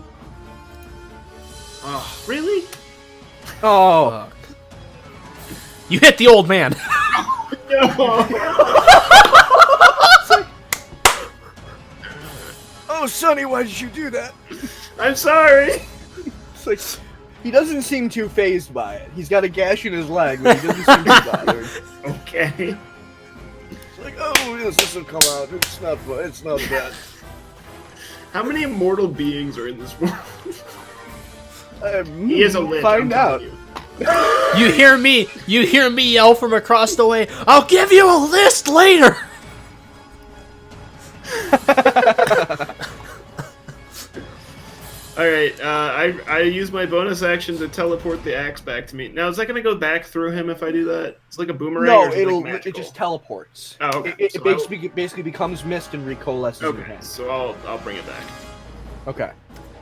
Oh, really? Oh. You hit the old man. No. Oh, Sonny, why did you do that? I'm sorry. It's like he doesn't seem too phased by it. He's got a gash in his leg, but he doesn't seem too bothered. Okay. It's like, oh, yes, this will come out. It's not bad. How many immortal beings are in this world? He is a lich. Find out. You hear me yell from across the way, I'll give you a list later! Alright, I use my bonus action to teleport the axe back to me. Now, is that going to go back through him if I do that? It's like a boomerang? No, or is it like it just teleports. Oh, okay. It So basically becomes mist and recoalesces in your okay, hand. so I'll bring it back. Okay.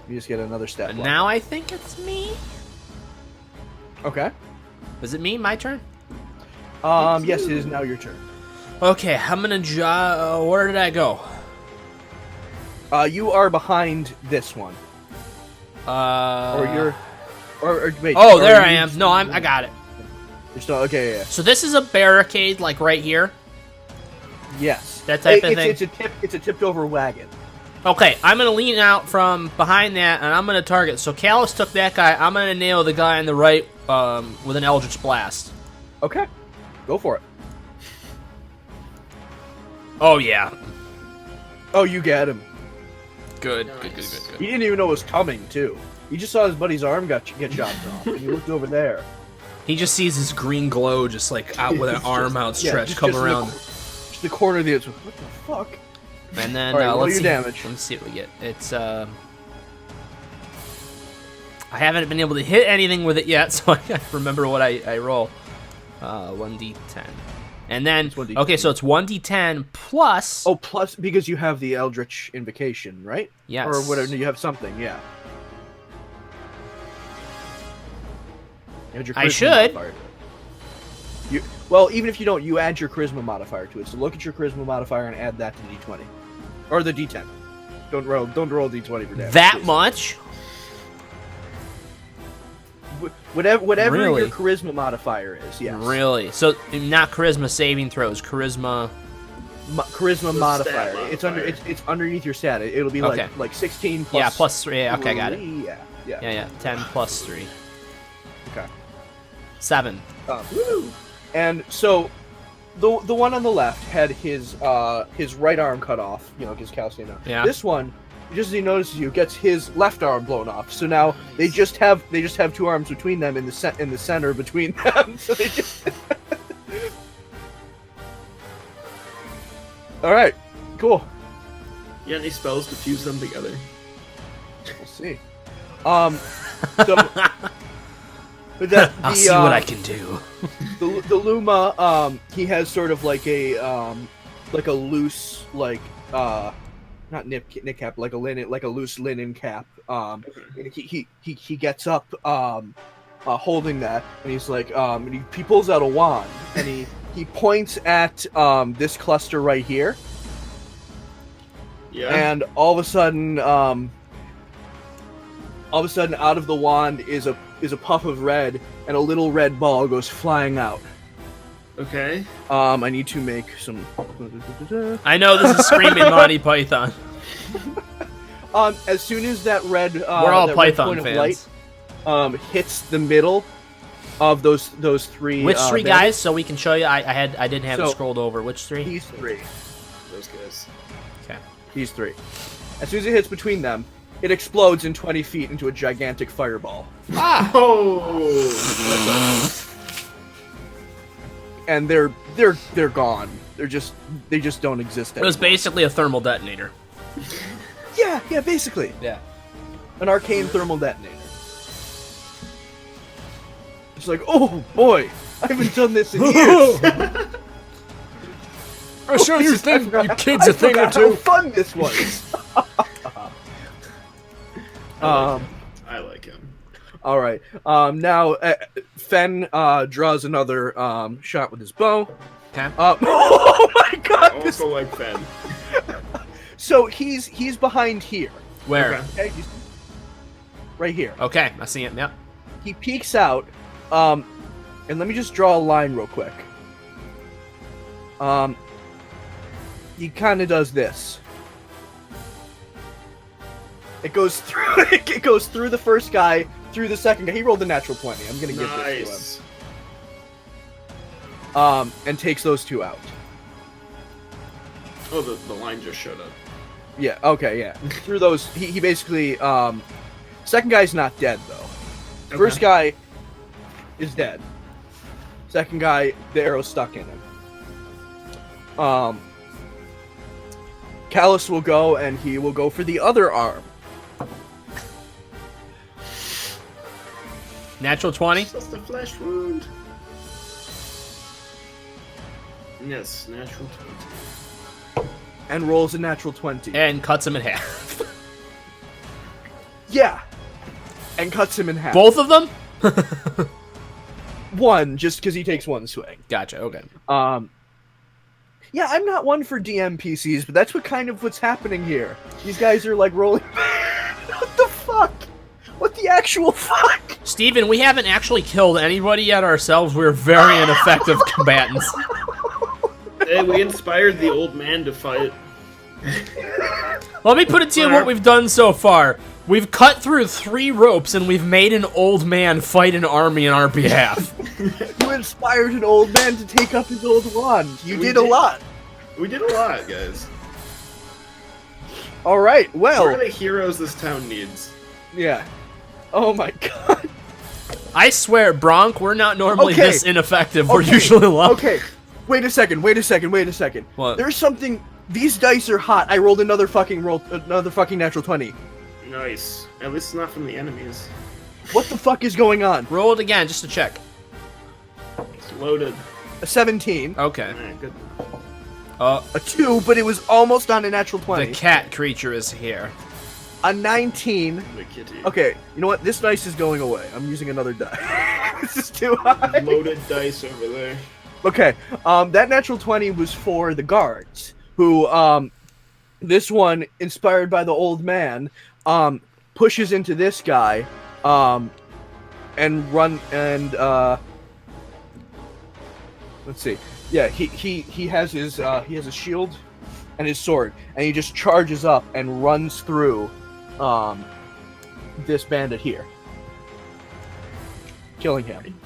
You just get another stat And block. now I think it's me. Okay. Was it me? My turn? Yes, it is now your turn. Okay, I'm gonna where did I go? You are behind this one. Or wait. Oh, are there you- I am. No, I got it. You're still okay. Yeah. So this is a barricade, like right here. Yes. That type of thing? It's a tipped over wagon. Okay, I'm gonna lean out from behind that, and I'm gonna target. So Callus took that guy. I'm gonna nail the guy on the right with an Eldritch Blast. Okay. Go for it. Oh yeah. Oh, you get him. Good. Nice. He didn't even know it was coming, too. He just saw his buddy's arm get chopped off, and he looked over there. He just sees this green glow, just like out with an arm outstretched, come around. Just the corner of the. What the fuck? And then All right, roll let's your see. damage. Let's see what we get. It's I haven't been able to hit anything with it yet, so I gotta remember what I roll. 1d10. And then, It's 1d10. okay, so it's 1d10 plus... Oh, plus, because you have the Eldritch Invocation, right? Yes. Or whatever, you have something, yeah. You had your I charisma should. modifier to it. Well, even if you don't, you add your charisma modifier to it. So look at your charisma modifier and add that to the d20. Or the d10. Don't roll d20 for damage. That please. much? Whatever Really? your charisma modifier is, yes. Really? So, not charisma saving throws, charisma... Charisma The modifier. stat It's modifier. it's underneath your stat. It'll be Okay. like 16 plus. Yeah, plus 3. Yeah, okay, I got it. Yeah. 10 plus 3. Okay. 7. Woo! And so, the one on the left had his right arm cut off. You know, because calcium. Yeah. This one, just as he notices you, gets his left arm blown off. So now they just have two arms between them in the center between them. So they just. All right. Cool. You got any spells to fuse them together? We'll see. So, I'll see what I can do. The Luma, he has sort of like a loose, like not knit cap, like a loose linen cap. And he gets up, holding that, and he's like, and he pulls out a wand, and he points at this cluster right here, Yeah. and all of a sudden, out of the wand is a puff of red, and a little red ball goes flying out. Okay. I need to make some. I know this is screaming Monty Python. As soon as that red, We're all that Python red point fans. of light, hits the middle of those three. Which three bandits, guys? So we can show you. I didn't have it So, scrolled over. Which three? These three. Those guys. Okay. These three. As soon as it hits between them, it explodes in 20 feet into a gigantic fireball, Ah! Oh. and they're gone. They just don't exist It was anymore. basically a thermal detonator. Yeah, basically Yeah. an arcane thermal detonator. It's like, oh boy, I haven't done this in years. I'll show you I forgot- you kids I a thing or forgot how two. fun this was. I like him. All right. Now Fen draws another shot with his bow. Okay. Oh my God! I This, also like Ben. so he's behind here. Where? Okay. Okay, right here. Okay, I see him. Yep. He peeks out. And let me just draw a line real quick. He kind of does this. It goes through. It goes through the first guy, through the second guy. He rolled a natural 20. I'm gonna give this to him. Nice. And takes those two out. Oh, the line just showed up. Yeah. Okay. Yeah. Through those, he basically. Second guy's not dead though. First guy is dead. Second guy, the arrow's stuck in him. Callus will go, and he will go for the other arm. Natural 20. Just a flesh wound. Yes, natural 20. And rolls a natural 20. And cuts him in half. Yeah. And cuts him in half. Both of them? One, just because he takes one swing. Gotcha, okay. Yeah, I'm not one for DM PCs, but that's what's happening here. These guys are like rolling. What the fuck? What the actual fuck? Steven, we haven't actually killed anybody yet ourselves. We're very ineffective combatants. Hey, we inspired the old man to fight. Let me put it to you what we've done so far. We've cut through 3 ropes and we've made an old man fight an army on our behalf. You inspired an old man to take up his old wand. You did a lot. We did a lot, guys. All right. Well, We're the heroes this town needs. yeah. Oh my god. I swear, Bronk, we're not normally Okay. this ineffective. We're Okay. usually low. Okay. Wait a second. What? There's something. These dice are hot. I rolled another fucking natural 20. Nice. At least it's not from the enemies. What the fuck is going on? Roll it again just to check. It's loaded. A 17, Okay. Alright, good. a 2, but it was almost on a natural 20. The cat creature is here. A 19. The kitty. Okay, you know what? This dice is going away. I'm using another die. This is too high. Loaded dice over there. Okay, that natural 20 was for the guards, who, this one, inspired by the old man, pushes into this guy, and let's see. Yeah, he has his, he has a shield and his sword, and he just charges up and runs through, this bandit here, killing him.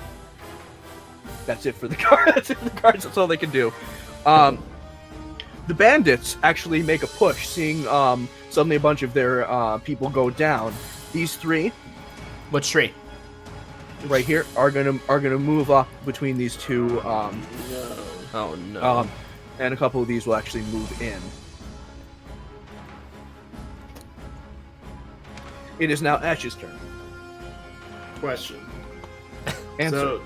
That's it for the guards. That's it for the guards. That's all they can do. The bandits actually make a push, seeing suddenly a bunch of their people go down. These 3 Which tree? right here are gonna move up between these 2, No. Oh no. and a couple of these will actually move in. It is now Ash's turn. Question. Answer. So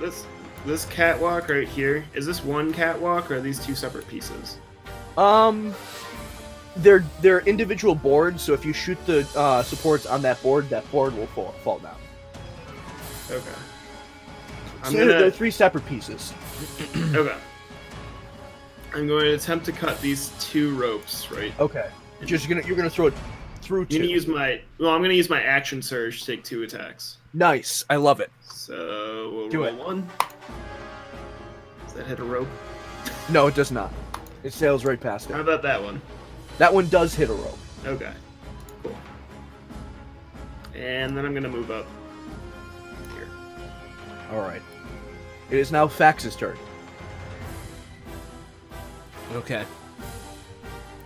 this catwalk right here, is this one catwalk or are these 2 separate pieces? They're individual boards, so if you shoot the supports on that board will fall down. Okay. So they're 3 separate pieces. Okay. I'm going to attempt to cut these 2 ropes, right? Okay. You're gonna throw it through I'm 2. I'm gonna use my action surge to take 2 attacks. Nice. I love it. So we'll Do roll it. 1. Does that hit a rope? No, it does not. It sails right past How it. about that one? That one does hit a rope. Okay. Cool. And then I'm gonna move up here. All right. It is now Fax's turn. Okay.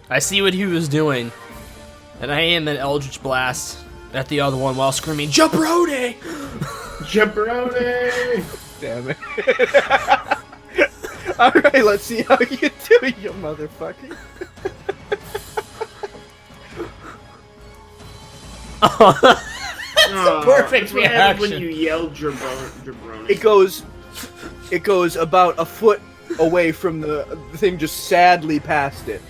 I see what he was doing, and I aim an Eldritch Blast at the other one while screaming, Jabroni! Jabroni! Damn it. All right, let's see how you do, you motherfucker. Oh, perfect that's what happened when reaction. you yelled jabroni. It goes about a foot away from the thing, just sadly past it.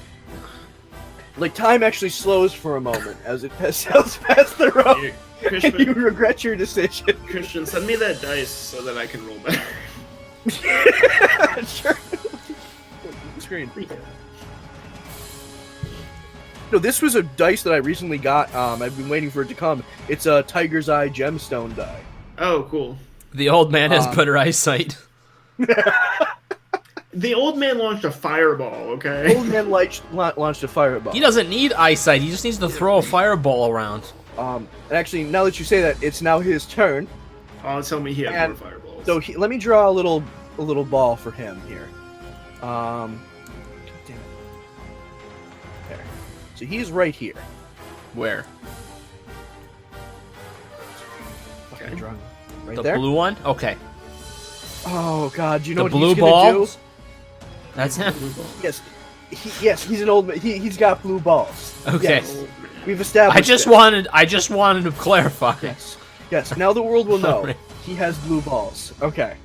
Like, time actually slows for a moment as it sails past the rope, and you Christian, regret your decision. Christian, send me that dice so that I can roll better. Sure. Screen. No, this was a dice that I recently got. I've been waiting for it to come. It's a Tiger's Eye gemstone die. Oh, cool. The old man has better eyesight. The old man launched a fireball, okay? Old man launched a fireball. He doesn't need eyesight, he just needs to throw a fireball around. And actually, now that you say that, it's now his turn. Oh, tell me he has And more fireballs. So let me draw a little ball for him here. Damn it. There. So he's right here. Where? Okay. Drawing right The there. blue one? Okay. Oh God! Do you know The what blue he's gonna ball? do? That's him? Yes. He's an old man. He's got blue balls. Okay. Yes. We've established. I just wanted to clarify. Yes. Yes. Now the world will know Sorry. he has blue balls. Okay.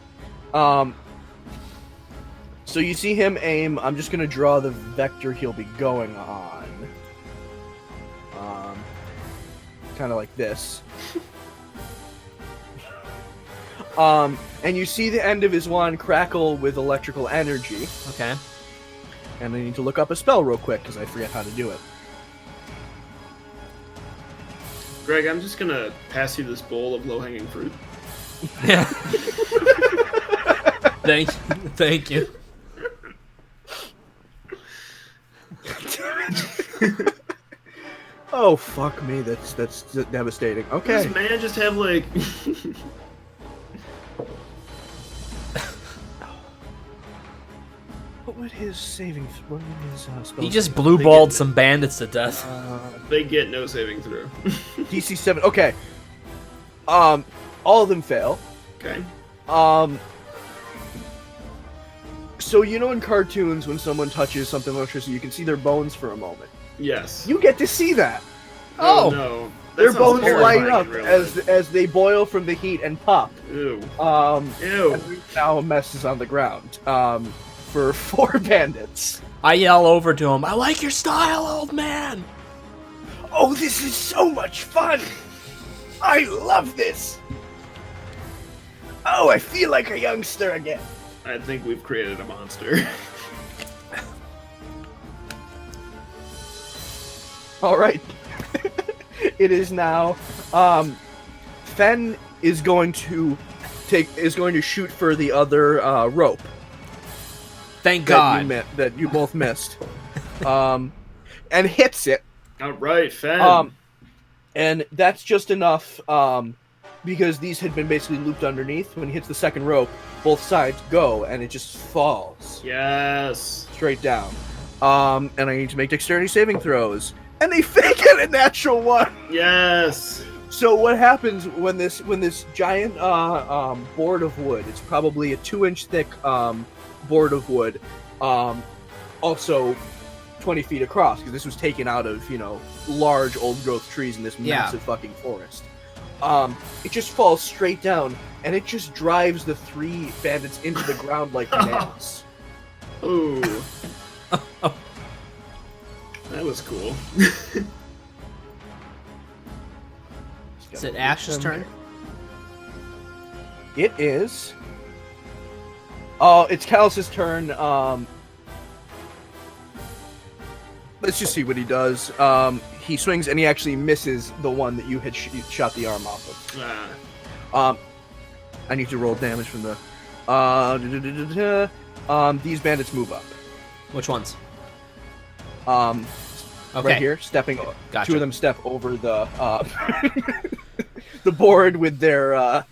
So you see him aim. I'm just gonna draw the vector he'll be going on. Kind of like this. And you see the end of his wand crackle with electrical energy. Okay. And I need to look up a spell real quick because I forget how to do it. Greg, I'm just gonna pass you this bowl of low-hanging fruit. Yeah. Thank you. Oh fuck me, that's devastating. Okay. Does man just have like? What would his what would his spell? He just blue balled some bandits to death. They get no saving throw. DC 7. Okay. All of them fail. Okay. So you know in cartoons when someone touches something electricity, you can see their bones for a moment. Yes. You get to see that. Oh. No. That Their sounds bones horrifying light up in real as life. they boil from the heat and pop. Ew. Ew. Now a mess is on the ground. For 4 bandits. I yell over to him, I like your style, old man! Oh, this is so much fun! I love this! Oh, I feel like a youngster again. I think we've created a monster. All right. It is now. Fen is going to shoot for the other rope. Thank God. That you both missed. And hits it. All right, Fen. And that's just enough. Because these had been basically looped underneath. When he hits the second rope, both sides go, and it just falls Yes. straight down. And I need to make dexterity saving throws, and they fake it a natural 1. Yes. So what happens when this giant board of wood? It's probably a 2-inch thick board of wood, also 20 feet across, because this was taken out of large old growth trees in this massive fucking forest. It just falls straight down, and it just drives the 3 bandits into the ground like nails. Ooh. That was cool. Is it Ash's turn? It is. Oh, it's Callus's turn. Let's just see what he does. He swings and he actually misses the one that you had shot the arm off of. I need to roll damage from the. These bandits move up. Which ones? Okay. Right here, stepping. Gotcha. 2 of them step over the the board with their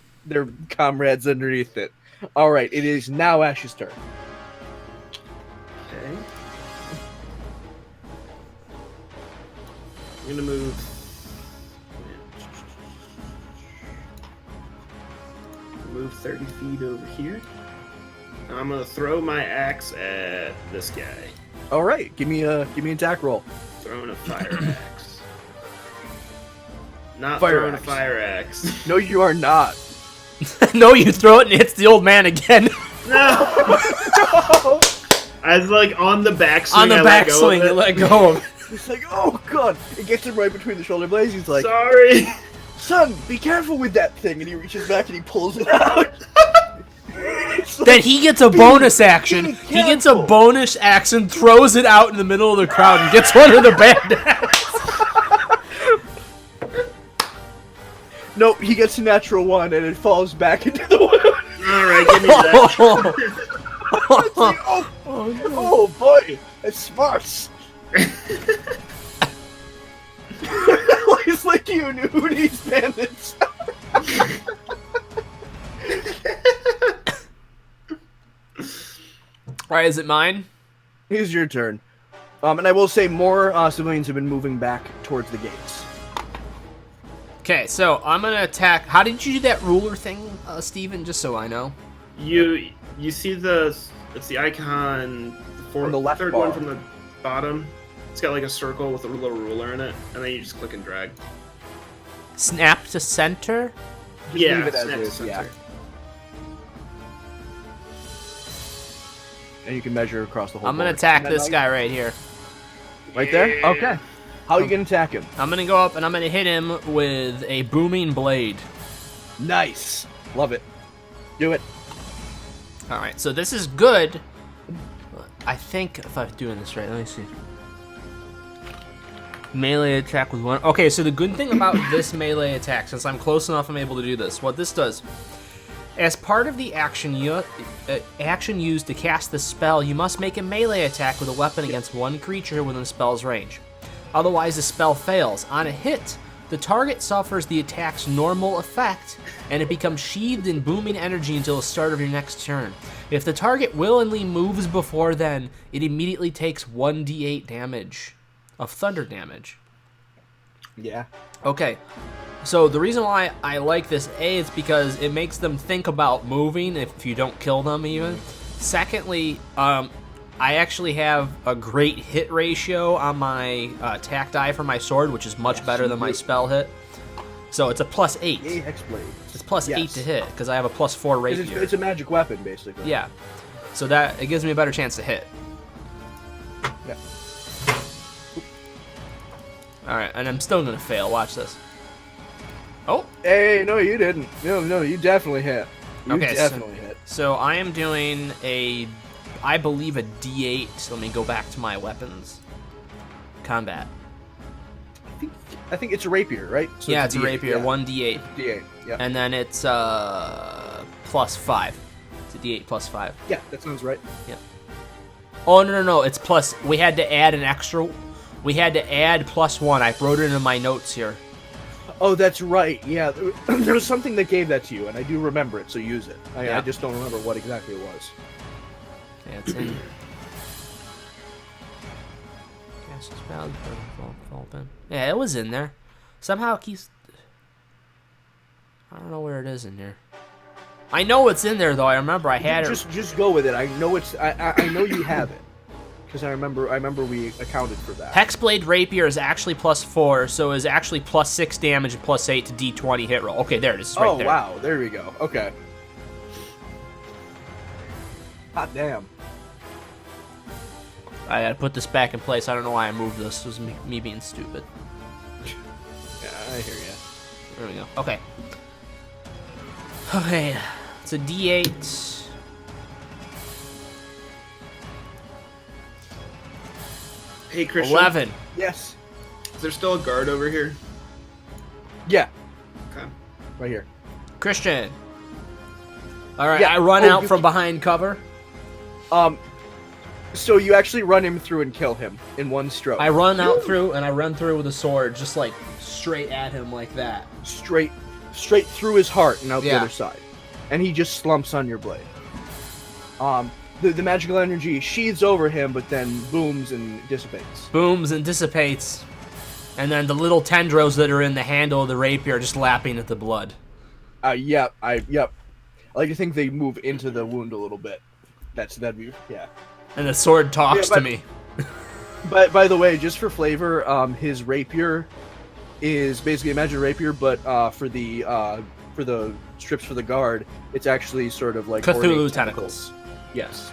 comrades underneath it. All right, it is now Ash's turn. Okay. I'm gonna move. Move 30 feet over here. I'm gonna throw my axe at this guy. All right, give me an attack roll. Throwing a fire axe. Not Fire throwing axe. a fire axe. No, you are not. No, you throw it and it hits the old man again. No! I was like on the backswing. On the backswing, you let go of it. It's like, oh god! It gets him right between the shoulder blades. He's like, Sorry. son, be careful with that thing. And he reaches back and he pulls it out. It's like, Then he gets a bonus action. be He gets a careful. bonus action, throws it out in the middle of the crowd, and gets one of the bandits. Nope, he gets a natural 1 and it falls back into the wound. Alright, give me that. It's like, oh boy, it smarts. It's like you knew who these bandits. Alright, is it mine? Here's your turn. And I will say more civilians have been moving back towards the gates. Okay, so I'm gonna attack. How did you do that ruler thing, Steven? Just so I know. You see it's the icon, On the left third bar. one from the bottom. It's got like a circle with a little ruler in it, and then you just click and drag. Snap to center. Just Yeah, leave it as snap to is, yeah. center. And you can measure across the whole I'm gonna board. attack And this then guy right here. right there? Yeah. Okay. How are you gonna attack him? I'm gonna go up and I'm gonna hit him with a booming blade. Nice. Love it. Do it. Alright, so this is good. I think if I'm doing this right, let me see. Melee attack with 1. Okay, so the good thing about this melee attack, since I'm close enough, I'm able to do this. What this does, as part of the action used to cast the spell, you must make a melee attack with a weapon against one creature within the spell's range. Otherwise, the spell fails. On a hit, the target suffers the attack's normal effect, and it becomes sheathed in booming energy until the start of your next turn. If the target willingly moves before then, it immediately takes 1d8 damage of thunder damage. Yeah. Okay, so the reason why I like this, A, is because it makes them think about moving if you don't kill them even. Secondly, I actually have a great hit ratio on my attack die for my sword, which is much better than my spell hit. So it's a +8. Yay, Hexblade. It's +8 Yes. to hit, because I have a +4 rapier. It's a magic weapon, basically. Yeah, so that it gives me a better chance to hit. Yeah. Alright, and I'm still going to fail. Watch this. Oh, Hey, no, you didn't. No, you definitely hit. You Okay, definitely hit. so I am doing I believe a D8. So let me go back to my weapons. Combat. I think it's a rapier, right? So Yeah, it's a D8, rapier, yeah. 1d8. D8, yeah. And then it's +5. It's a d8 +5. Yeah, that sounds right. Oh, no, it's plus. We had to add an extra. We had to add +1. I wrote it in my notes here. Oh, that's right. Yeah, there was something that gave that to you, and I do remember it, so use it. Yeah. I just don't remember what exactly it was. Yeah, it's in. Cast spell, open. Yeah, it was in there. Somehow it keeps. I don't know where it is in here. I know it's in there though. I remember I had it. Just go with it. I know it's. I know you have it, because I remember we accounted for that. Hexblade Rapier is actually +4, so is actually +6 damage and +8 to D20 hit roll. Okay, there it is. It's right there. Wow, there we go. Okay. Hot damn. I gotta put this back in place. I don't know why I moved this. It was me being stupid. Yeah, I hear you. There we go. Okay. Okay. It's a D8. Hey, Christian. 11. Yes. Is there still a guard over here? Yeah, Okay. right here. Christian. All right, Yeah. I run Oh, out you from can- behind cover. So you actually run him through and kill him in one stroke. I run out through, and I run through with a sword, just like straight at him like that. Straight through his heart and out the other side. And he just slumps on your blade. The magical energy sheathes over him, but then booms and dissipates. Booms and dissipates. And then the little tendrils that are in the handle of the rapier are just lapping at the blood. Yep. I like to think they move into the wound a little bit. That'd be, yeah. And the sword talks to me. But by the way, just for flavor, his rapier is basically, imagine a rapier, but for the strips for the guard, it's actually sort of like Cthulhu tentacles. Yes.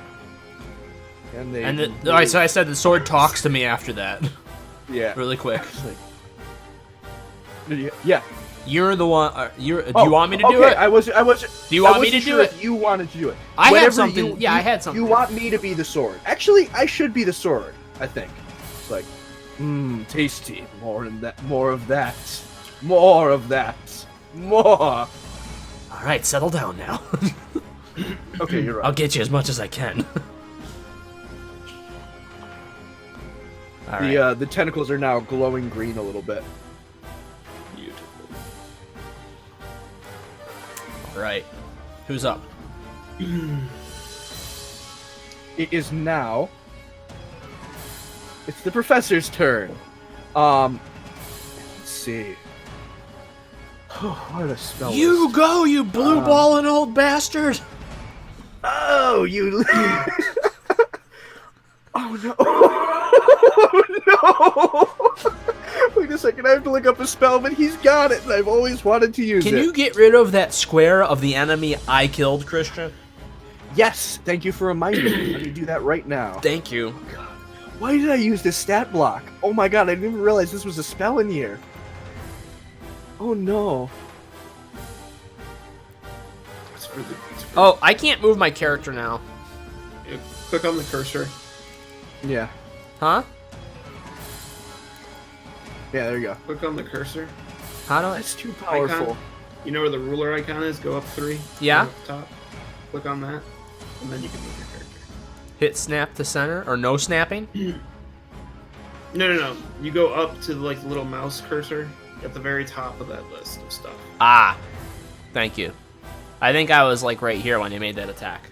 Alright, so I said the sword talks to me after that. Yeah. Really quick. Yeah. You're the one. Do you want me to do it? I was. Do you want me to do it? If you wanted to do it. I had something. I had something. You want me to be the sword? Actually, I should be the sword. I think. It's like, tasty. More of that. More of that. More of that. More. All right, settle down now. Okay, you're right. I'll get you as much as I can. All right. The tentacles are now glowing green a little bit. Beautiful. All right. Who's up? It is now. It's the professor's turn. Let's see. What a spell. You go, you blue balling old bastard! Oh, you. Oh no! Oh no! Wait a second, I have to look up a spell, but he's got it, and I've always wanted to use it. Can you get rid of that square of the enemy I killed, Christian? Yes, thank you for reminding me. Let me do that right now. Thank you. God. Why did I use this stat block? Oh my god, I didn't even realize this was a spell in here. Oh no. Oh, I can't move my character now. Yeah, click on the cursor. Yeah. Huh? Yeah, there you go. Click on the cursor. How do I? That's too powerful. Icon. You know where the ruler icon is? Go up 3. Yeah. Go up top. Click on that, and then you can move your character. Hit snap to center or no snapping? No. You go up to like the little mouse cursor at the very top of that list of stuff. Ah. Thank you. I think I was like right here when he made that attack.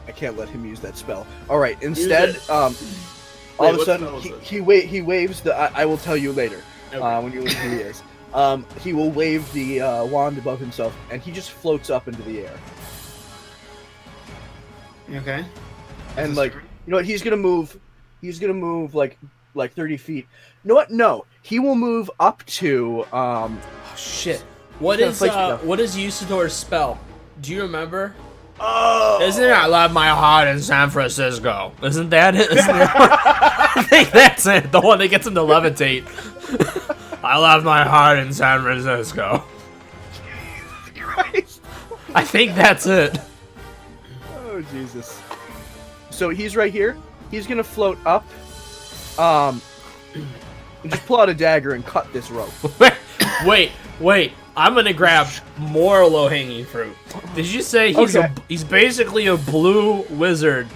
I can't let him use that spell. All right. Instead, all of a sudden, he waves the. I will tell you later. Okay. When you look who he is. He will wave the wand above himself, and he just floats up into the air. Okay. And like, you know what? He's gonna move. He's gonna move like 30 feet. You know what? No, he will move up to. Oh shit! What is Usidore's spell? Do you remember? Oh! Isn't it I love my heart in San Francisco? Isn't that it? I think that's it. The one that gets him to levitate. I love my heart in San Francisco. Jesus Christ. I think that's it. Oh, Jesus. So he's right here. He's gonna float up. And just pull out a dagger and cut this rope. Wait. I'm gonna grab more low-hanging fruit. Did you say he's basically a blue wizard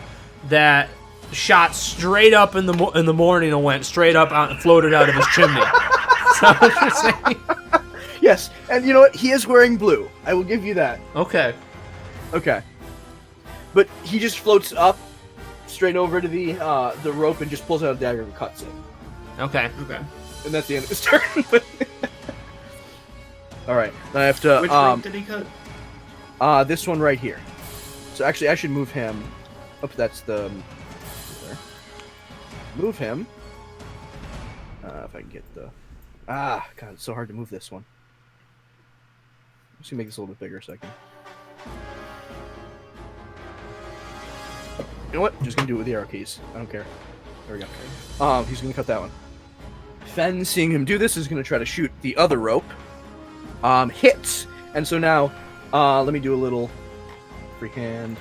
that shot straight up in the morning and went straight up out and floated out of his chimney? Is that what you're saying? Yes, and you know what? He is wearing blue. I will give you that. Okay. But he just floats up straight over to the rope and just pulls out a dagger and cuts it. Okay. And that's the end of his turn. All right, now I have to. Which rope did he cut? This one right here. So actually, I should move him. Oh, that's the. There. Move him. If I can get the. God, it's so hard to move this one. I'm just gonna make this a little bit bigger so I can. You know what? I'm just gonna do it with the arrow keys. I don't care. There we go. He's gonna cut that one. Fen, seeing him do this, is gonna try to shoot the other rope. Hits, and so now, let me do a little freehand.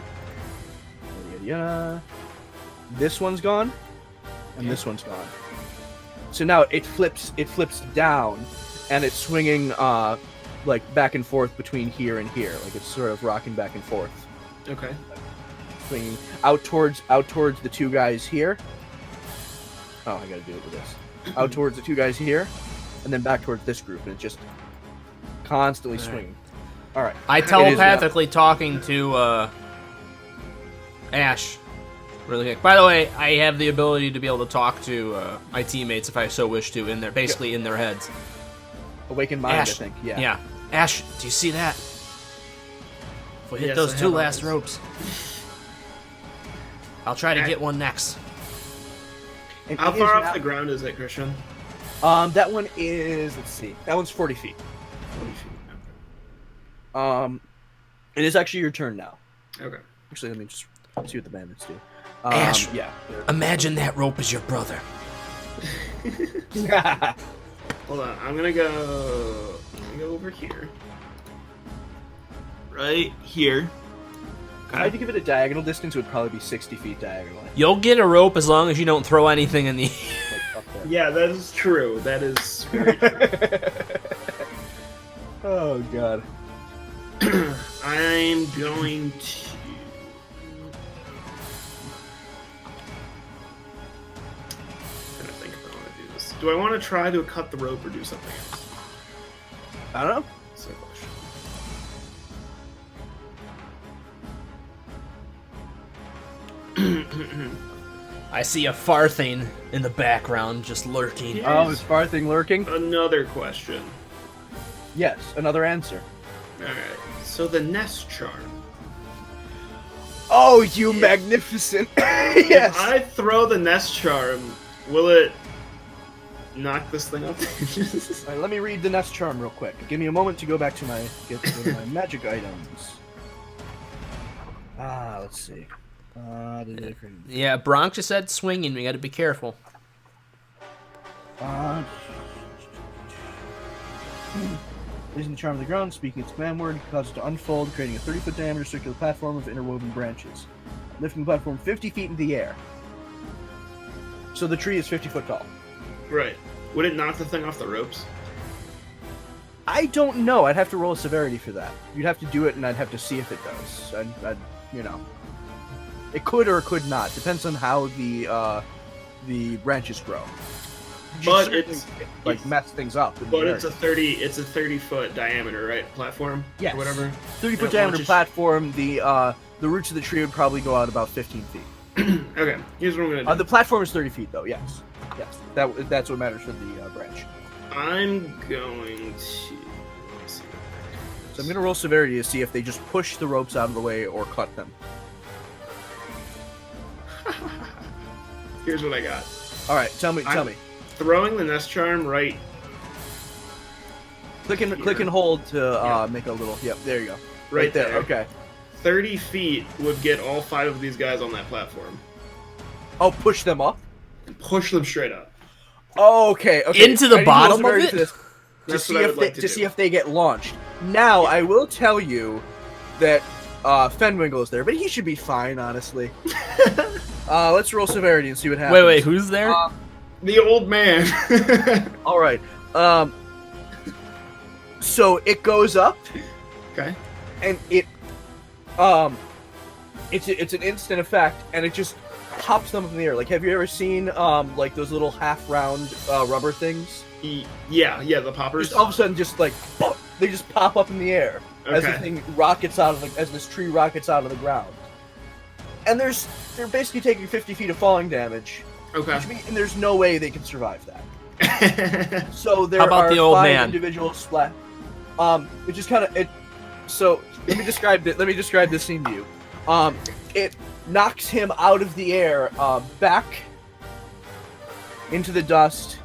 This one's gone, and this one's gone. So now it flips down, and it's swinging like back and forth between here and here, like it's sort of rocking back and forth. Okay. swinging out towards the two guys here. Oh, I gotta do it with this. Out towards the two guys here, and then back towards this group, and it's just constantly swinging. All right. I telepathically talking to Ash. Really quick. By the way, I have the ability to be able to talk to my teammates if I so wish to, in their basically in their heads. Awakened mind, Ash, I think. Yeah. Yeah. Ash, do you see that? If we hit those two last ropes, I'll try to get one next. And How far off the ground is it, Christian? That one is, let's see, that one's 40 feet. 40 feet. It is actually your turn now. Okay. Actually, let me just see what the bandits do. Ash, yeah. Imagine that rope is your brother. Hold on, I'm gonna go over here. Right here. If I had to give it a diagonal distance, it would probably be 60 feet diagonally. You'll get a rope as long as you don't throw anything in the Like up there. Yeah, that is true. That is very true. Oh, God. I'm going to... I'm trying to think if I want to do this. Do I want to try to cut the rope or do something else? I don't know. That's the question. I see a Farthane in the background just lurking. Yeah. Oh, is Farthing lurking? Another question. Yes, another answer. Alright, so the nest charm. Oh, you magnificent! Yes! If I throw the nest charm, will it knock this thing up? All right, let me read the nest charm real quick. Give me a moment to go back to my my magic items. Let's see. Yeah, Bronx just said swinging. We got to be careful. Using the charm of the ground, speaking its command word, causes it to unfold, creating a 30-foot diameter circular platform of interwoven branches, lifting the platform 50 feet in the air. So the tree is 50 foot tall. Right. Would it knock the thing off the ropes? I don't know. I'd have to roll a severity for that. You'd have to do it, and I'd have to see if it does. You know, it could or it could not. Depends on how the branches grow. But it's like mess things up. But it's a 30-foot diameter, right? Platform. Yes. Or whatever. 30-foot diameter platform. The roots of the tree would probably go out about 15 feet. Okay. Here's what I'm gonna do. The platform is 30 feet, though. Yes. That's what matters for the branch. I'm going to. Let's see. So I'm gonna roll severity to see if they just push the ropes out of the way or cut them. Here's what I got. All right, tell me. Throwing the nest charm right. Click and hold to make a little. Yep, there you go. Right there. Okay. 30 feet would get all 5 of these guys on that platform. Oh, push them up. Push them straight up. Oh, okay. Into the bottom of it? To see if they get launched. Now, I will tell you that Fenwinkle is there, but he should be fine, honestly. Let's roll severity and see what happens. Wait, who's there? The old man. All right. So it goes up. Okay. And it's an instant effect, and it just pops them up in the air. Like, have you ever seen like those little half-round rubber things? Yeah, the poppers. Just all of a sudden, just like they just pop up in the air as the thing rockets out of as this tree rockets out of the ground. And they're basically taking 50 feet of falling damage. Okay. And there's no way they can survive that. So there How about are the old 5 man? individual splat. It just kind of it. So let me describe this scene to you. It knocks him out of the air, back into the dust.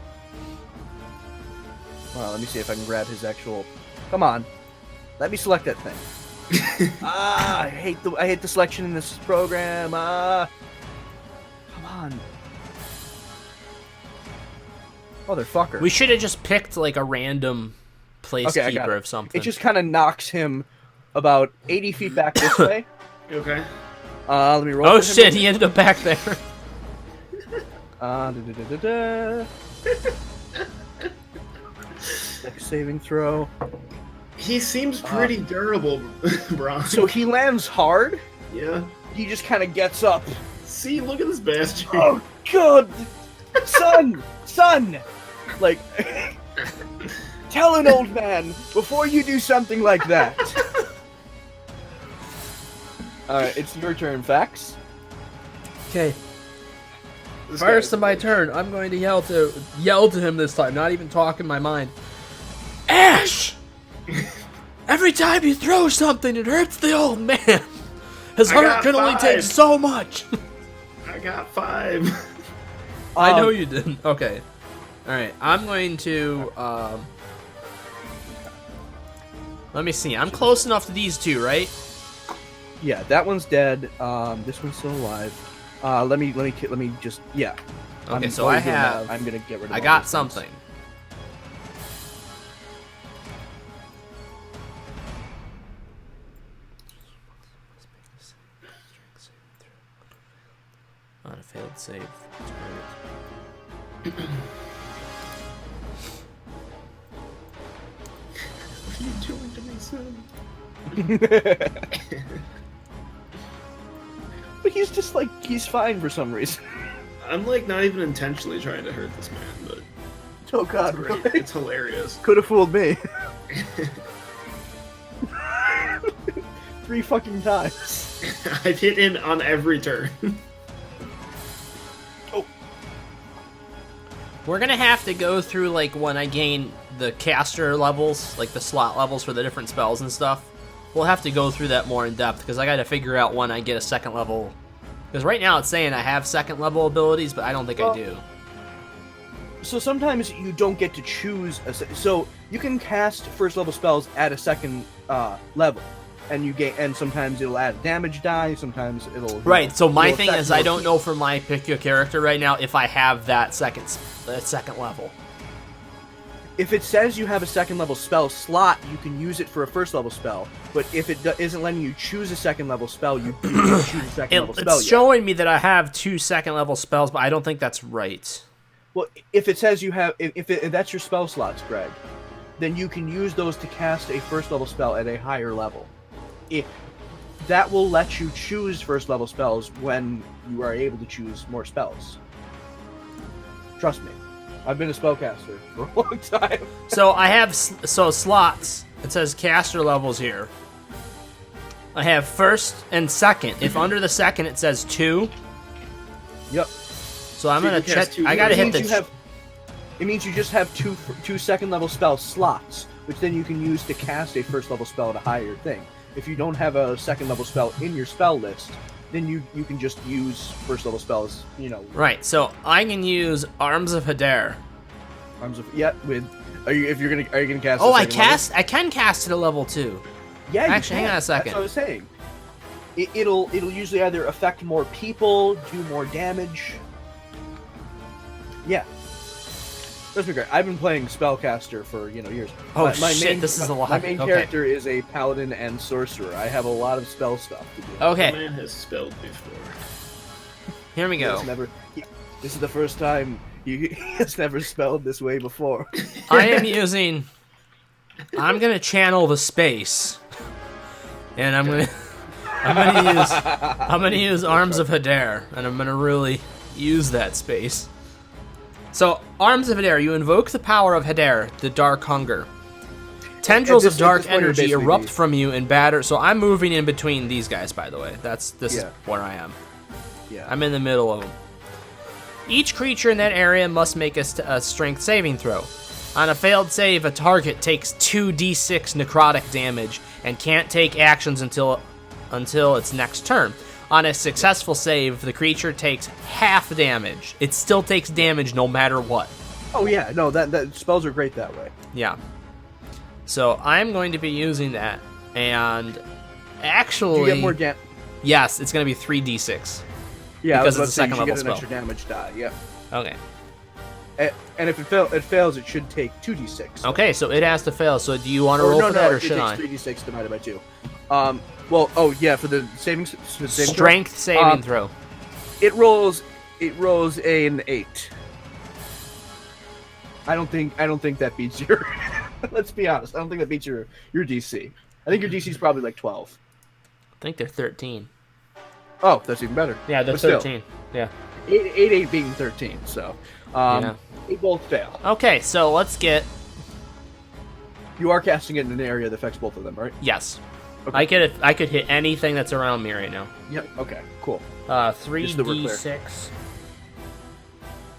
Well, let me see if I can grab his actual. Come on, let me select that thing. I hate the selection in this program. Come on, motherfucker. We should have just picked like a random placekeeper of something. It just kind of knocks him about 80 feet back this way. Okay. Let me roll. Oh shit! He ended up back there. Next saving throw. He seems pretty durable, Bron. So he lands hard. Yeah. he just kind of gets up. See, look at this bastard. Oh God, son, like, tell an old man before you do something like that. It's your turn, Fax. Okay. This First guy's of my bitch. turn, I'm going to yell to him this time, not even talk in my mind. Ash! Every time you throw something, it hurts the old man. His I heart got can only 5. take so much. I got 5. I know you didn't. Okay. Alright, I'm going to, let me see. I'm close enough to these two, right? Yeah, that one's dead. This one's still alive. Let me just, yeah. Okay, I'm so I totally doing that. have... I'm gonna get rid of I all got these something. On a failed save. What are you doing to me, son? things. But he's just like, he's fine for some reason. I'm like not even intentionally trying to hurt this man, but Oh God, it's great. really? It's hilarious. Could have fooled me. 3 fucking times. I've hit him on every turn. We're gonna have to go through, like, when I gain the caster levels, like the slot levels for the different spells and stuff. We'll have to go through that more in depth, because I gotta figure out when I get a second level. Because right now it's saying I have second level abilities, but I don't think I do. So sometimes you don't get to choose so you can cast first level spells at a second level, and you get, and sometimes it'll add damage die, sometimes it'll Right, so my it'll thing affect is I more don't know for my pick your character right now if I have that second level. If it says you have a second level spell slot, you can use it for a first level spell. But if it isn't letting you choose a second level spell, you can't choose a second level spell It's yet. showing me that I have 2 second level spells, but I don't think that's right. Well, if it says you have, if that's your spell slots, Greg, then you can use those to cast a first level spell at a higher level. That will let you choose first level spells when you are able to choose more spells. Trust me, I've been a spellcaster for a long time. So I have slots. It says caster levels here. I have first and second. If under the second it says 2, Yep. so I'm So you gonna can cast check. 2 I gotta hit means the. it means you just have two second level spell slots, which then you can use to cast a first level spell at a higher thing. If you don't have a second level spell in your spell list, then you can just use first level spells. You know, Right. So I can use Arms of Hadar. arms of with. Are you gonna cast? Oh, a I second level? I can cast it at level 2. Yeah, you Actually, hang can. on a second. That's what I was saying. It'll usually either affect more people, do more damage. Yeah. Trust me, Greg. I've been playing spellcaster for years. Oh, shit, this is a lot. My main Okay. character is a paladin and sorcerer. I have a lot of spell stuff to do. The Okay, man has spelled before. here we go. This is the first time he has never spelled this way before. I am using. I'm gonna channel the space, and I'm gonna use Arms of Hadar, and I'm gonna really use that space. So, Arms of Hadar, you invoke the power of Hadar, the Dark Hunger. Tendrils of dark point, you're energy basically erupt the- from you and batter. So I'm moving in between these guys, by the way. This is Yeah. where I am. Yeah. I'm in the middle of them. Each creature in that area must make a strength saving throw. On a failed save, a target takes 2d6 necrotic damage and can't take actions until its next turn. On a successful save, the creature takes half damage. It still takes damage no matter what. Oh yeah, no, that spells are great that way. Yeah. So I'm going to be using that, and actually, You get more damage. yes, it's going to be 3d6. Yeah, because I it's was a second about to say, you level should get spell. an extra damage die. Yeah. Okay. And if it fails, it should take 2d6. Okay, so it has to fail. So do you want to roll for that, or should I? It takes 3d6 divided by 2. Well, oh yeah, for the saving Strength saving throw. It rolls an 8. I don't think that beats your. Let's be honest. I don't think that beats your DC. I think your DC is probably like 12. I think they're 13. Oh, that's even better. Yeah, they're But still, 13. Yeah. 8 beating 13, so Yeah. they both fail. Okay, so let's get... You are casting it in an area that affects both of them, right? Yes. Okay. I could hit anything that's around me right now. Yep. Okay, cool. Just so we're clear. 3d6.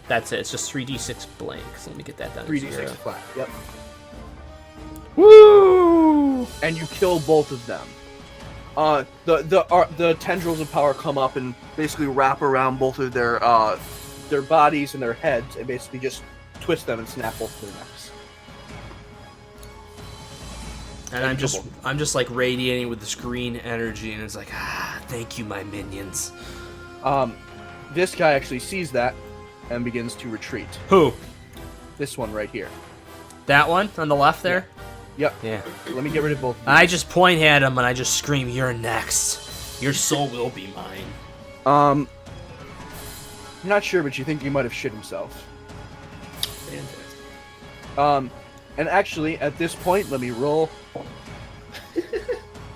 That's it. It's just 3d6 blank. So let me get that down. 3d6 flat. Yep. Woo! And you kill both of them. The tendrils of power come up and basically wrap around both of their bodies and their heads, and basically just twist them and snap both of their necks. And I'm just like radiating with this green energy, and it's like, thank you, my minions. This guy actually sees that and begins to retreat. Who? This one right here. That one on the left there? Yep. Yeah. Let me get rid of both of them. I just point at him and I just scream, "You're next. Your soul will be mine." I'm not sure, but you think he might have shit himself. Fantastic. And actually, at this point, let me roll.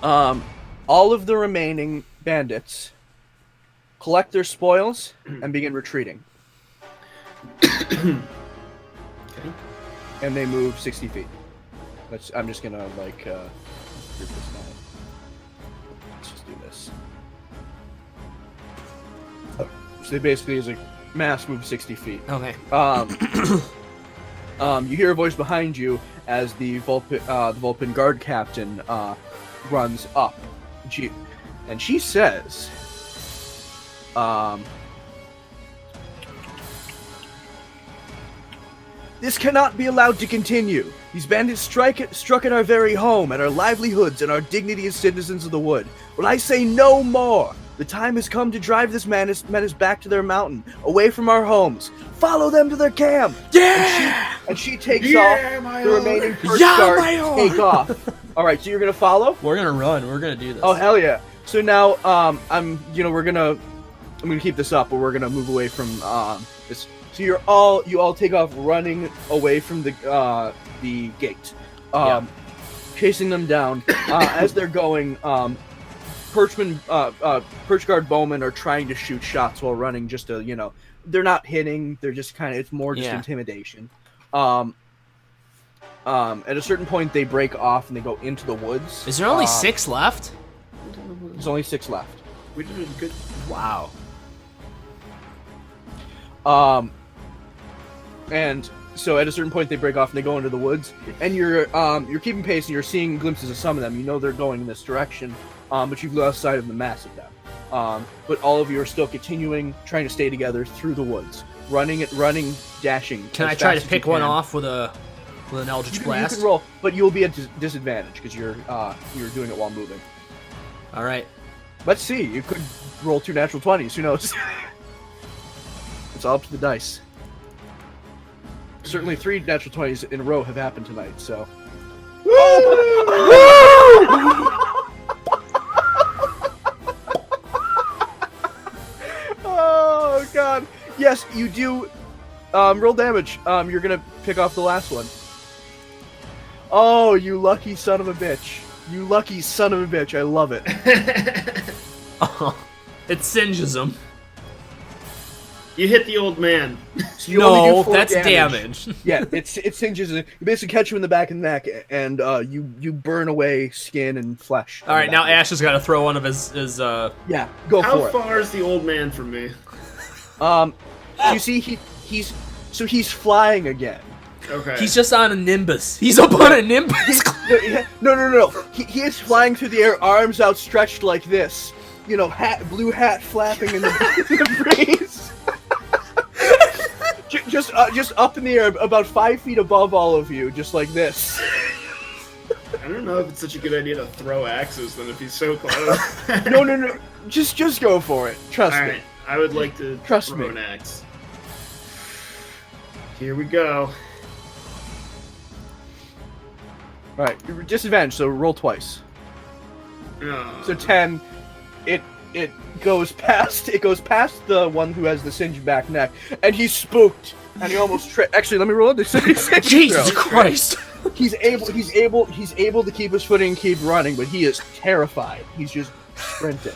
All of the remaining bandits collect their spoils and begin retreating. Okay. And they move 60 feet. I'm just gonna, like, group this now. Let's just do this. So they basically, as a mass, move 60 feet. Okay. You hear a voice behind you as the Vulpin guard captain runs up. And she says, "This cannot be allowed to continue. These bandits struck at our very home, at our livelihoods, and our dignity as citizens of the wood. But I say no more. The time has come to drive this menace back to their mountain, away from our homes. Follow them to their camp." Yeah! And she takes off. The remaining first guard take off. All right, so you're gonna follow? We're gonna run. We're gonna do this. Oh hell yeah! So now, I'm gonna keep this up, but we're gonna move away from this. So you all take off running away from the gate, chasing them down. As they're going, Perch Guard Bowmen are trying to shoot shots while running. Just to they're not hitting. They're just kind of. It's more just intimidation. At a certain point, they break off and they go into the woods. Is there only 6 left? There's only 6 left. We did a good. Wow. And so at a certain point they break off and they go into the woods, and you're keeping pace and you're seeing glimpses of some of them. You know they're going in this direction, but you've lost sight of the mass of them. But all of you are still continuing, trying to stay together through the woods, running, dashing. Can I try to pick one off with an Eldritch Blast? You can roll, but you'll be at disadvantage because you're doing it while moving. All right. Let's see. You could roll 2 natural 20s. Who knows? It's all up to the dice. Certainly 3 natural 20s in a row have happened tonight, so. Oh, God. Yes, you do. Roll damage. You're gonna pick off the last one. Oh, you lucky son of a bitch. You lucky son of a bitch. I love it. It singes him. You hit the old man. So you No, only do 4 that's damage. Yeah, it singes. You basically catch him in the back of the neck, and you burn away skin and flesh. All right, now Ash has got to throw one of his Yeah, go How for it. far is the old man from me? You see, he's flying again. Okay. He's just on a Nimbus. He's up on a Nimbus. No. He is flying through the air, arms outstretched like this. Blue hat flapping in the breeze. Just up in the air, about 5 feet above all of you, just like this. I don't know if it's such a good idea to throw axes then if he's so close. No. Just go for it. Trust me. Alright, I would like to Trust throw me. an axe. Here we go. All right, you're disadvantaged, so roll twice. Oh. So 10. It goes past the one who has the singed back neck, and he's spooked, and he almost tripped. Actually, let me roll it. Jesus Christ! He's able to keep his footing and keep running, but he is terrified. He's just sprinting.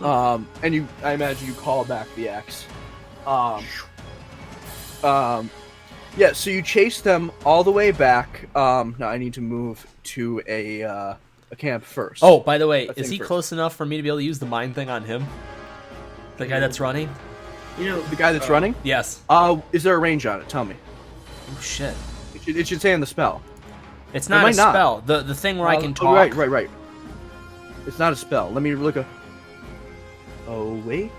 And I imagine you call back the axe. Yeah, so you chase them all the way back. Now I need to move to a camp first. Oh, by the way, A is he thing close enough for me to be able to use the mind thing on him? The guy that's running? You know, The guy that's running? Yes. Is there a range on it? Tell me. Oh shit. It should say in the spell. It's It not a might not. spell. The thing where I can talk. Right. It's not a spell. Let me look. Awakened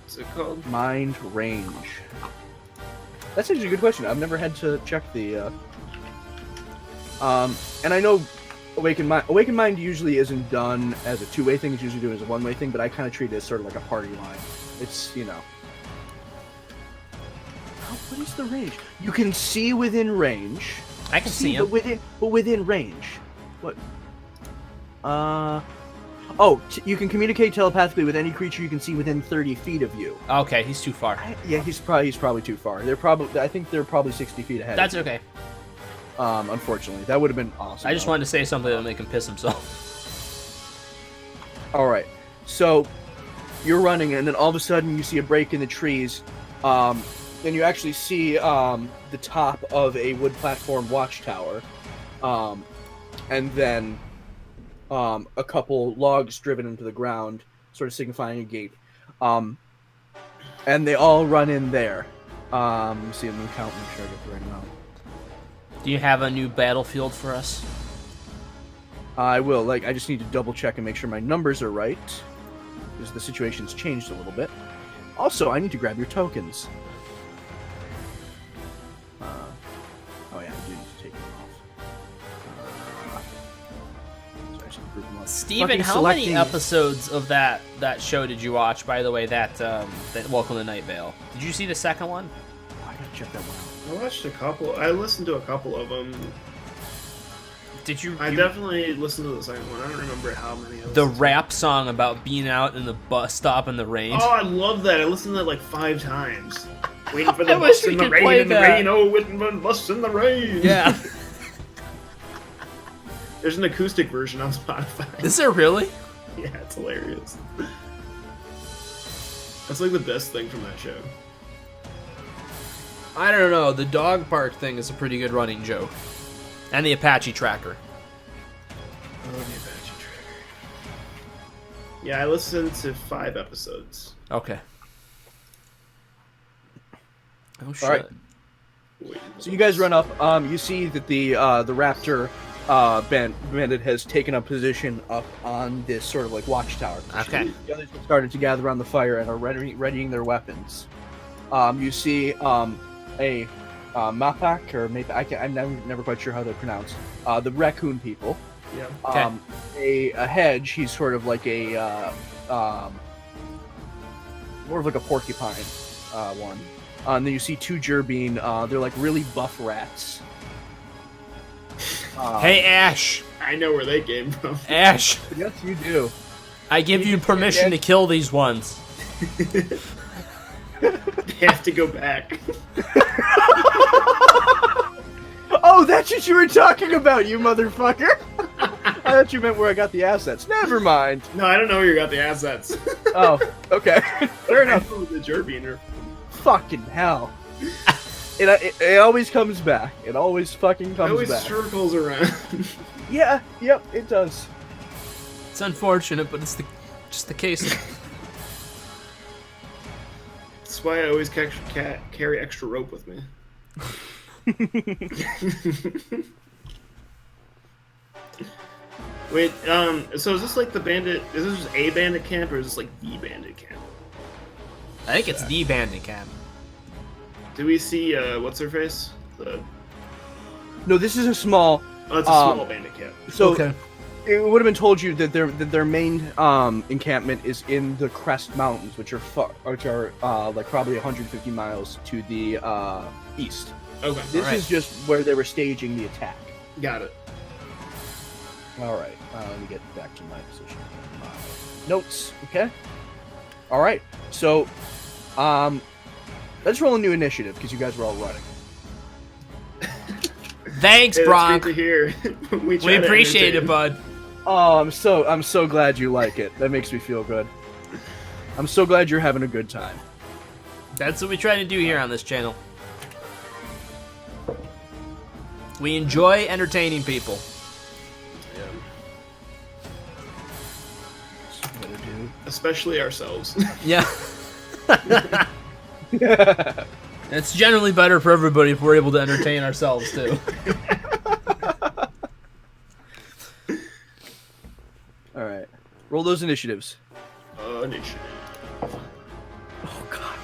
what's it called? mind range. That's actually a good question. I've never had to check the. And I know awakened mind usually isn't done as a two-way thing. It's usually done as a one-way thing. But I kind of treat it as sort of like a party line. It's What is the range? You can see within range. I can see him. But within range. What? You can communicate telepathically with any creature you can see within 30 feet of you. Okay, he's too far. Yeah, he's probably too far. I think they're probably 60 feet ahead. That's okay. Unfortunately, that would have been awesome. I just wanted to say something that'll make him piss himself. All right, so you're running, and then all of a sudden you see a break in the trees. Then you actually see the top of a wood platform watchtower, and then a couple logs driven into the ground, sort of signifying a gate. And they all run in there. Let me see, I'm going to count and make sure I get the right amount. Do you have a new battlefield for us? I will. I just need to double check and make sure my numbers are right, because the situation's changed a little bit. Also, I need to grab your tokens. Oh yeah, I do need to take them off. Steven, Fucking how many selecting- episodes of that show did you watch? By the way, that Welcome to Night Vale. Did you see the second one? Oh, I gotta check that one out. I watched a couple. I listened to a couple of them. Did you? I definitely listened to the second one. I don't remember how many. The rap song about being out in the bus stop in the rain. Oh, I love that. I listened to that like 5 times. Waiting for the I wish bus we in the could rain, play in the that. rain. Oh, waiting for the bus in the rain. Yeah. There's an acoustic version on Spotify. Is there really? Yeah, it's hilarious. That's like the best thing from that show. I don't know. The dog park thing is a pretty good running joke. And the Apache tracker. Oh, the Apache Tracker. Yeah, I listened to 5 episodes. Okay. Oh shit. All right. Wait, So you guys run up. You see that the raptor bandit has taken a position up on this sort of like watchtower. Okay. The others have started to gather around the fire and are readying their weapons. You see a Mapak or maybe I'm never quite sure how they're pronounced. The raccoon people. Yeah. Okay. A hedge. He's sort of like a more of like a porcupine one. And then you see 2 Gerbine. They're like really buff rats. Hey Ash. I know where they came from. Ash. Yes, you do. I give you permission to kill these ones. They have to go back. Oh, that's what you were talking about, you motherfucker! I thought you meant where I got the assets. Never mind. No, I don't know where you got the assets. Oh, okay. Fair enough. The Gerbiner. Fucking hell. It always comes back. It always fucking It comes always back. circles around. Yeah, yep, it does. It's unfortunate, but it's just the case. That's why I always carry extra rope with me. Wait, so is this like the bandit? Is this just a bandit camp, or is this like the bandit camp? I think it's the bandit camp. Do we see what's her face? No, this is a small. Oh, it's a small bandit camp. So Okay. it would have been told you that their main encampment is in the Crest Mountains, which are like probably 150 miles to the east. Okay, This Alright. is just where they were staging the attack. got it. All right, let me get back to my position. My notes, okay? All right, so let's roll a new initiative because you guys were all running. Thanks, Hey, that's Bronk. great to hear. We We try to appreciate it, entertain. bud. Oh, I'm so glad you like it. That makes me feel good. I'm so glad you're having a good time. That's what we try to do here on this channel. We enjoy entertaining people. Especially ourselves. Yeah. It's generally better for everybody if we're able to entertain ourselves, too. All right. Roll those initiatives. Initiative. Oh, God.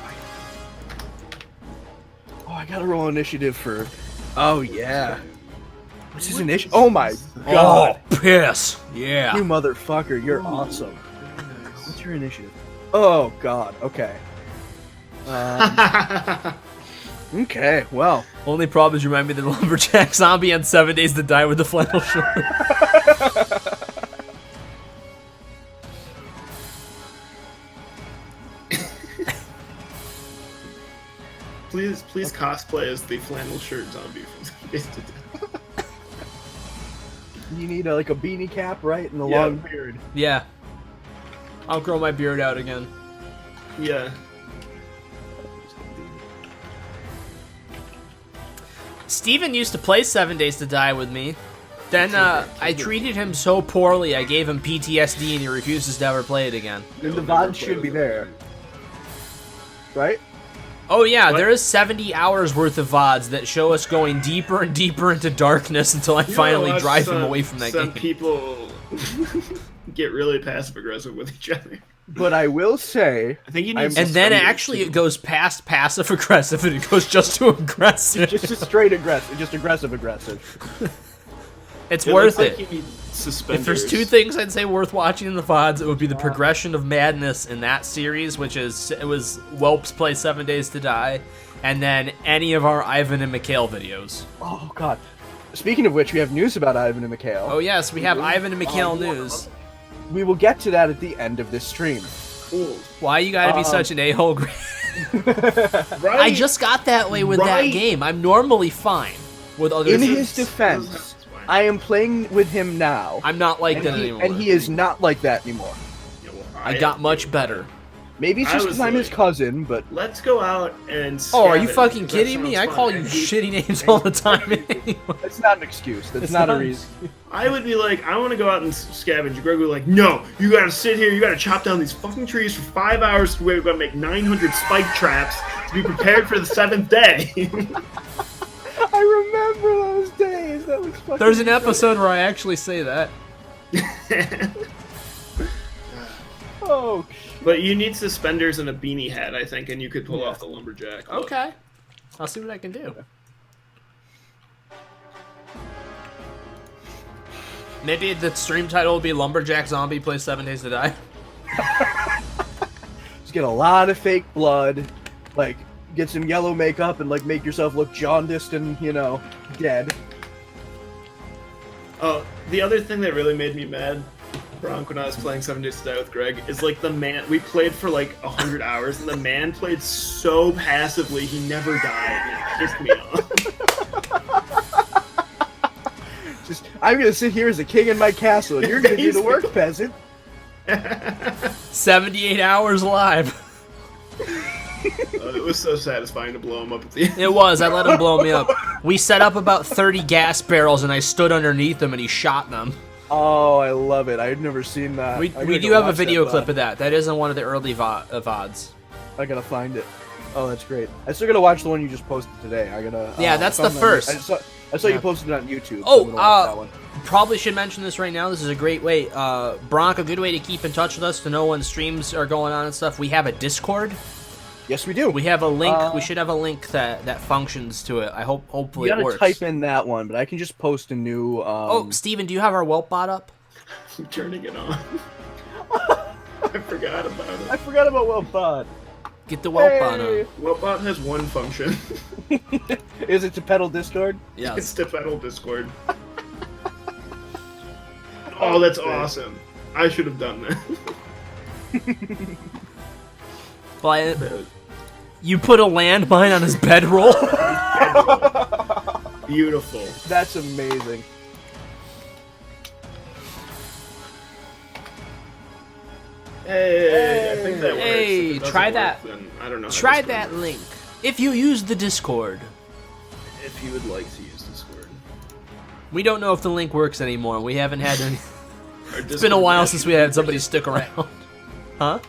Oh, I gotta roll initiative for... Oh, yeah. What's his initiative? Oh, my God. Oh, piss. Yeah. You motherfucker. You're awesome. What's your initiative? Oh, God. Okay. Okay, well. Only problem is you remind me of the lumberjack zombie on 7 Days to Die with the flannel shirt. Please cosplay as the flannel shirt zombie from 7 Days to Die. You need like a beanie cap, right? And the Yeah. long beard. Yeah. I'll grow my beard out again. Yeah. Steven used to play 7 Days to Die with me. Then I treated him so poorly, I gave him PTSD and he refuses to ever play it again. And the VOD should be there. Right? Oh yeah, What? there is 70 hours worth of VODs that show us going deeper and deeper into darkness until I finally watch drive him away from that some game. people get really passive aggressive with each other. But I will say... I think you I'm- need. And then actually it goes past passive aggressive and it goes just to aggressive. Just a straight aggressive. Just aggressive. It's worth like it. You need suspenders. If there's two things I'd say worth watching in the VODs, it would be the progression of madness in that series, which is it was Welps play 7 Days to Die, and then any of our Ivan and Mikhail videos. Oh, God. Speaking of which, we have news about Ivan and Mikhail. Oh yes, we have Ivan and Mikhail news. We will get to that at the end of this stream. Ooh. Why you gotta be such an a-hole? Right? I just got that way with that Right. game. I'm normally fine with other In things. his defense, I am playing with him now. I'm not like and that he, anymore. and he is not like that anymore. I got much better. Maybe it's I just was because I'm his like- cousin, but Let's go out and. Oh, are you scavenge, fucking because that kidding me? I sounds call fun. you And he- shitty names all the time anyway. that's not an excuse. That's It's not a not. reason. I would be like, I want to go out and scavenge. Greg would be like, no, you gotta sit here, you gotta chop down these fucking trees for 5 hours. We're gonna make 900 spike traps to be prepared for the 7th day. I remember those days. That was fucking. There's an episode where I actually say that. Oh, But you need suspenders and a beanie hat, I think, and you could pull off the lumberjack. look. Okay. I'll see what I can do. Maybe the stream title will be Lumberjack Zombie Plays 7 Days to Die. just get a lot of fake blood, like get some yellow makeup and like make yourself look jaundiced and dead. Oh, the other thing that really made me mad, Bronk, when I was playing 7 Days to Die with Greg, is like the man. We played for like 100 hours, and the man played so passively, he never died. It pissed me off. Just I'm gonna sit here as a king in my castle, and you're gonna do the work, peasant. 78 hours alive. It was so satisfying to blow him up at the end. It was. I let him blow me up. We set up about 30 gas barrels, and I stood underneath them, and he shot them. Oh, I love it. I've never seen that. We I gotta do go have a watch video that clip VOD. of that. That is in one of the early VODs. I gotta find it. Oh, that's great. I still gotta watch the one you just posted today. I gotta. Yeah, that's I the found first. I saw Yeah. you posted it on YouTube. Oh, I'm gonna watch that one. Probably should mention this right now. This is a great way. Bronk, a good way to keep in touch with us, to know when streams are going on and stuff. We have a Discord. Yes, we do. We have a link. We should have a link that functions to it. Hopefully You it gotta works. type in that one, but I can just post a new. Oh, Steven, do you have our Welp bot up? I'm turning it on. I forgot about I it. forgot about Wellbot. Get the Welp bot Hey. on. Wellbot has one function. Is it to pedal Discord? It's Yes. to pedal Discord. Oh, that's awesome. I should have done that. But you put a landmine on his bedroll. Beautiful. That's amazing. Hey, I think that works. Hey, If it doesn't try work, that. then I don't know. how Try Discord that works. link if you use the Discord. If you would like to use Discord. We don't know if the link works anymore. We haven't had any. Our It's been a while since we had somebody stick around. Huh?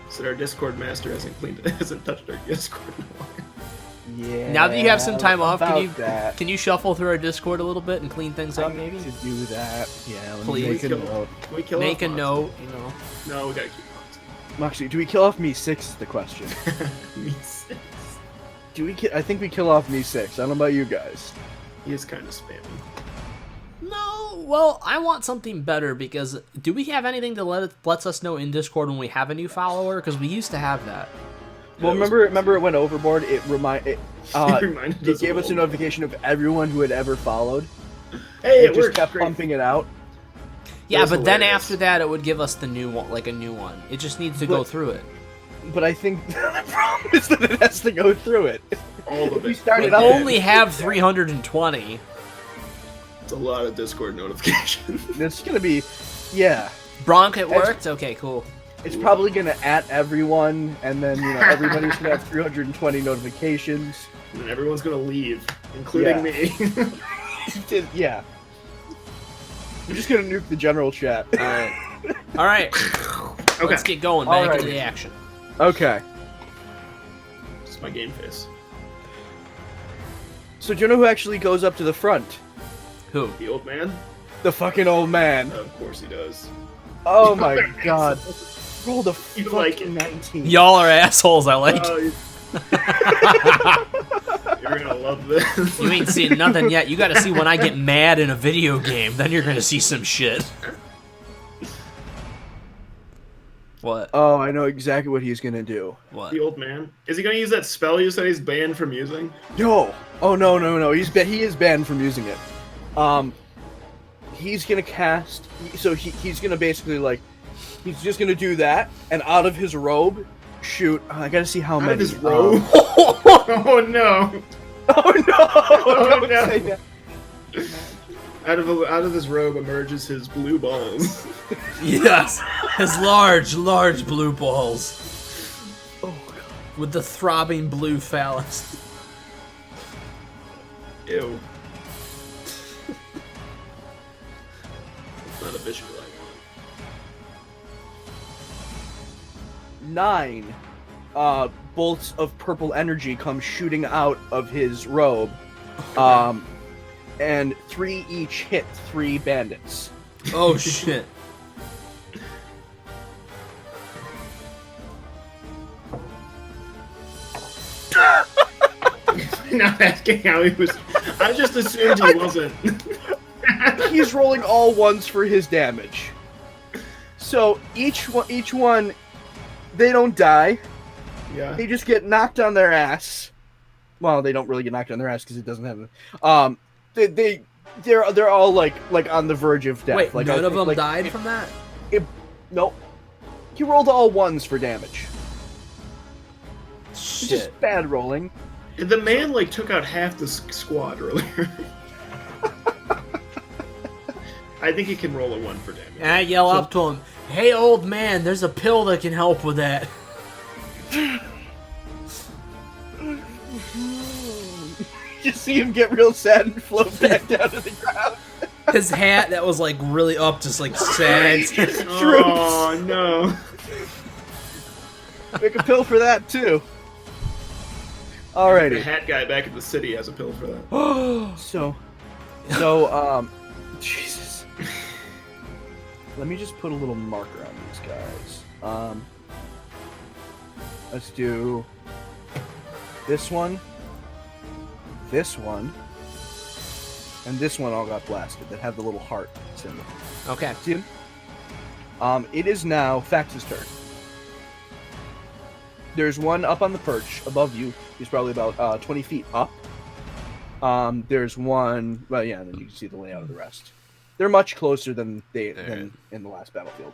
So our Discord master hasn't touched our Discord in a while. Yeah. Now that you have some time off, about can you shuffle through our Discord a little bit and clean things I up, need maybe? to do that. Yeah, let Please. me make a note. Can we kill Make a off note, you know. Monster? No, we gotta keep Actually, do we kill off me 6 is the question. Me 6. Do we? I think we kill off me 6. I don't know about you guys. He is kind of spammy. No, well, I want something better because do we have anything that lets us know in Discord when we have a new follower? Because we used to have that. Well, That was remember it went overboard. It reminded gave us a notification of everyone who had ever followed. Hey, It it just worked. kept Great. pumping it out. Yeah, was but then hilarious. after that, it would give us the new one, like a new one. It just needs to go But- through it. But I think the problem is that it has to go through it. All of We it. started We up only have 320. It's a lot of Discord notifications. It's gonna be, yeah. Bronk, it worked? Okay, cool. It's probably gonna at everyone, and then everybody's gonna have 320 notifications. And everyone's gonna leave, including me. Yeah. I'm just gonna nuke the general chat. All right, Okay. let's get going. Back Alrighty. into the action. Okay. It's my game face. So do you know who actually goes up to the front? Who? The old man? The fucking old man. Of course he does. Oh my god. Rolled a You like fucking it. 19. Y'all are assholes. I like. Oh, you're gonna love this. You ain't seen nothing yet. You got to see when I get mad in a video game. Then you're gonna see some shit. What? Oh, I know exactly what he's gonna do. What? The old man? Is he gonna use that spell you said he's banned from using? No. Oh no. He is banned from using it. He's gonna cast. So he's gonna basically he's just gonna do that, and out of his robe, shoot. I gotta see how Out many. of his robe? Oh no! Oh no! Oh, Don't no. say that. Out of his robe emerges his blue balls. Yes, his large blue balls Oh god. with the throbbing blue phallus. Ew. It's not a visual I want. 9 bolts of purple energy come shooting out of his robe. And 3 each hit 3 bandits. Oh shit! Not asking how he was. I just assumed he wasn't. He's rolling all ones for his damage. So each one, they don't die. Yeah. They just get knocked on their ass. Well, they don't really get knocked on their ass because it doesn't have. They're all like on the verge of death. Wait, like, none I of think, them died from that? Nope. He rolled all ones for damage. It's Shit. just bad rolling. The man took out half the squad earlier. I think he can roll a 1 for damage. And I yell up to him, "Hey, old man, there's a pill that can help with that." You see him get real sad and float back down to the ground. His hat that was really up, just sags. Oh no! Make a pill for that too. The Alrighty. hat guy back in the city has a pill for that. So, Jesus. Let me just put a little marker on these guys. Let's do this one, and this one all got blasted that have the little heart symbol. Okay. See him? It is now Fax's turn. There's one up on the perch above you. He's probably about 20 feet up. There's one. Well, yeah, and then you can see the layout of the rest. They're much closer than than in the last battlefield.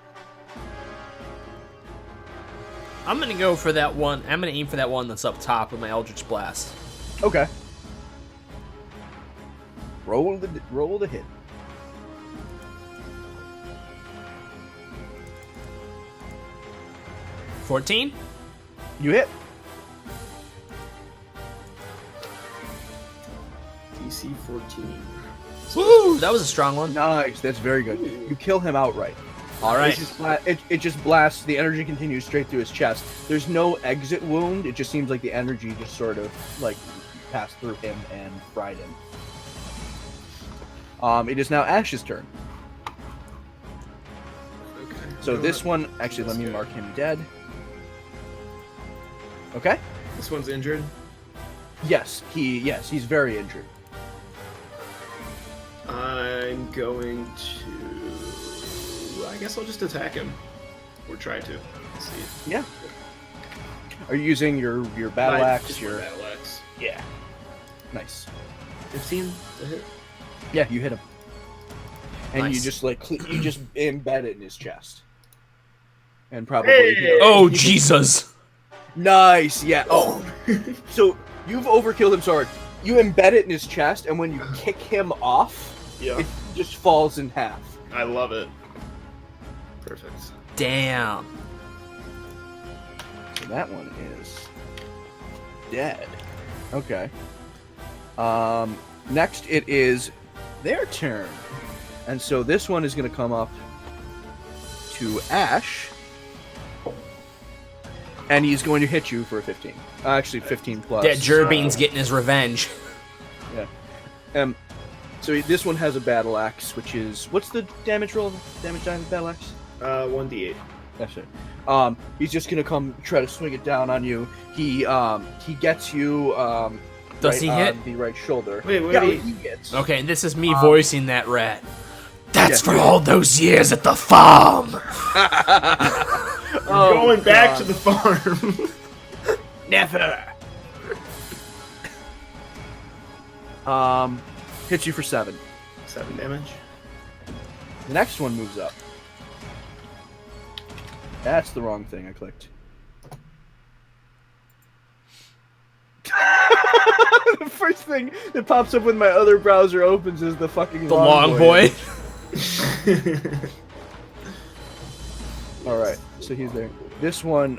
I'm gonna go for that one. I'm gonna aim for that one that's up top with my Eldritch Blast. Okay. Roll the hit. 14. You hit. DC 14. Woo! That was a strong one. Nice. That's very good. You kill him outright. All right. It just blasts. The energy continues straight through his chest. There's no exit wound. It just seems like the energy just sort of like passed through him and fried him. It is now Ash's turn. Okay. So this one, actually, let me mark him dead. Okay. This one's injured. Yes, he's very injured. I'm going to. I guess I'll just attack him, or try to. Let's see. Yeah. Are you using your battle axe? Just Your battle axe. yeah. Nice. 15 to hit. Yeah, you hit him. And Nice. you just you just embed it in his chest. And probably Oh, Jesus. Nice. Yeah. Oh. So you've overkilled him so hard. You embed it in his chest, and when you kick him off, Yeah. it just falls in half. I love it. Perfect. Damn. So that one is dead. Okay. Next it is their turn. And so this one is going to come up to Ash. And he's going to hit you for a 15. Actually, 15 plus. That Jerbean's getting his revenge. Yeah. So this one has a battle axe, which is... What's the damage roll? Damage on the battle axe? 1d8. That's it. He's just going to come try to swing it down on you. He gets you... Does right he hit? on the right shoulder. Wait, Yeah, wait. he hits. Okay, and this is me voicing that rat. That's Yeah. for all those years at the farm. Oh, Going back God. to the farm. Never. Hits you for 7. 7 damage. The next one moves up. That's the wrong thing I clicked. The first thing that pops up when my other browser opens is the fucking The long boy. All right, so he's there. This one's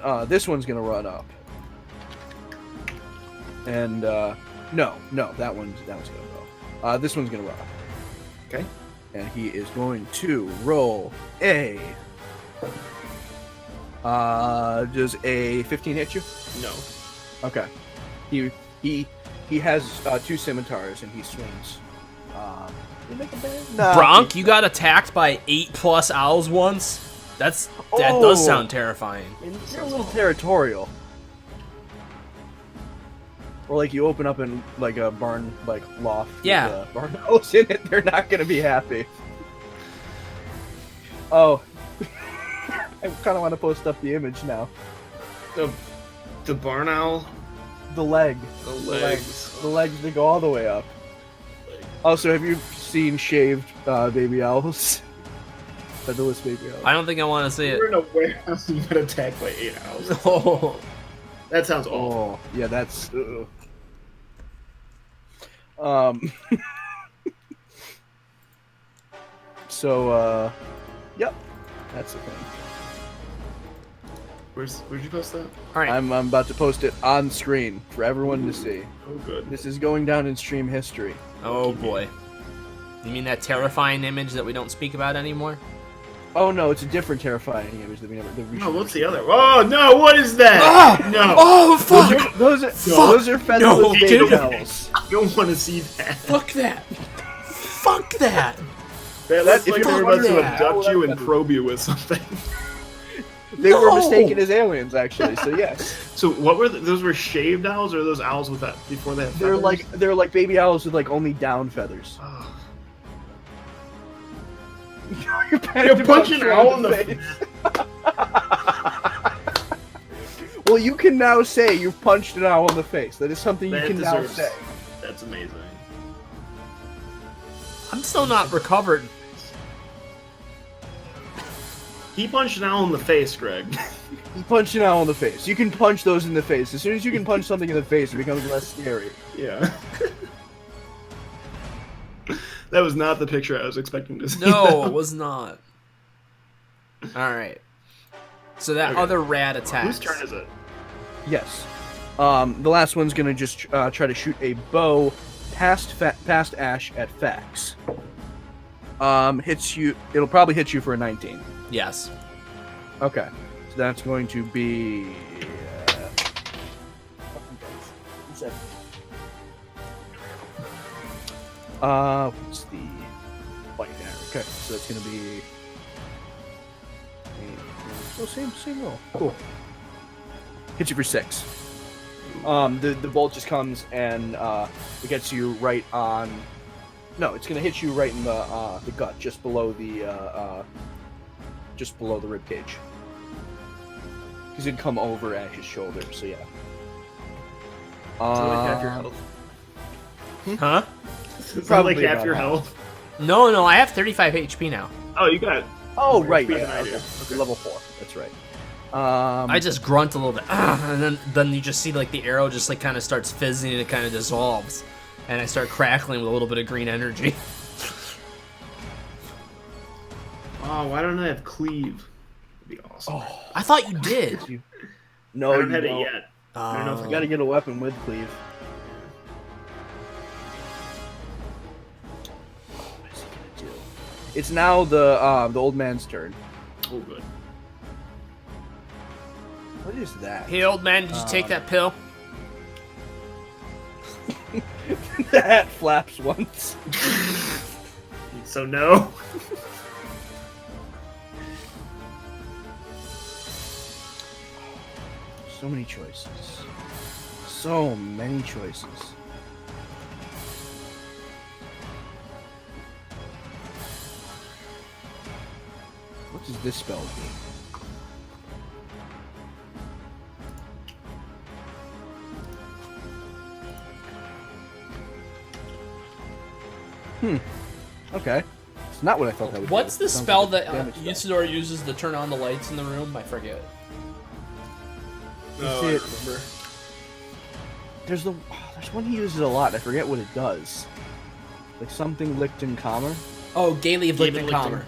gonna run up. And no, that one's gonna go. This one's gonna run up. Okay. And he is going to roll a. Does a 15 hit you? No. Okay. He has 2 scimitars and he swings. You make a bad? Nah. Bronk, you got attacked by 8+ owls once? That Oh. does sound terrifying. You're a little territorial. Or like you open up in like a barn like loft. Yeah. With, barn owls in it. They're not gonna be happy. Oh. I kind of want to post up the image now. The barn owl. The leg. The legs. The legs that go all the way up. Also, have you seen shaved baby owls? Featherless baby owls. I don't think I want to see it. You're in a warehouse and you get attacked by 8 owls. Oh. That sounds awful. Oh, yeah, that's. So, yep, that's the thing. Where'd you post that? All right. I'm about to post it on screen for everyone to see. Oh, good. This is going down in stream history. Oh boy. You mean that terrifying image that we don't speak about anymore? Oh no, it's a different terrifying image that we never. That we No, should- what's the other? Oh no! What is that? Ah! No, Oh fuck! Those are featherless No, baby dude. owls. I don't want to see that. Fuck that! Fuck that! That looks if like you they're about to that, abduct you and that's- probe you with something. They were No! mistaken as aliens, actually. So yes, So what were those? Were shaved owls, or those owls with that before they have they're feathers? like baby owls with like only down feathers. Oh. You're You punch an owl in the face. Well, you can now say you've punched an owl in the face. That is something you That can now deserves- say. That's amazing. I'm still not recovered. He punched an owl in the face, Greg. You punch an owl in the face. You can punch those in the face. As soon as you can punch something in the face, it becomes less scary. Yeah. That was not the picture I was expecting to see. No, it was not. All right. So that Okay. other rat attacks. Whose turn is it? Yes. The last one's gonna just try to shoot a bow past Ash at Fax. Hits you. It'll probably hit you for a 19. Yes. Okay. So that's going to be. What's the bite there? Okay, so that's gonna be. Oh, same roll. Cool. Hits you for 6. The bolt just comes and it gets you right on. No, it's gonna hit you right in the gut, just below the rib cage. Because it'd come over Ash's shoulder. So yeah. So like half your health. Huh? It's Probably like half about your half. health. No, I have 35 HP now. Oh, you got. Oh right, More yeah, HP than I do. okay. Okay. Level 4. That's right. I just grunt a little bit, and then you just see like the arrow just like kind of starts fizzing and it kind of dissolves, and I start crackling with a little bit of green energy. Oh, why don't I have cleave? That'd be awesome. Oh, I thought you did. no, I don't you have it don't. yet. I don't know if You I gotta get a weapon with cleave. What is he gonna do? It's now the old man's turn. Oh, good. What is that? Hey, old man, did you take that pill? The hat flaps once. So no. So many choices. So many choices. What does this spell do? Okay. It's not what I thought that would do. What's the Sounds spell like a that damage spell. Usidore uses to turn on the lights in the room? I forget. No, I it- don't remember. There's one he uses a lot. I forget what it does. Like something Lichten Calmer. Oh, Gay Leave Gay Lichten Leave Calmer.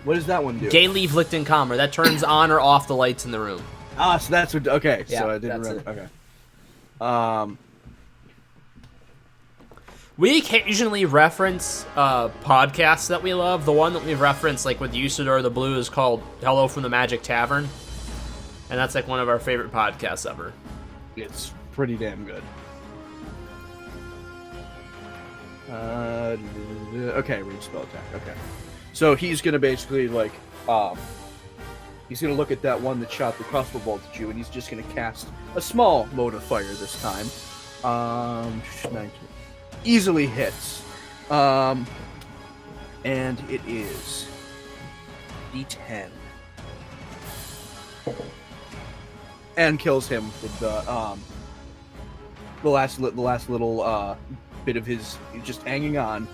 What does that one do? Gay Leave Lichten Calmer. That turns on or off the lights in the room. Ah, so that's what. Okay, Yeah, so I didn't that's remember. Okay. We occasionally reference podcasts that we love. The one that we reference, like with Usidore the Blue, is called Hello from the Magic Tavern. And that's like one of our favorite podcasts ever. It's pretty damn good. Okay, range spell attack. Okay, so he's gonna basically like, he's gonna look at that one that shot the crossbow bolt at you, and he's just gonna cast a small mode of fire this time. 19 easily hits, and it is D10, and kills him with the last little bit of his just hanging on.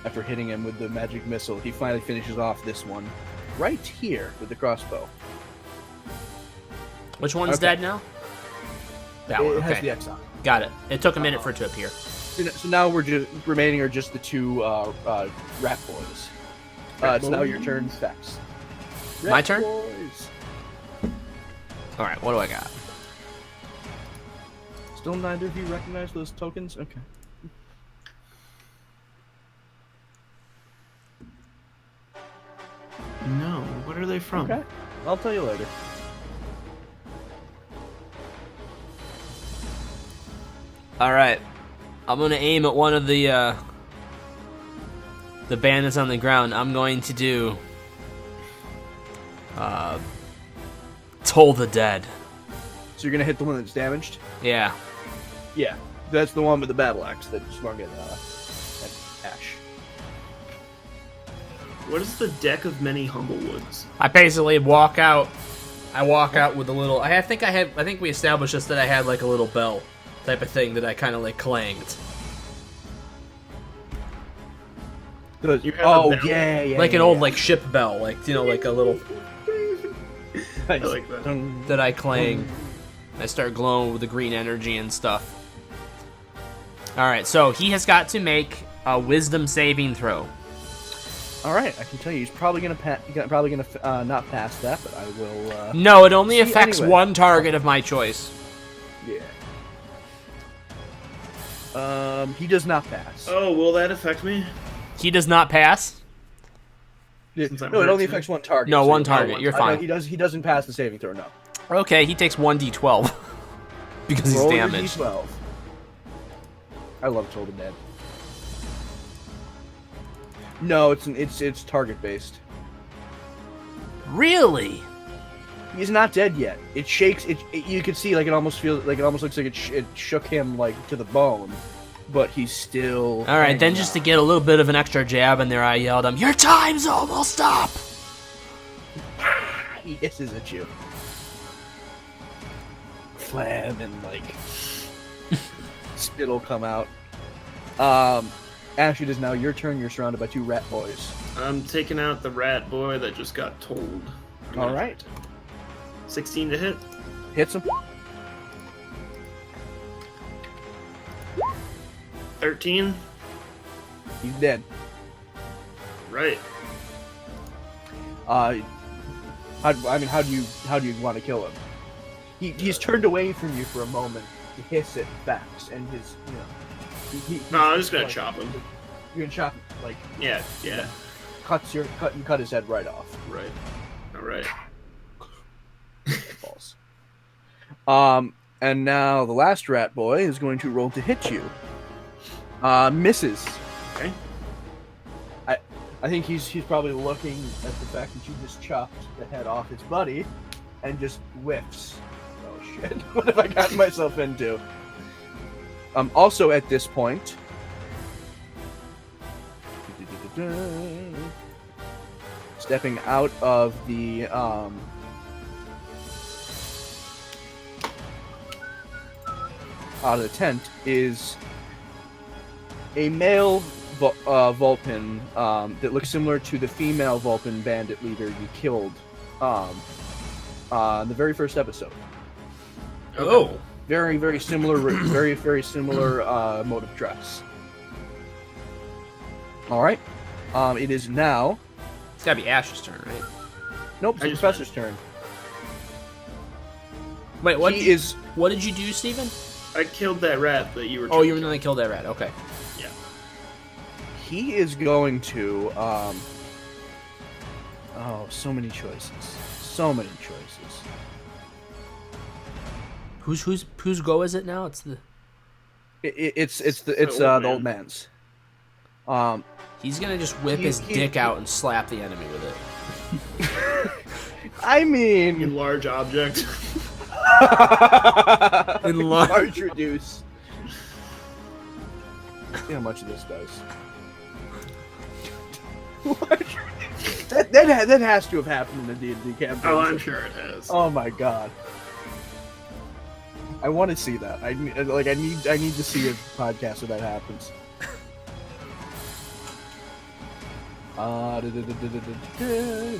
After hitting him with the magic missile, he finally finishes off this one right here with the crossbow. Which one's Okay. dead now? That It one, has okay. the X on. Got it. It took a minute for it to appear. So now we're just remaining are just the two rat boys. It's now your turn, Specs. My turn? Boys. Alright, what do I got? Still neither of you recognize those tokens? Okay. No, what are they from? Okay. I'll tell you later. Alright. I'm gonna aim at one of the bandits on the ground. I'm going to do Toll the Dead. So you're gonna hit the one that's damaged? Yeah. Yeah. That's the one with the battle axe that swung at Ash. What is the deck of many humble woods? I basically walk out. I walk out with a little. I think we established this that I had like a little bell type of thing that I kind of like clanged, You have a Oh bell? yeah, like an old like ship bell, like like a little I like that. that I clang. I start glowing with the green energy and stuff. All right, so he has got to make a wisdom saving throw. All right, I can tell you, he's probably gonna not pass that, but I will. No, it only see affects anyway. one target of my choice. Yeah. He does not pass. Oh, will that affect me? He does not pass. Since I'm No, it hurt only too. affects one target. No, so one you're target. fine. You're No, fine. he doesn't pass the saving throw. No. Okay, he takes 1d12 because he's Roll your damaged. D12. I love Toll the Dead. No, it's target based. Really? He's not dead yet. It shakes. You can see it almost looks like it shook him to the bone, but he's still. All right, then hanging just to on. get a little bit of an extra jab in there, I yelled, "Your time's almost up!" He hisses at you. Flam and spit will come out. Ash, it is now your turn. You're surrounded by 2 rat boys. I'm taking out the rat boy that just got told. All right, 16 to hit. hits him. 13. He's dead. Right. How do you want to kill him? He's turned away from you for a moment to hiss at Fax, and his No, I'm just gonna chop him. You're gonna chop Yeah. cut his head right off. Right. All right. False. And now the last rat boy is going to roll to hit you. Misses. Okay. I think he's probably looking at the fact that you just chopped the head off his buddy, and just whiffs. Oh shit! What have I gotten myself into? Also at this point, stepping out of the tent is a male Vulpin that looks similar to the female Vulpin bandit leader you killed in the very first episode. Oh. Very, very similar, very similar mode of dress. All right. It is now. It's gotta be Ash's turn, right? Nope, it's the professor's turn. Wait, what? He is. What did you do, Steven? I killed that rat that you were. Oh, you really killed that rat. Okay. Yeah. He is going to. Oh, so many choices. So many choices. Whose go is it now? It's the. It's the old man's. He's gonna just whip his dick out and slap the enemy with it. I mean, In large object. large reduce. See how much of this does. that has to have happened in the D&D campaign. Oh, I'm sure it has. Oh my god. I want to see that. I need to see a podcast where that happens.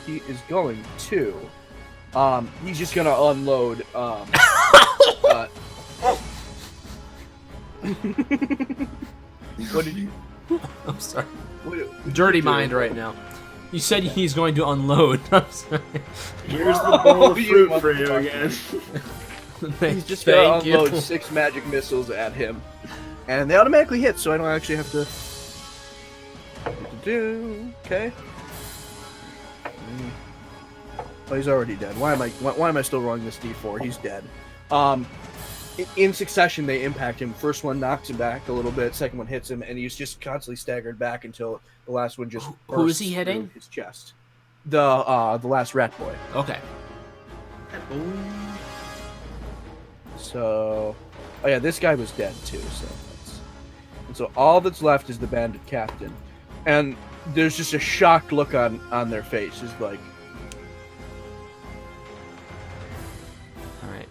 He is going to. He's just gonna unload. What did you? I'm sorry. What, Dirty mind right now. You said he's going to unload. I'm sorry. Here's the bowl of You fruit for you motherfucker. again. He's just gonna Thank you. unload 6 magic missiles at him, and they automatically hit, so I don't actually have to. Okay. Oh, he's already dead. Why am I still rolling this D4? He's dead. In succession, they impact him. First one knocks him back a little bit. Second one hits him, and he's just constantly staggered back until the last one just. Who is he bursts hitting? through his chest. The last rat boy. Okay. So, oh yeah, this guy was dead too. So all that's left is the bandit captain, and there's just a shocked look on their face. It's like, All right.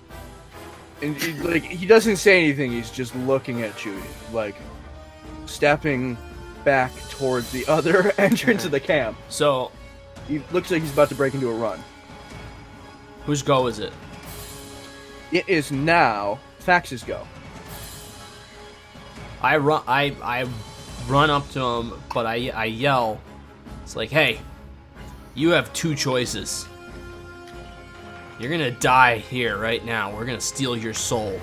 and he doesn't say anything. He's just looking at you, like stepping back towards the other entrance of the camp. So, He looks like he's about to break into a run. whose go is it? It is now Fax's go. I run up to him, but I yell, It's like, hey, you have two choices. You're gonna die here right now. We're gonna steal your soul.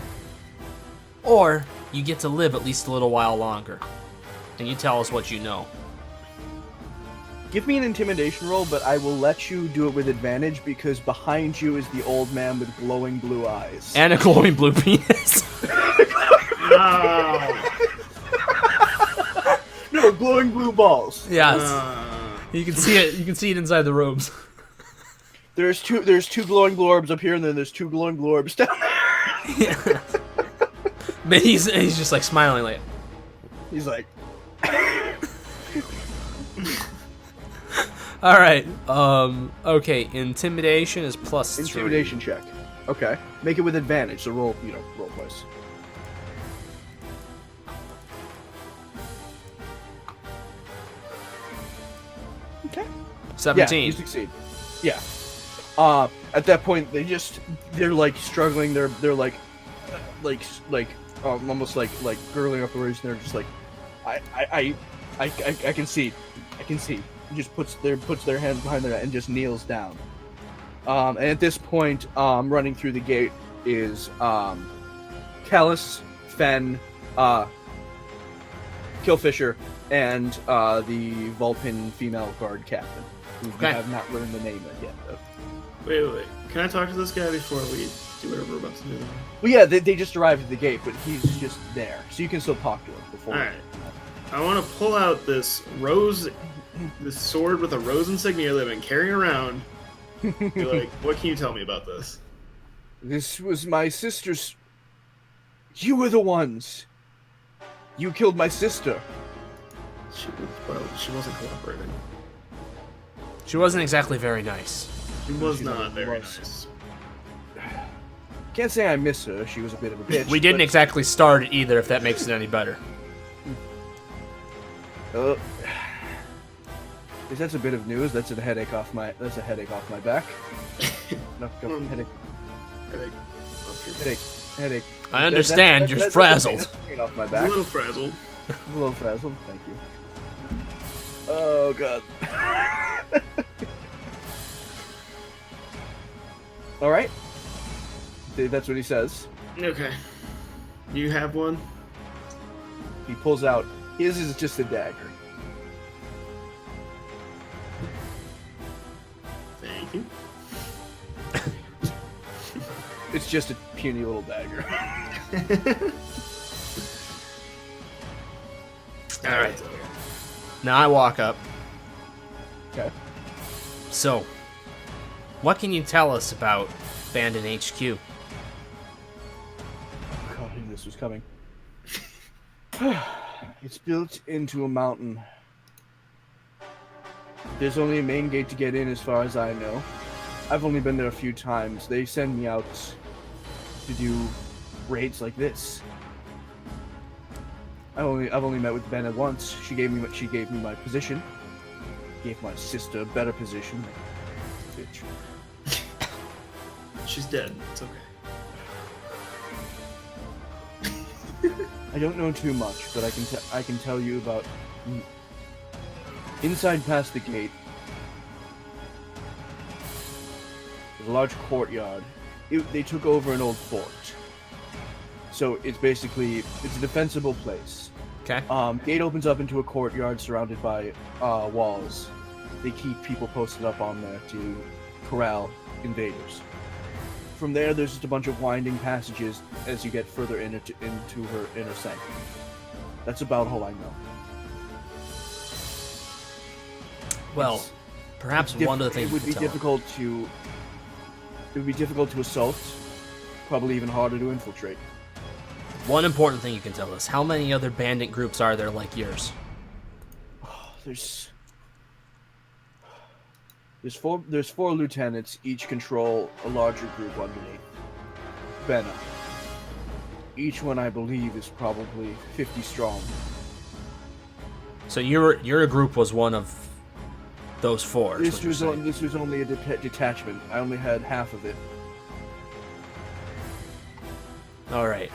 Or you get to live at least a little while longer. And you tell us what you know. Give me an intimidation roll, but I will let you do it with advantage because behind you is the old man with glowing blue eyes. And a glowing blue penis. No. No, glowing blue balls. Yes. You can see it. You can see it inside the robes. There's two glowing globs up here, and then there's two glowing globs down there. Yeah. But he's just like smiling like. He's like. All right. Okay. Intimidation is plus 3. Intimidation check. Okay. Make it with advantage. So roll twice. Okay. 17. Yeah, you succeed. Yeah. At that point, they're like struggling. They're like almost like gurgling up the words. And they're just like, I can see. He just puts their hands behind their head and just kneels down. And at this point, running through the gate is Callus, Fen, Killfisher, and the Vulpin female guard captain, who we have not learned the name of yet. Wait. Can I talk to this guy before we do whatever we're about to do? Well, yeah, they just arrived at the gate, but he's just there, so you can still talk to him before. All right. I want to pull out this sword with a rose insignia that I've been carrying around. Be like, what can you tell me about this? This was my sister's. You were the ones. You killed my sister. She wasn't cooperating. She wasn't exactly very nice. She was not very nice. Can't say I miss her. She was a bit of a bitch. We didn't exactly start it either, if that makes it any better. That's a bit of news. That's a headache off my back. No, go, headache. I understand. You're frazzled. That's off my A back. little frazzled. A little frazzled. Thank you. Oh god. All right. That's what he says. Okay. You have one? He pulls out. His is just a dagger. Thank you. It's just a puny little dagger. All right. Now I walk up. Okay. So, what can you tell us about Bandit HQ? God, I knew this was coming. It's built into a mountain. There's only a main gate to get in as far as I know. I've only been there a few times. They send me out to do raids like this. I've only met with Bennett once. She gave me my position. Gave my sister a better position. Bitch. She's dead. It's okay. I don't know too much, but I can tell you about inside past the gate. There's a large courtyard. They took over an old fort, so it's a defensible place. Okay. Gate opens up into a courtyard surrounded by walls. They keep people posted up on there to corral invaders. From there, there's just a bunch of winding passages as you get further into her inner sanctum. That's about all I know. Well, perhaps one of the things it would be difficult to assault, probably even harder to infiltrate. One important thing you can tell us: how many other bandit groups are there like yours? There's four lieutenants, each control a larger group underneath. Benna. Each one, I believe, is probably 50 strong. So your group was one of those four. This was only a detachment. I only had half of it. All right.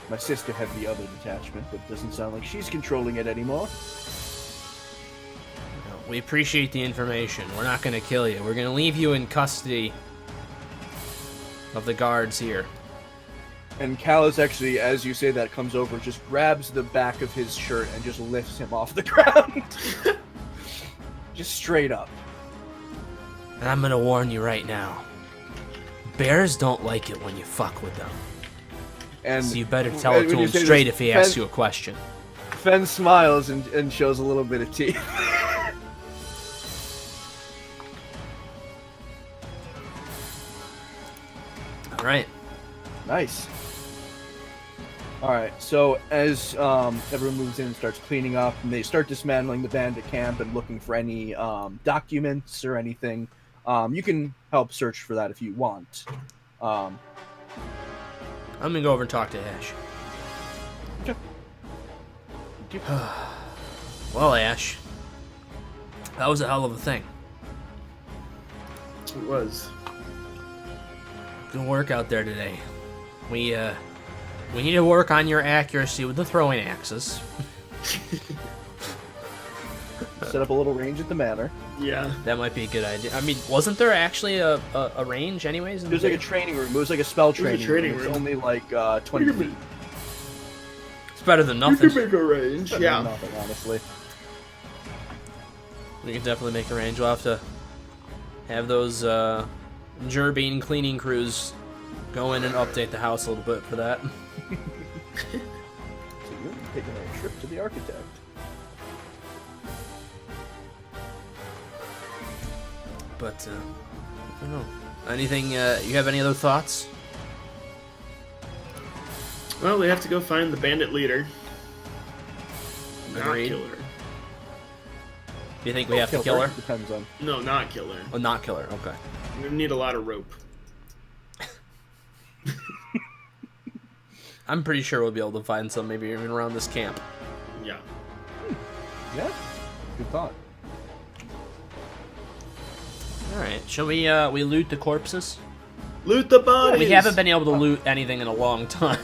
My sister had the other detachment, but it doesn't sound like she's controlling it anymore. We appreciate the information. We're not going to kill you. We're going to leave you in custody of the guards here. And Callus actually, as you say that, comes over, just grabs the back of his shirt and just lifts him off the ground. Just straight up. And I'm going to warn you right now. Bears don't like it when you fuck with them. And so you better tell it to him straight if he asks you a question. Fen smiles and shows a little bit of teeth. All right. Nice. All right. So as everyone moves in and starts cleaning up, and they start dismantling the bandit camp and looking for any documents or anything, you can help search for that if you want. I'm gonna go over and talk to Ash. Okay. Well, Ash, that was a hell of a thing. It was. Good work out there today. We need to work on your accuracy with the throwing axes. Set up a little range at the manor. Yeah. That might be a good idea. I mean, wasn't there actually a range anyways? It was like a training room. It was like a spell training room. It was room. only like 20 feet. It's better than nothing. You can make a range. Better Yeah. than nothing, honestly. We can definitely make a range. We'll have to have those Gerbean cleaning crews go in and update the house a little bit for that. So you're taking a trip to the architect. But I don't know. Anything? You have any other thoughts? Well, we have to go find the bandit leader. Not Agreed. kill her. Do you think we have to kill her? Depends on. No, not kill her. Oh, not kill her. Okay. We need a lot of rope. I'm pretty sure we'll be able to find some, maybe even around this camp. Yeah. Yeah. Good thought. All right. Shall we loot the corpses? Loot the bodies! We haven't been able to loot anything in a long time.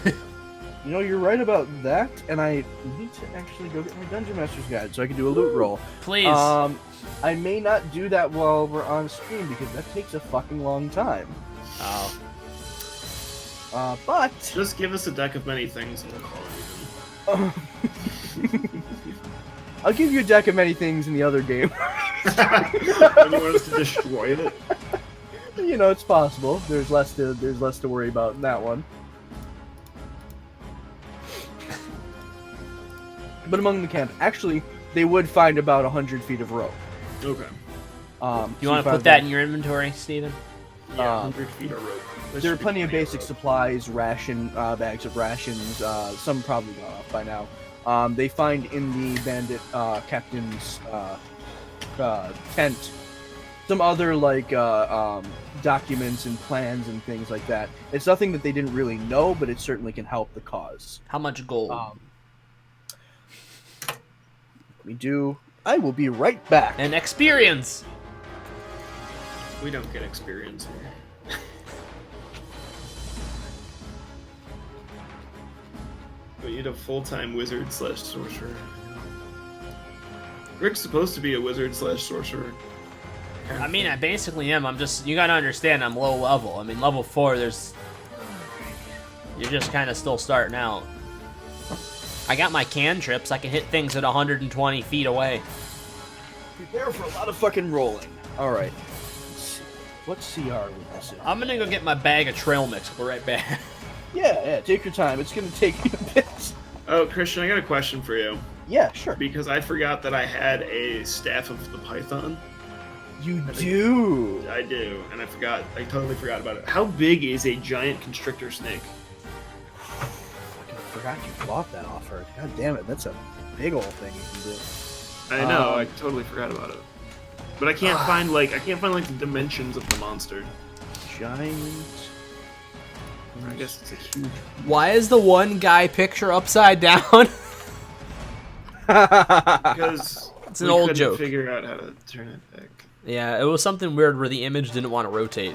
You know, you're right about that, and I need to actually go get my Dungeon Master's Guide so I can do a loot roll. Please. I may not do that while we're on stream because that takes a fucking long time. Oh. But Just give us a deck of many things and we'll call it even. I'll give you a deck of many things in the other game. And you want us to destroy it? You know, it's possible. There's less to worry about in that one. But among the camp, actually, they would find about 100 feet of rope. Okay. You want to put that in your inventory, Steven? Yeah, 100 feet of rope. There are plenty of basic supplies, bags of rations, some probably gone off by now. They find in the bandit captain's tent some other documents and plans and things like that. It's nothing that they didn't really know, but it certainly can help the cause. How much gold? I will be right back. And experience! We don't get experience here. We need a full-time wizard/sorcerer. Rick's supposed to be a wizard/sorcerer. I mean, I basically am. You gotta understand, I'm low level. I mean, level 4, you're just kind of still starting out. I got my cantrips. I can hit things at 120 feet away. Prepare for a lot of fucking rolling. Alright. What CR would this is? I'm gonna go get my bag of trail mix. We're right back. Yeah, take your time. It's gonna take me a bit. Oh, Christian, I got a question for you. Yeah, sure. Because I forgot that I had a Staff of the Python. You do? I do, and I totally forgot about it. How big is a giant constrictor snake? I forgot you bought that off her. God damn it, that's a big old thing you can do. I know, I totally forgot about it. But I can't find the dimensions of the monster. Giant. I guess it's a huge. Why is the one guy picture upside down? Because it's an old joke. Figure out how to turn it back. Yeah, it was something weird where the image didn't want to rotate.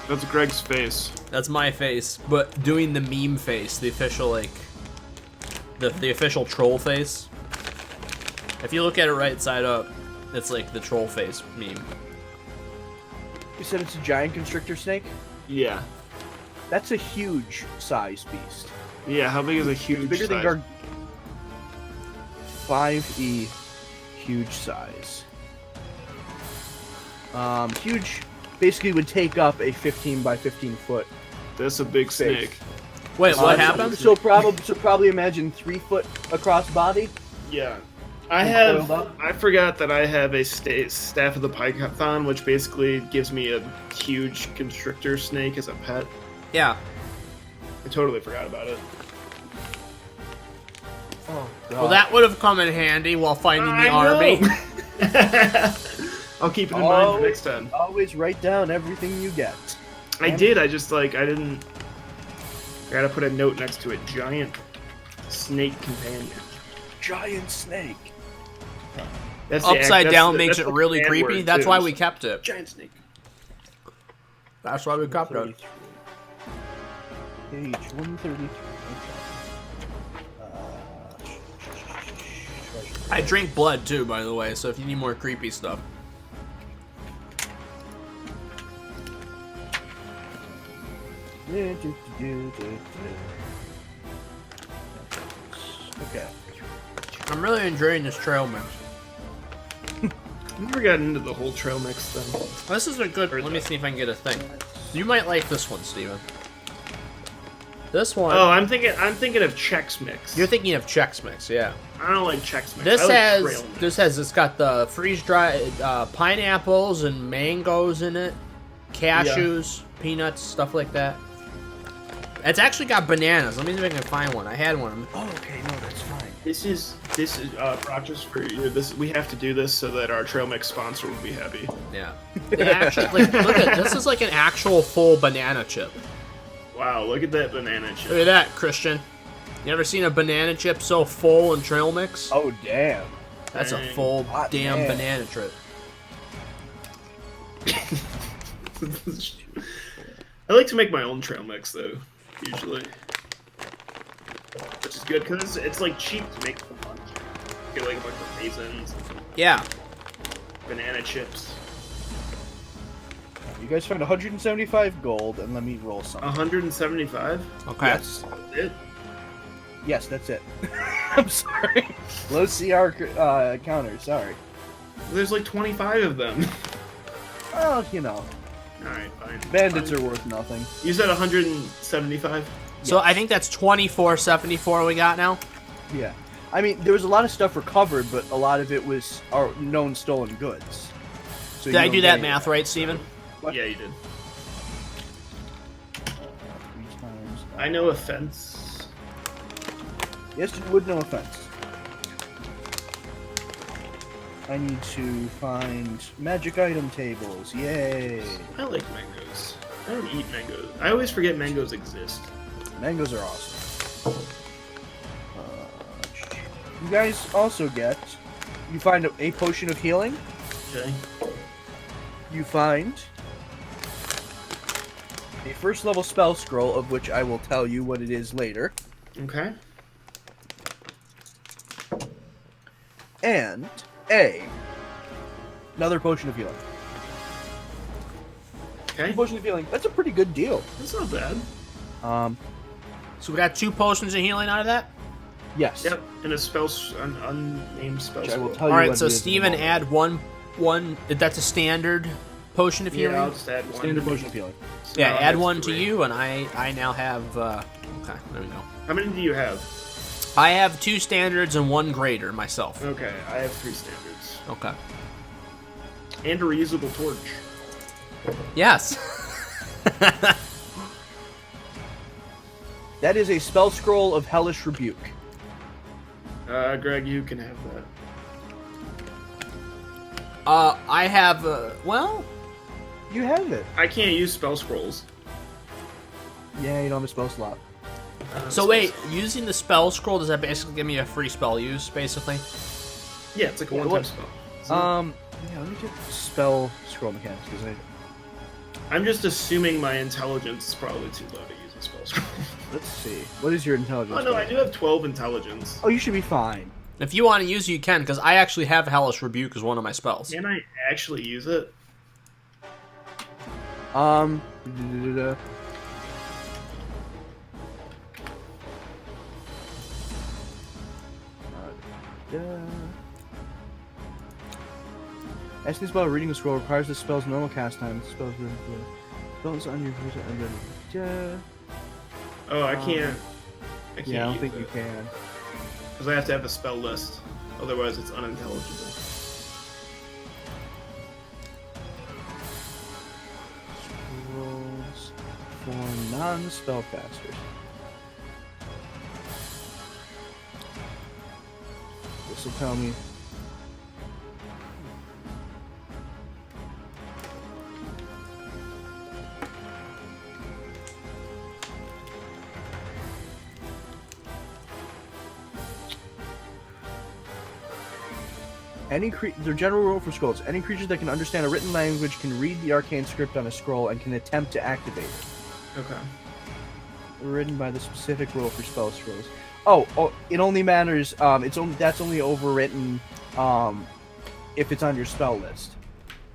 That's Greg's face. That's my face, but doing the meme face, the official the official troll face. If you look at it right side up, it's like the troll face meme. You said it's a giant constrictor snake? Yeah. That's a huge size beast. Yeah, how big is a huge Bigger size? than 5e, huge size. Huge basically would take up a 15 by 15 foot. That's a big snake. Wait, what happened? So probably imagine 3 foot across body. Yeah. Coiled up. I forgot that I have a staff of the Python, which basically gives me a huge constrictor snake as a pet. Yeah. I totally forgot about it. Oh, God. Well, that would have come in handy while finding the I army. know. I'll keep it in mind for next time. Always write down everything you get. I did. I just I didn't. I gotta put a note next to it. Giant snake companion. Giant snake. That's Upside down the makes it really command creepy. word, That's too. why we kept it. Giant snake. That's why we kept it. Page 133. I drink blood too, by the way, so if you need more creepy stuff. Okay. I'm really enjoying this trail mix. I never got into the whole trail mix thing. This is a good. Let me see if I can get a thing. You might like this one, Steven. This one. Oh, I'm thinking of Chex Mix. You're thinking of Chex Mix, yeah. I don't like Chex Mix. This I like trail mix. it's got the freeze dried pineapples and mangoes in it, cashews, peanuts, stuff like that. It's actually got bananas. Let me see if I can find one. I had one. Oh, okay. No, that's fine. This is Brock, just for you. We have to do this so that our trail mix sponsor will be happy. Yeah. It actually, look at this is like an actual full banana chip. Wow, look at that banana chip. Look at that, Christian. You ever seen a banana chip so full in trail mix? Oh, damn. That's a dang. full Hot damn damn. banana chip. I like to make my own trail mix though, usually, which is good because it's like cheap to make for lunch. Get like a bunch of raisins, Yeah. banana chips. You guys found 175 gold, and let me roll something. 175. Okay. Yes. That's it. Yes, that's it. I'm sorry. Low CR counter, sorry. There's like 25 of them. Well, you know, Alright, fine. bandits are worth nothing. You said 175? So I think that's 24.74 we got now. Yeah. I mean, there was a lot of stuff recovered, but a lot of it was our known stolen goods. So Did you I don't do get that any math of right, Steven? What? Yeah, you did. 3 times. I know a fence. Yes, you would, no offense. I need to find magic item tables. Yay! I like mangoes. I don't eat mangoes. I always forget mangoes exist. Mangoes are awesome. You guys also get... You find a potion of healing. Okay. You find a first level spell scroll, of which I will tell you what it is later. Okay. And another potion of healing. Okay. Potion of healing. That's a pretty good deal. That's not bad. So we got 2 potions of healing out of that? Yes. Yep. And a an unnamed spell Which I will scroll. tell you. Alright, what so it is in a Steven, moment. add one. That's a standard potion of healing? Yeah, I'll just add one. Standard potion of healing. So Yeah, now I add have one to 3. you, and I now have. Okay, there we go. How many do you have? I have 2 standards and 1 greater myself. Okay, I have 3 standards. Okay. And a reusable torch. Yes. That is a spell scroll of Hellish Rebuke. Greg, you can have that. I have. Well, You have it. I can't use spell scrolls. Yeah, you don't have a spell slot. so wait, using the spell scroll, does that basically give me a free spell use, basically? Yeah, it's like a Yeah, one-time what- spell. Yeah, let me get the spell scroll mechanics because I'm just assuming my intelligence is probably too low to use a spell scroll. let's see. What is your intelligence? Oh no, I level? do have 12 intelligence. Oh, you should be fine. If you want to use it, you can, because I actually have Hellish Rebuke as one of my spells. Can I actually use it? Asking spell reading a scroll requires the spell's normal cast time. The spell's on your Oh, I can't. Yeah, I don't think you can. Because I have to have a spell list. Otherwise, it's unintelligible. Scrolls for non-spellcasters. This will tell me. The general rule for scrolls: any creature that can understand a written language can read the arcane script on a scroll and can attempt to activate it. Okay. Written by the specific rule for spell scrolls. Oh, it only matters. That's only overwritten if it's on your spell list,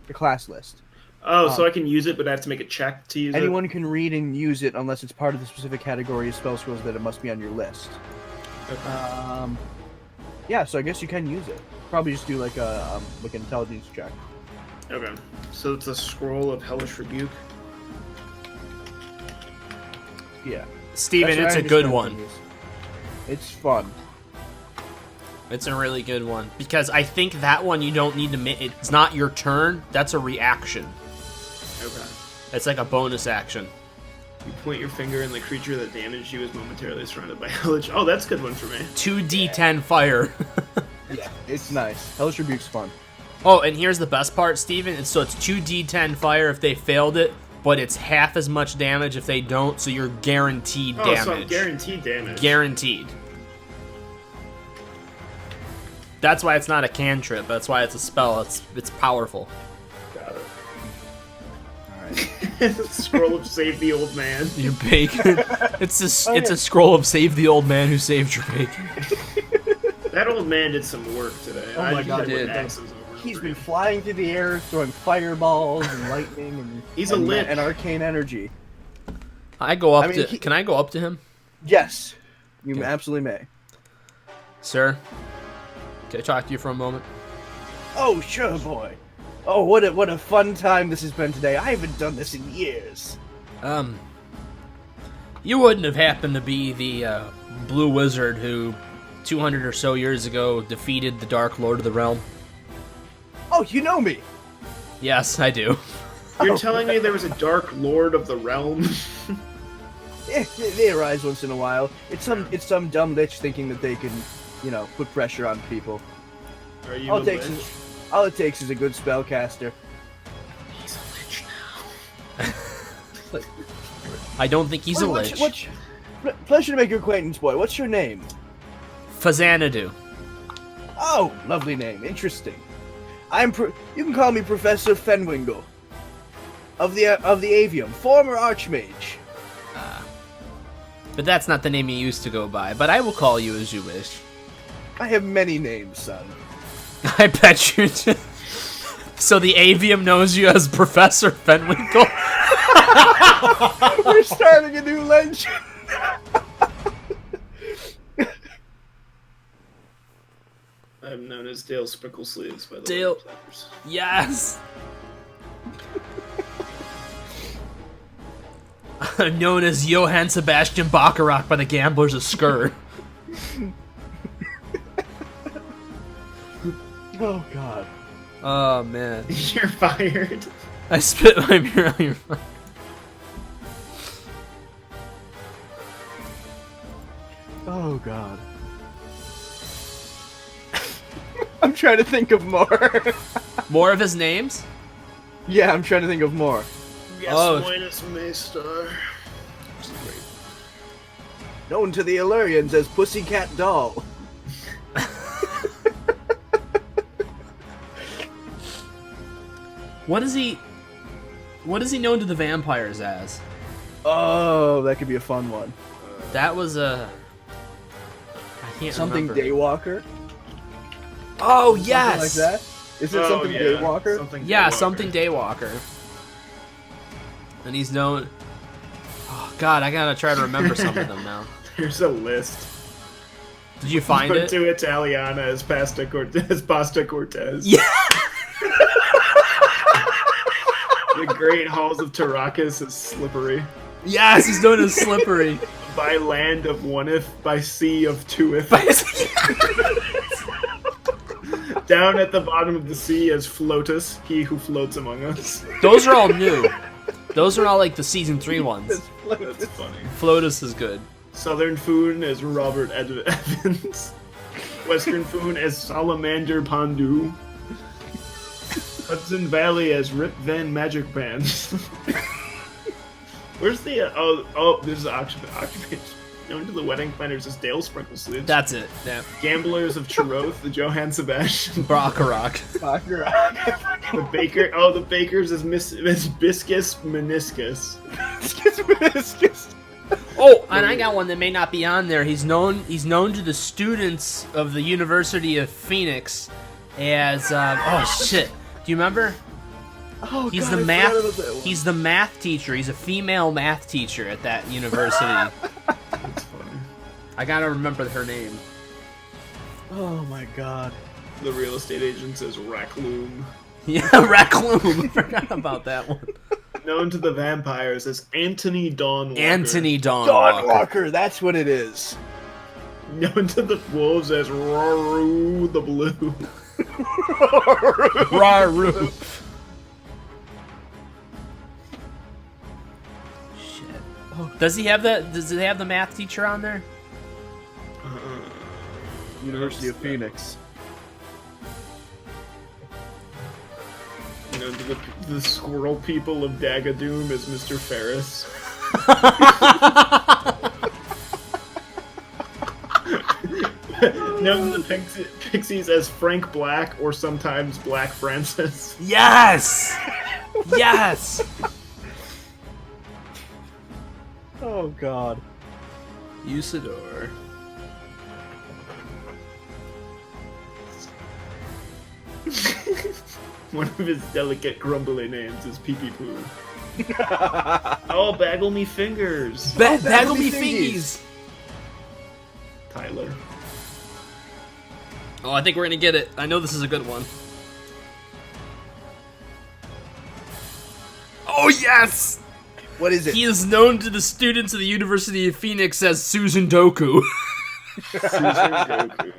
your class list. Oh, so I can use it, but I have to make a check to use it? Anyone can read and use it unless it's part of the specific category of spell scrolls that it must be on your list. Okay. Yeah, so I guess you can use it. Probably just do like an intelligence check. Okay. So it's a scroll of Hellish Rebuke. Yeah. Steven, it's a good one. It's fun. It's a really good one. Because I think that one you don't need to... It's not your turn. That's a reaction. Okay. It's like a bonus action. You point your finger and the creature that damaged you is momentarily surrounded by Hellish. Oh, that's a good one for me. 2d10 fire. Yeah, it's nice. Hellish Rebuke's fun. Oh, and here's the best part, Steven. So it's 2d10 fire if they failed it, but it's half as much damage if they don't, so you're guaranteed damage. Oh, so I'm guaranteed damage. Guaranteed. That's why it's not a cantrip. That's why it's a spell. It's powerful. Got it. Alright. Scroll of Save the Old Man. Your bacon. It's a scroll of Save the Old Man who saved your bacon. That old man did some work today. Oh my God, did. He's been flying through the air, throwing fireballs and lightning and He's a lit. and arcane energy. Can I go up to him? Yes, you Okay. absolutely may. Sir, can I talk to you for a moment? Oh, sure, boy. Oh, what a fun time this has been today. I haven't done this in years. You wouldn't have happened to be the blue wizard who 200 or so years ago defeated the Dark Lord of the Realm? Oh, you know me. Yes, I do. You're telling me there was a Dark Lord of the Realm? Yeah, they arise once in a while. It's some dumb lich thinking that they can, put pressure on people. Are you All a it takes is a good spellcaster. He's a lich now. I don't think he's a lich. Pleasure to make your acquaintance, boy. What's your name? Fazanadu. Oh, lovely name. Interesting. You can call me Professor Fenwingle of the Avium, former Archmage. But that's not the name you used to go by. But I will call you as you wish. I have many names, son. I bet you do. So the Avium knows you as Professor Fenwinkle? We're starting a new legend. I'm known as Dale Sprinkle Sleeves by the Dale. Players. Yes! Known as Johann Sebastian Bacharach by the Gamblers of Skur. Oh, God. Oh, man. You're fired. I spit my mirror on your phone. Oh, God. I'm trying to think of more. More of his names? Yeah, I'm trying to think of more. Yes, Oh. minus Maystar. Known to the Illyrians as Pussycat Doll. What is he known to the vampires as? Oh, that could be a fun one. That was a... I can't Something remember. Daywalker? Oh Something yes. like that. Is it something Daywalker? Something Daywalker. And he's known. Oh God, I gotta try to remember some of them now. There's a list. Did you find it? To Italiana as Pasta Cortez. Yeah. The Great Halls of Taracas is Slippery. Yes, he's known as Slippery. By land of oneeth, by sea of twoeth. Down at the bottom of the sea is Flotus, he who floats among us. Those are all new. Those are all like the season 3 ones. That's funny. Flotus is good. Southern Foon is Robert Evans. Western Foon is Salamander Pondu. Hudson Valley as Rip Van Magic Band. Where's the there's the occupation. Known to the wedding planners as Dale Sprinkle Sleeves. That's it. Yeah. Gamblers of Cheroth, the Johann Sebastian. Baccarat. The bakers is Miss Biscus Meniscus. Oh, and I got one that may not be on there. He's known to the students of the University of Phoenix as oh shit. Do you remember? Oh, He's God, the I math. forgot about that one. He's the math teacher. He's a female math teacher at that university. That's funny. I gotta remember her name. Oh my God. The real estate agent says Rackloom. Yeah, Racloom. Forgot about that one. Known to the vampires as Anthony Dawnwalker. Anthony Dawn. Dawnwalker, that's what it is. Known to the wolves as Raru the Blue. Raru. Shit. Does he have the math teacher on there? University of Phoenix. Known to the squirrel people of Dagadoom as Mr. Ferris. Known to the Pixies as Frank Black or sometimes Black Francis. Yes. Yes. Oh God. Usidore. One of his delicate, grumbly names is Pee Pee Poo. Oh, Baggle Me Fingers! Baggle me fingies. Tyler. Oh, I think we're gonna get it. I know this is a good one. Oh yes! What is it? He is known to the students of the University of Phoenix as Susan Doku. Susan Goku.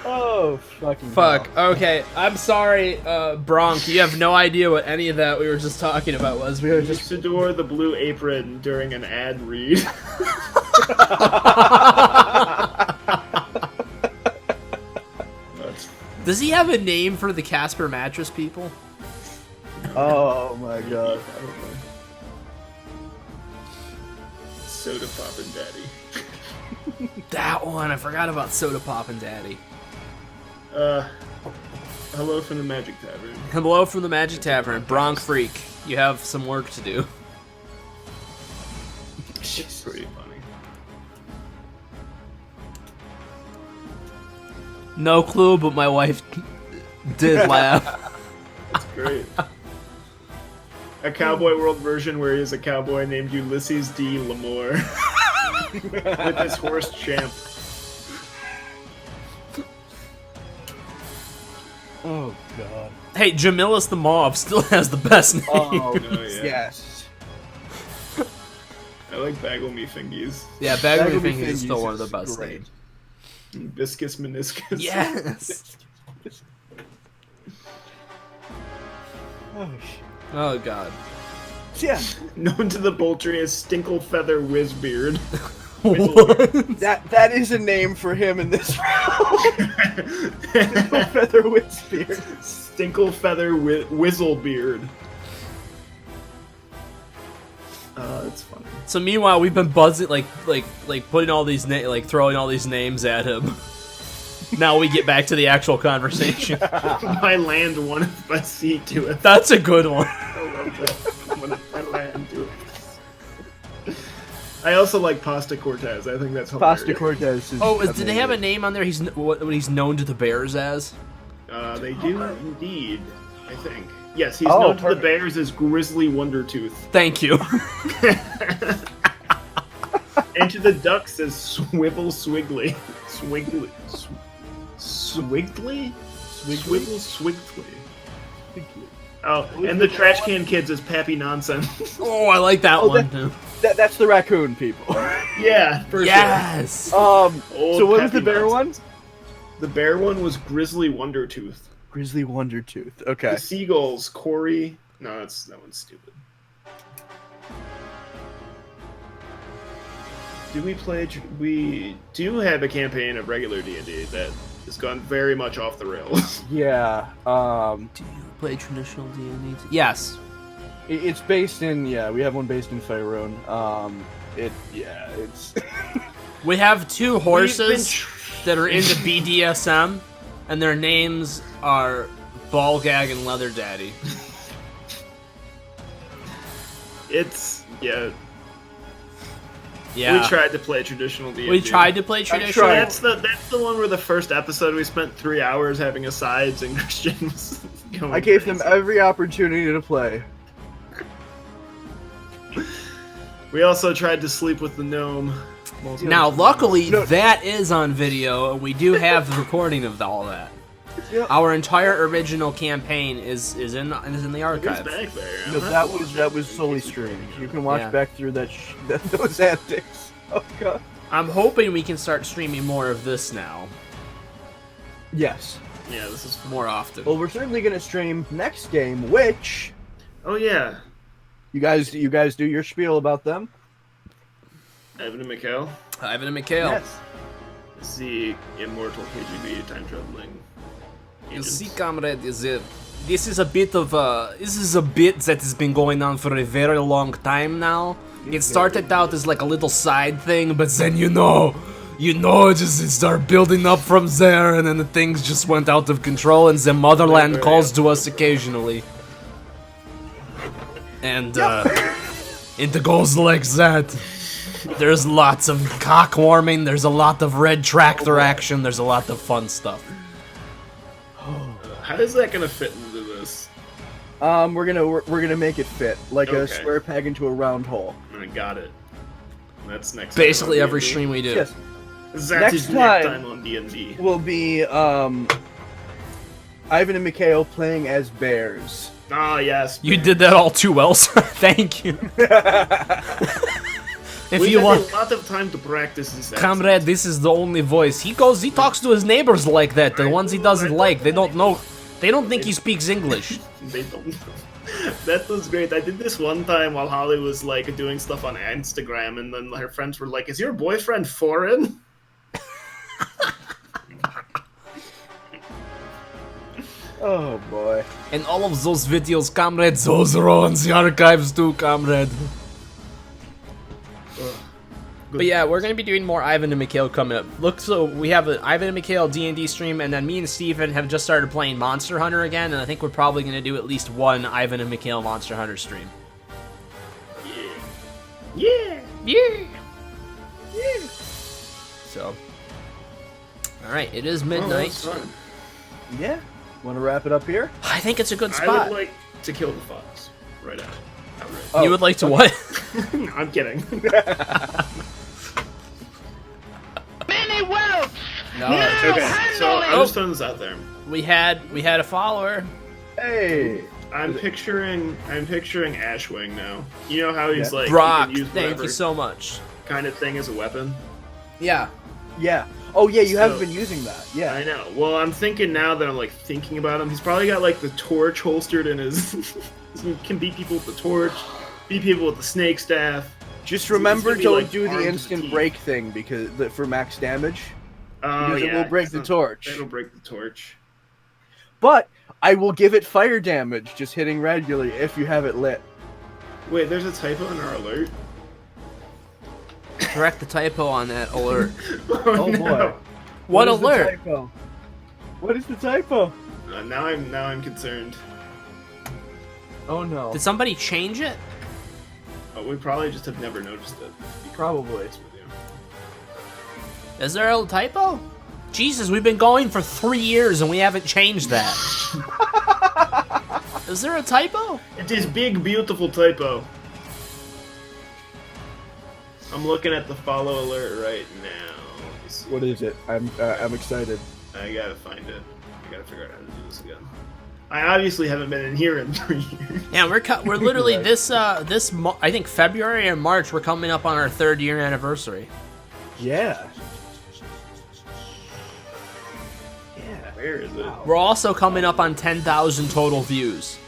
Oh, fucking Fuck. hell. Okay, I'm sorry, Bronk. You have no idea what any of that we were just talking about was. We were just. Usidore the Blue Apron during an ad read. Does he have a name for the Casper mattress people? Oh my God. Soda Poppin' Daddy. That one. I forgot about Soda Pop and Daddy. Hello from the Magic Tavern. Hello from the Magic Tavern. Bronk Freak. You have some work to do. It's pretty funny. No clue, but my wife did laugh. That's great. A Cowboy World version where he is a cowboy named Ulysses D. L'Amour. With his horse Champ. Oh God. Hey, Jamilus the Mob still has the best name. Oh, Oh, yeah. yes. I like Baggle Me Fingies. Yeah, Baggle Me Baggle Me Fingies is still Fingies one of the is best great. names. Viscous Meniscus. Yes. Oh shit. Oh God. Yeah. Known to the poultry as Stinkle Feather Whizbeard. What? That is a name for him in this round. Feather Whizbeard. Stinkle Feather Whizzlebeard. That's funny. So meanwhile, we've been buzzing, like putting all these throwing all these names at him. Now we get back to the actual conversation. My land one by sea to it. That's a good one. I love that. One of my land to it. I also like Pasta Cortez. I think that's hilarious. Pasta Cortez is did they have a name on there? What he's known to the Bears as? They do indeed, I think. Yes, he's Oh, known to the perfect. Bears as Grizzly Wondertooth. Thank you. And to the Ducks as Swivel Swiggly. Swiggly? Swiggly? Swivel Swiggly. Oh, and the Trash Can Kids as Pappy Nonsense. Oh, I like that one too. That's the raccoon people. Yeah, for sure. Yes. So what was Pappy the bear Nonsense. one? The bear one was Grizzly Wondertooth. Grizzly Wondertooth. Okay. The seagulls, Corey. No, that one's stupid. We do have a campaign of regular D&D that has gone very much off the rails. Yeah. Do you play traditional D&D? Yes. It's based in we have one based in Faerun. It's We have two horses We've that are into BDSM, and their names are Ballgag and Leather Daddy. Yeah. Yeah. We tried to play traditional D&D. We tried to play traditional. tried. That's the one where the first episode we spent 3 hours having asides and Christian was going I gave them crazy. every opportunity to play. We also tried to sleep with the gnome. Now, luckily, No. that is on video, and we do have the recording of all that. Yeah. Our entire original campaign is in the Who's archive. back there? No, that was solely streamed. You can watch Yeah. back through those antics. Oh god. I'm hoping we can start streaming more of this now, Yes. Yeah, this is. more often. Well, we're certainly gonna stream next game, which Oh yeah, you guys do your spiel about them. Evan and Mikhail. Ivan and Mikhail. Yes. It's the immortal KGB time traveling. You see, comrade, this is a bit that has been going on for a very long time now. It started out as like a little side thing, but then it started building up from there, and then the things just went out of control, and the motherland calls to us occasionally. And it goes like that. There's lots of cock warming, there's a lot of red tractor action, there's a lot of fun stuff. How is that gonna fit into this? We're gonna make it fit like a Okay. square peg into a round hole. I got it. That's next. Basically time on every D&D. stream we do. Yes. That Next is time. next time on D&D. Will be Ivan and Mikhail playing as bears. Ah yes. You did that all too well, sir. Thank you. If We you had want, a lot of time to practice this. comrade, this is the only voice. He talks to his neighbors like that. The ones he doesn't like, they don't know. They don't think he speaks English. They don't know. That was great. I did this one time while Holly was like doing stuff on Instagram, and then her friends were like, "Is your boyfriend foreign?" Oh boy. And all of those videos, comrade, those are all in the archives too, comrade. But yeah, we're gonna be doing more Ivan and Mikhail coming up. Look, so we have an Ivan and Mikhail D&D stream, and then me and Steven have just started playing Monster Hunter again, and I think we're probably gonna do at least one Ivan and Mikhail Monster Hunter stream. Yeah. Yeah. So, all right, it is Oh, midnight. that's fun. Yeah. Want to wrap it up here? I think it's a good I spot. would like to kill the fox right out. Outright. Oh. You would like to what? No, I'm kidding. Many welps! No. Okay, so I'm just throwing this out there. We had a follower. Hey. I'm picturing Ashwing now. You know how he's Yeah. like Brock, he can use thank whatever you so much. kind of thing as a weapon. Yeah. Yeah. Oh yeah, you haven't So- been using that. Yeah. I know. Well, I'm thinking now that I'm like thinking about him, he's probably got like the torch holstered in his. He can beat people with the torch, beat people with the snake staff. Just It's remember, gonna be, don't like, do armed the to instant teeth. break thing because for max damage. Oh Because yeah, it will break the torch. It'll break the torch. But I will give it fire damage just hitting regularly if you have it lit. Wait, there's a typo in our alert. Correct the typo on that alert. Oh no. boy. What is the alert? typo? What is the typo? Now I'm concerned. Oh no. Did somebody change it? We probably just have never noticed it. Probably. With you. Is there a typo? Jesus, we've been going for 3 years and we haven't changed that. Is there a typo? It is big, beautiful typo. I'm looking at the follow alert right now. Let me see. What is it? I'm excited. I gotta find it. I gotta figure out how to do this again. I obviously haven't been in here in 3 years. Yeah, we're literally I think February and March we're coming up on our 3rd year anniversary. Yeah. Where is it? We're also coming up on 10,000 total views.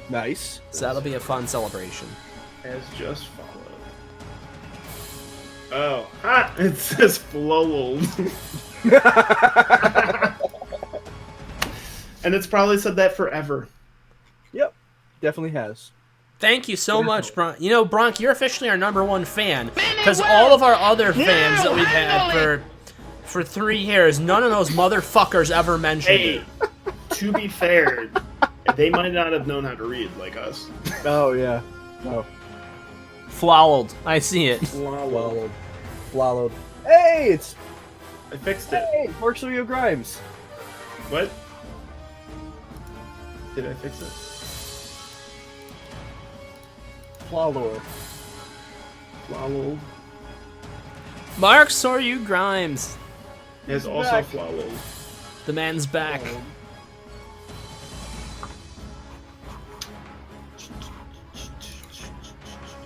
Nice. So that'll be a fun celebration. Has just followed. Oh, ha! It says flowled. And it's probably said that forever. Yep. Definitely has. Thank you so much, Bronk. You know, Bronk, you're officially our #1 fan. Because all of our other fans that we've had for 3 years, none of those motherfuckers ever mentioned it. To be fair, they might not have known how to read like us. Oh, yeah. Oh. Flowled. I see it. Flowled. Flowled. Hey, it's... I fixed it. Hey, Marcelio Grimes. What? Did I fix it? Flowlord. Flowled. Mark Soryu Grimes. Is He's also back. flowled. The man's back.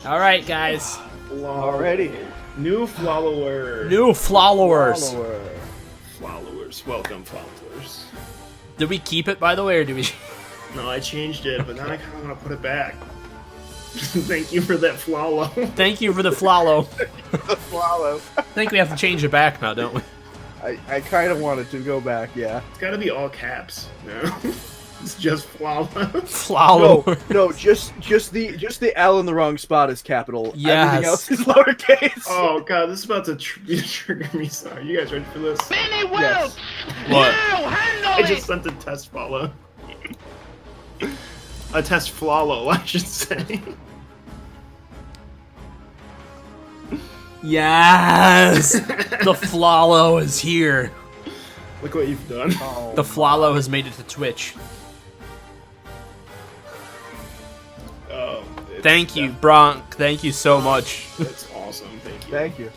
Alright, guys. Alrighty. New follower. New followers. Followers. Welcome, followers. Did we keep it, by the way, or did we... No, I changed it, but now I kind of want to put it back. Thank you for that flawlow. Thank you for the flowlow. The Flowlow. I think we have to change it back now, don't we? I kind of wanted to go back, yeah. It's got to be all caps. No, it's just flawlow. Flowlow. No, just the L in the wrong spot is capital. Yes. Everything else is lowercase. Oh god, this is about to trigger me. Sorry, you guys ready for this? Mini Yes. welps. What? You handle I it. just sent a test follow. A test flawlow, I should say. Yes! The flawlow is here. Look what you've done. Oh, The flawlow has made it to Twitch. Oh, Thank you, Bronk. Thank you so much. That's awesome. Thank you. thank you.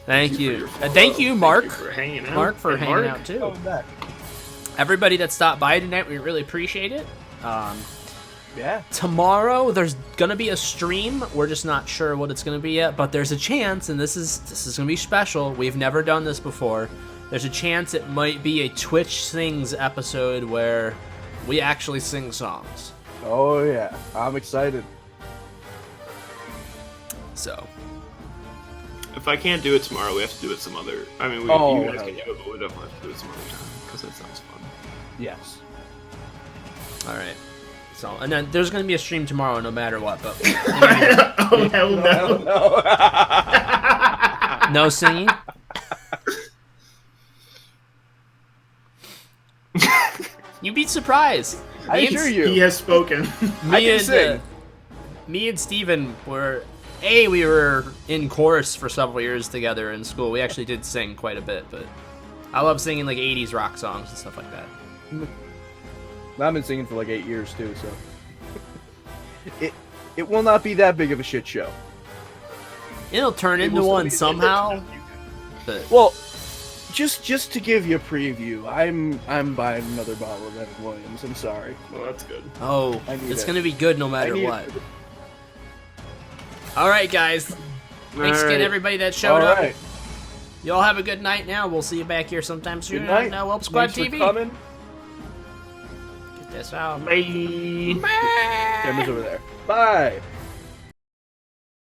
Thank for you. your follow. Thank you, Mark. Thank you for hanging out. Mark for And hanging Mark, out too. Coming back. Everybody that stopped by tonight, we really appreciate it. Yeah. Tomorrow there's gonna be a stream. We're just not sure what it's gonna be yet, but there's a chance, and this is gonna be special. We've never done this before. There's a chance it might be a Twitch Sings episode where we actually sing songs. Oh yeah. I'm excited. So If I can't do it tomorrow, we have to do it some other. I mean, you guys hell can yeah. do it, but we definitely have to do it some other time because that sounds fun. Yes. all right. So and then there's gonna be a stream tomorrow, no matter what. But Oh hell no! no singing. You'd be surprised. I assure He you. has spoken. I can sing. Me and Steven were we were in chorus for several years together in school. We actually did sing quite a bit, but I love singing like 80s rock songs and stuff like that. I've been singing for like 8 years too, so it will not be that big of a shit show. It'll turn It into will one still be- somehow. But Well, just to give you a preview, I'm buying another bottle of Evan Williams. I'm sorry. Well, that's good. oh, I need it's it. gonna be good no matter I need what. it. All right, guys. Thanks again, Alright. everybody that showed All up. right. Y'all have a good night now. We'll see you back here sometime soon Good night. on Welp Squad Thanks for TV. coming. Get this out. Bye. Camera's over there. Bye.